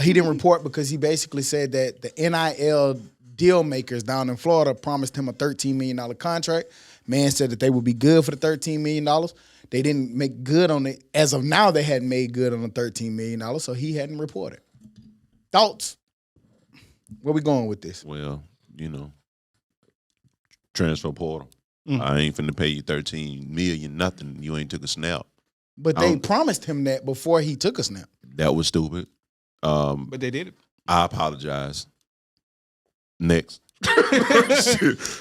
He didn't report because he basically said that the NIL deal makers down in Florida promised him a $13 million contract. Man said that they would be good for the $13 million. They didn't make good on it. As of now, they hadn't made good on the $13 million, so he hadn't reported. Thoughts? Where we going with this? Well, transfer portal. I ain't finna pay you $13 million, nothing. You ain't took a snap. But they promised him that before he took a snap. That was stupid. But they did it. I apologize. Next.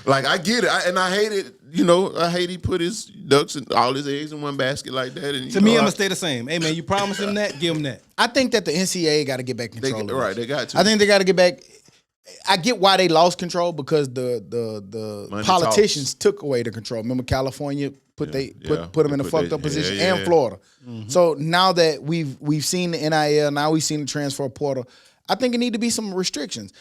Like I get it, and I hate it. You know, I hate he put his ducks and all his eggs in one basket like that. And To me, I'm gonna stay the same. Hey man, you promise him that, give him that. I think that the NCAA got to get back control. of right, this. they got to. I think they got to get back. I get why they lost control because the Money politicians took away the control. Remember, California put them in a fucked up position, and Florida. So now that we've seen the NIL, now we've seen the transfer portal. I think it need to be some restrictions.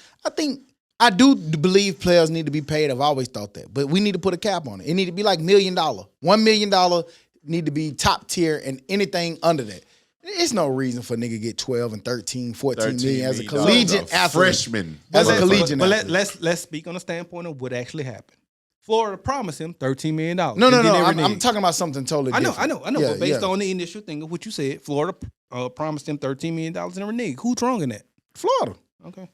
I do believe players need to be paid. I've always thought that, but we need to put a cap on it. It need to be like $1 million. $1 million need to be top tier, and anything under that. There's no reason for a nigga to get 12 and 13, 14 million as a collegiate athlete. Freshman. As a collegiate But athlete. let's speak on the standpoint of what actually happened. Florida promised him $13 million. No. I'm talking about something totally different. I know. Yeah, But based yeah. on the initial thing of what you said, Florida promised him $13 million in a renege. Who's wrong in that? Florida. Okay.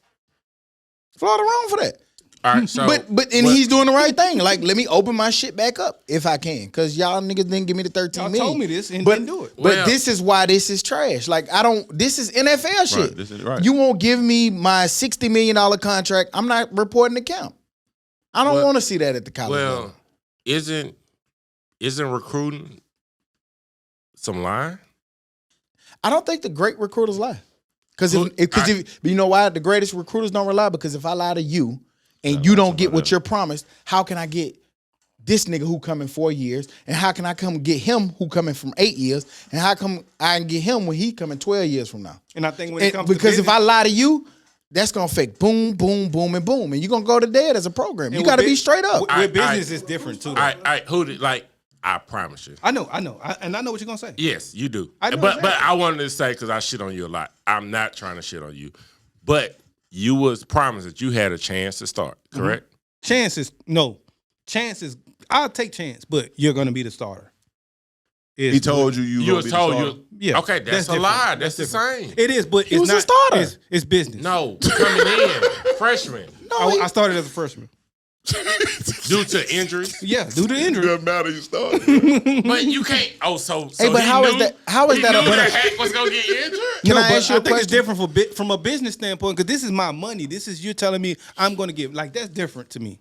Florida wrong for that. All right, so He's doing the right thing. Like, let me open my shit back up if I can. Because y'all niggas didn't give me the 13 Y'all million. told me this and but, didn't do it. But Well- this is why this is trash. Like, this is NFL shit. this is right. You won't give me my $60 million contract. I'm not reporting the count. I don't Well- want to see that at the college level. well, isn't recruiting some line? I don't think the great recruiters lie. Because if you know why? The greatest recruiters don't rely, because if I lie to you and you don't get what you're promised, how can I get this nigga who come in 4 years? And how can I come get him who coming from 8 years? And how come I can get him when he coming 12 years from now? And I think when it comes to because if business, I lie to you, that's gonna affect boom, boom, boom, and boom. And you're gonna go to dead as a program. You with gotta be bus- straight up. With business is different too. Though. I promise you. I know, and I know what you're gonna say. Yes, you do. I know but exactly. I wanted to say, because I shit on you a lot. I'm not trying to shit on you, but you was promised that you had a chance to start. Correct? Chances. I'll take chance, but you're gonna be the starter. He told you You was told you. Yeah, Okay, that's a different. lie. That's the different. same. It is, but it's was a not. starter. It's business. No, coming in freshman I started as a freshman. due to injuries. Yeah, due to injury. Doesn't matter. You started. But you can't. Oh, so Hey, but he how is knew- that- how is he that knew a- that Hack was gonna get injured? Can I but ask you a think it's question? different from a business standpoint because this is my money. This is you telling me I'm going to give. Like that's different to me.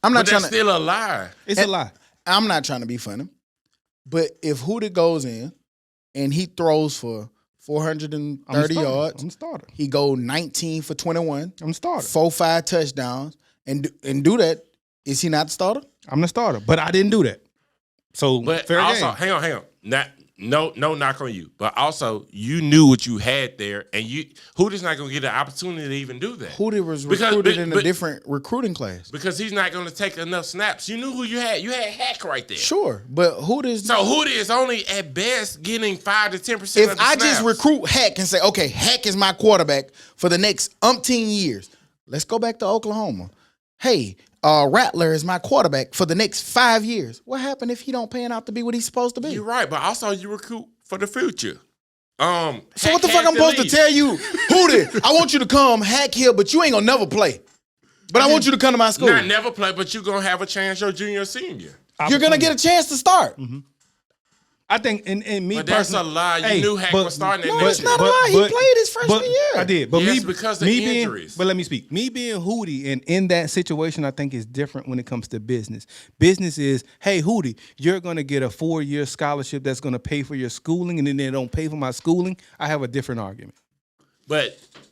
I'm not But trying that's to. still a lie. It's a lie. I'm not trying to be funny, but if Hootie goes in and he throws for 430 yards, I'm a starter. he go 19 for 21, I'm a starter. 4-5 touchdowns, and do that, is he not the starter? I'm the starter, but I didn't do that. So But fair also, game. hang on. No knock on you. But also, you knew what you had there, and Hootie's not gonna get an opportunity to even do that. Hootie was Because- recruited in a but- different recruiting class. Because he's not gonna take enough snaps. You knew who you had. You had Hack right there. Sure, but Hootie's. So Hootie is only at best getting 5 to 10%. If of the I snaps. just recruit Hack and say, okay, Hack is my quarterback for the next umpteen years, let's go back to Oklahoma. Hey, Rattler is my quarterback for the next 5 years. What happened if he don't pan out to be what he's supposed to be? You're right, but also you recruit for the future. So Hack what the has fuck I'm supposed to leave. tell you? Hootie, I want you to come Hack here, but you ain't gonna never play. But I want you to come to my school. Not never play, but you're gonna have a chance your junior or senior. You're gonna get a chance to start. I think, and me But that's a personally- lie. You Hey, knew Hack but- was starting No, that it's next not a year. lie. He played his freshman year. I did, but Yes, me because of me injuries. But let me speak. Me being Hootie and in that situation, I think is different when it comes to business. Business is, hey Hootie, you're gonna get a 4-year scholarship that's gonna pay for your schooling, and then they don't pay for my schooling. I have a different argument.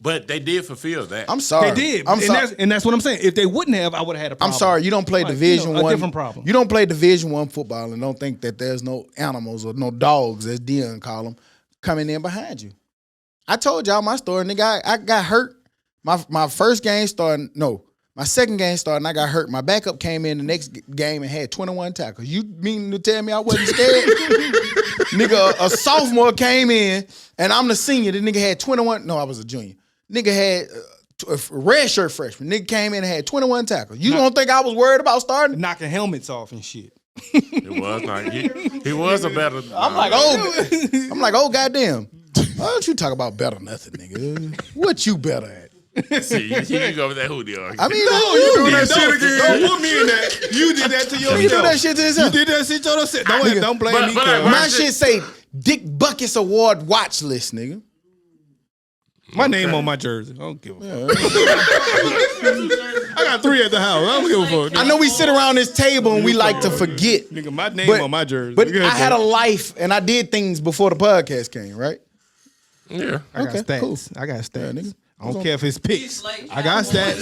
But they did fulfill that. I'm sorry. They did, I'm sorry. and that's what I'm saying. If they wouldn't have, I would have had a problem. I'm sorry, you don't play Like, Division a One. different problem. You don't play Division One football and don't think that there's no animals or no dogs, as Dion call them, coming in behind you. I told y'all my story, nigga. I got hurt. My first game started. No, my second game started, and I got hurt. My backup came in the next game and had 21 tackles. You mean to tell me I wasn't scared? Nigga, a sophomore came in, and I'm the senior. The nigga had 21. No, I was a junior. Nigga had a red shirt freshman. Nigga came in and had 21 tackles. You don't think I was worried about starting? knocking helmets off and shit. It was not. He was a better. I'm like, oh, goddamn. Why don't you talk about better nothing, nigga? What you better at? See, you go with that Hootie argument. I mean, You doing that Don't- shit again? Don't put me in that. You did that to yourself. you do that shit to yourself. You did that shit to yourself. Don't blame But- me. but cuz. like, My shit say Dick Buckets Award watch list, nigga. My name on my jersey. I don't give a fuck. I got 3 at the house. I don't give a fuck. I know we sit around this table and we like to forget. Nigga, my name But- on my jersey. But Nigga, I had a life and I did things before the podcast came, right? Yeah. I got Okay, stats. cool. I got stats. nigga. I don't care if it's picks. Like, I got stats.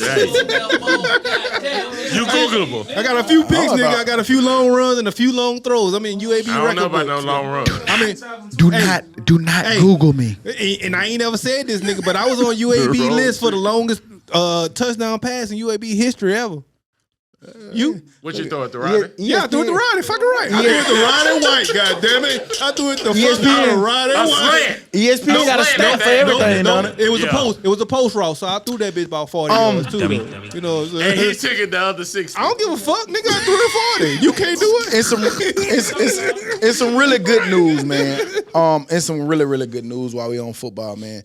You Googleable. I got a few picks, Oh, nigga. no. I got a few long runs and a few long throws. I mean, UAB I don't record know about no books. long run. I mean, Do Hey. not Hey. Google me. and I ain't never said this, nigga, but I was on UAB Bro. list for the longest touchdown pass in UAB history ever. You? What you throw at the Roddy? Yeah, I threw it to Roddy. Fucking right. I threw it to Roddy White, goddammit. I threw it to ESPN. fucking Roddy A White. slant. ESPN got a slant stat that for thing. everything, No, don't it? it was Yeah. a post. It was a post route, so I threw that bitch about 40 yards too. Dummy, though. dummy. You know, And he took it the other 60. I don't give a fuck, nigga. I threw it 40. You can't do it. It's some really good news, man. It's some really good news while we on football, man.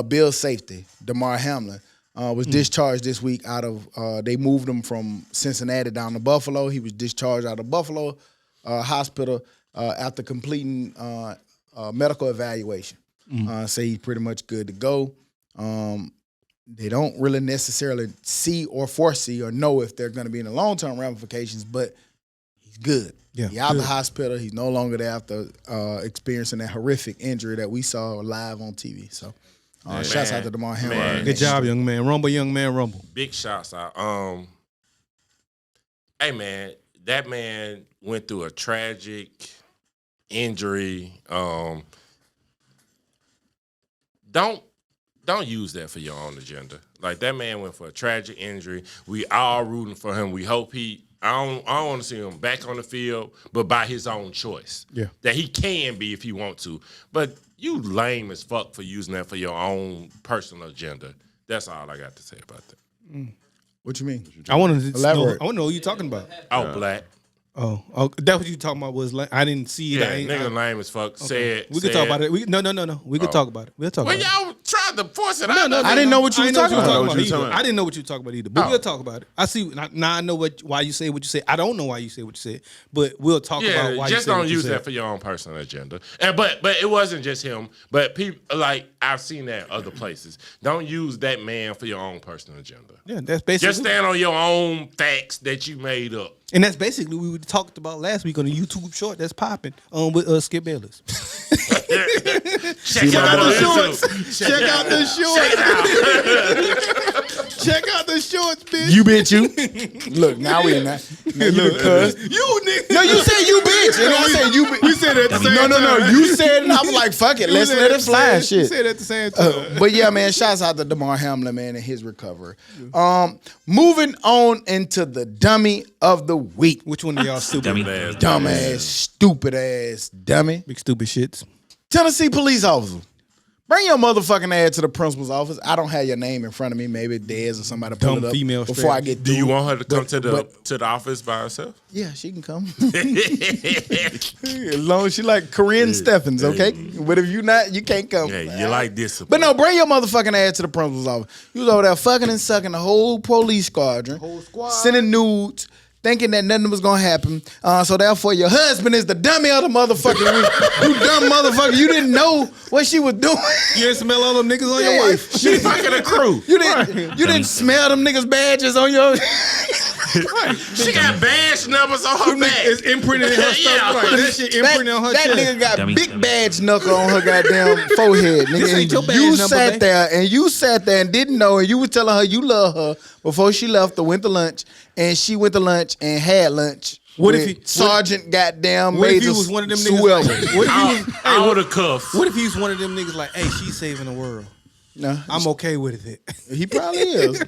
Bill's safety, Damar Hamlin, was discharged this week out of. They moved him from Cincinnati down to Buffalo. He was discharged out of Buffalo hospital after completing medical evaluation. Say he's pretty much good to go. They don't really necessarily see or foresee or know if they're going to be in the long-term ramifications, but he's good. Yeah, He's out of good. the hospital. He's no longer there after experiencing that horrific injury that we saw live on TV. So, shouts out to Damar Hamlin. Man. Good job, young man. Rumble, young man, rumble. Big shots out. Hey man, that man went through a tragic injury. Don't use that for your own agenda. Like that man went for a tragic injury. We all rooting for him. We hope he. I don't want to see him back on the field, but by his own choice. Yeah. That he can be if he want to. But you lame as fuck for using that for your own personal agenda. That's all I got to say about that. What you mean? I want to know. Elaborate. I want to know what you talking about. Oh, black. Oh, that's what you talking about. Was I didn't see it. Yeah, I ain't, nigga lame as fuck. Said we could talk about it. No. We could talk about it. We'll talk Well, about it. y'all tried to force it No, out. no, I didn't know what you I was didn't talking know about. what you was What you talking talking about. I didn't know what you were talking about either. But Oh. we'll talk about it. I see. Now I know why you say what you say. I don't know why you say what you said, but we'll talk about why Yeah, you just say don't what you use said. that for your own personal agenda. And but it wasn't just him. But people like I've seen that other places. Don't use that man for your own personal agenda. Yeah, that's basically. Just stand on your own facts that you made up. And that's basically what we talked about last week on the YouTube short that's popping with Skip Bayless. Check out the shorts. Check out the shorts. Check out the shorts, bitch. You bitch, you. Look, now we in that. Look, cuz. You nigga. No, you said you bitch, and I said you bitch. You said it at the same time. No. You said it, and I was like, fuck it, let's let it fly. You Shit. said it at the same time. But yeah, man, shouts out to Damar Hamlin, man, and his recovery. Moving on into the dummy of the week. Which one of y'all stupid? Dummy. Dumbass, stupid ass dummy. Big stupid shits. Tennessee police officer. Bring your motherfucking ass to the principal's office. I don't have your name in front of me. Maybe Dez or somebody pull Dumb it up female before I straight. get Do you through. want her to come to but- the office by herself? Yeah, she can come. As long as she like Corinne Steffens, okay? But if you not, you can't come. Yeah, you like this. But no, bring your motherfucking ass to the principal's office. You was over there fucking and sucking the whole police squadron, sending nudes, thinking that nothing was gonna happen. So therefore, your husband is the dummy of the motherfucking week. You dumb motherfucker. You didn't know what she was doing. You didn't smell all them niggas on Yeah. your wife? She fucking a crew. You didn't smell them niggas badges on your. She got badge numbers on her back. It's imprinted in her stuff. Yeah. Right. That shit imprinted on her that chest. nigga got Dummy. big badge knuckle on her goddamn forehead. Nigga. This ain't your And badge you number, sat babe. there and you sat there and didn't know, and you was telling her you love her before she left or went to lunch, and she went to lunch and had lunch. What if with he- Sergeant goddamn What if he Major was one of them whoever. niggas? What if he was? I would have cuffed. What if he's one of them niggas like, hey, she's saving the world. No, I'm okay with it. he probably is.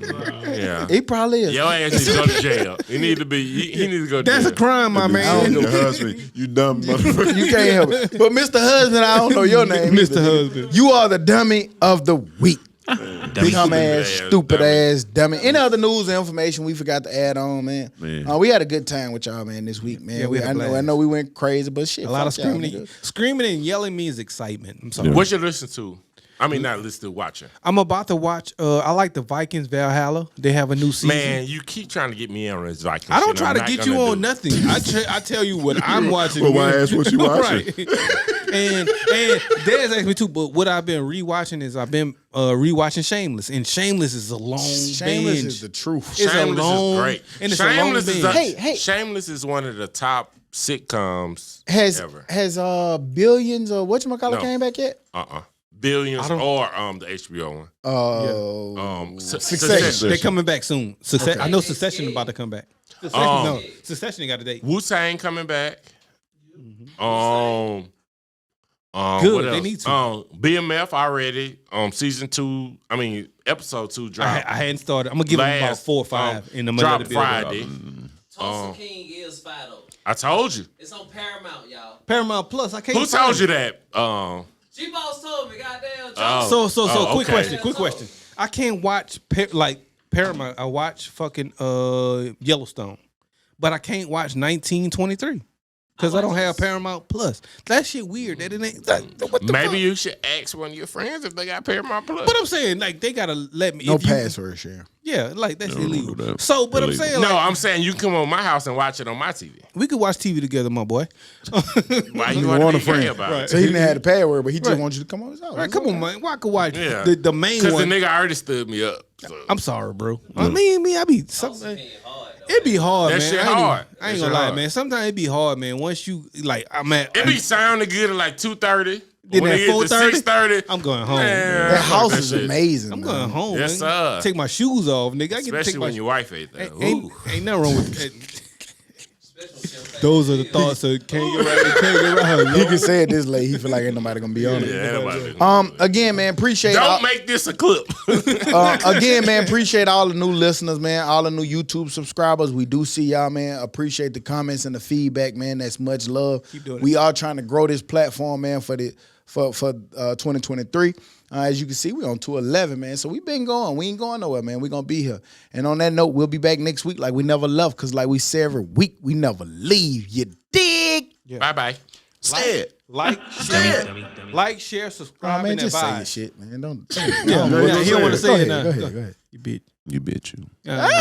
Yeah. He probably is. Your ass needs to go to jail. He need to be. He needs to go to That's jail. a crime, my man. Your husband, you dumb motherfucker. You can't help it. But Mr. Husband, I don't know your name. Mr. either. Husband. You are the dummy of the week. Dummy. Dumb ass, ass stupid dummy. ass, dummy. Any other news or information we forgot to add on, man? Man. We had a good time with y'all, man, this week, man. Yeah, we had a I blast. know we went crazy, but shit. A lot of fuck y'all, screaming. nigga. Screaming and yelling means excitement. I'm sorry. What you listen to? I mean, not listening, watching. I'm about to watch. I like the Vikings Valhalla. They have a new season. Man, you keep trying to get me on this Vikings. I don't shit. try I'm to not get you gonna on do it. nothing. I tell you what I'm watching. Well, why ask what you watching? Right. And Dez asked me too. But what I've been rewatching is I've been rewatching Shameless, and Shameless is a long Shameless binge. is the truth. It's Shameless a long, is great. and it's Shameless a is long binge. Hey. Shameless is one of the top sitcoms ever. Has Billions or whatchamacallit No. came back yet? Billions I don't- or the HBO one. Succession. They're coming back soon. Okay. I know Succession about to come back. Succession, no, Succession got a date. Wu-Tang coming back. Good, What else? they need to. BMF already. Season 2. I mean, episode 2 dropped. I hadn't started. I'm gonna give them about last, 4 or 5 in the middle dropped of the build up. Friday. Tulsa King is Fido. I told you. It's on Paramount, y'all. Paramount Plus. I can't. Who find told you it. that? G-Boss told me, goddamn. Oh. So quick okay. question. I can't watch Paramount. I watch fucking Yellowstone, but I can't watch 1923 because I don't have Paramount Plus. That shit weird. That it ain't. What the Maybe fuck? you should ask one of your friends if they got Paramount Plus. But I'm saying like they gotta let me. No if you- password share. Yeah, like that's illegal. do that. So, but I'm Illegal. saying No, like I'm saying you can come on my house and watch it on my TV. we could watch TV together, my boy. Why you want want a to be gay friend. about Right. it? So he didn't have the password, but he just Right. wants you to come on his house. Right, come on, man. Why I could watch Yeah. the main Because the one? nigga already stood me up. So. I'm sorry, bro. I mean, I be Tulsa something. King hard, though. It be hard, That man. shit I ain't hard. I ain't That shit gonna lie, hard. man. Sometimes it be hard, man. Once you like, I'm at. It be sounding good at like 2:30. Then When at it get to 4:30, 6:30, I'm going home. Man, That fuck house that is shit. amazing. I'm man. going home. Yes, man. sir. Take my shoes off, nigga. I get to Especially take my when your wife ain't there. ain't, Ooh. ain't nothing wrong with it. Special chef. Those are the thoughts that can't get right. He can say it this late. He feel like ain't nobody gonna be on it. Yeah, nobody. Again, man, appreciate Don't make this a clip. again, man, appreciate all the new listeners, man, all the new YouTube subscribers. We do see y'all, man. Appreciate the comments and the feedback, man. That's much love. Keep doing it. We are trying to grow this platform, man, for 2023. As you can see, we on 211, man. So we been going. We ain't going nowhere, man. We gonna be here. And on that note, we'll be back next week like we never left. Cause like we say every week, we never leave. You dig? Bye-bye. Say it. Like, share, subscribe, Oh, man, and just say your advise. shit, man. Don't. Yeah, don't- he don't want to say it now. Go ahead. You bitch. You bitch you. Uh-huh.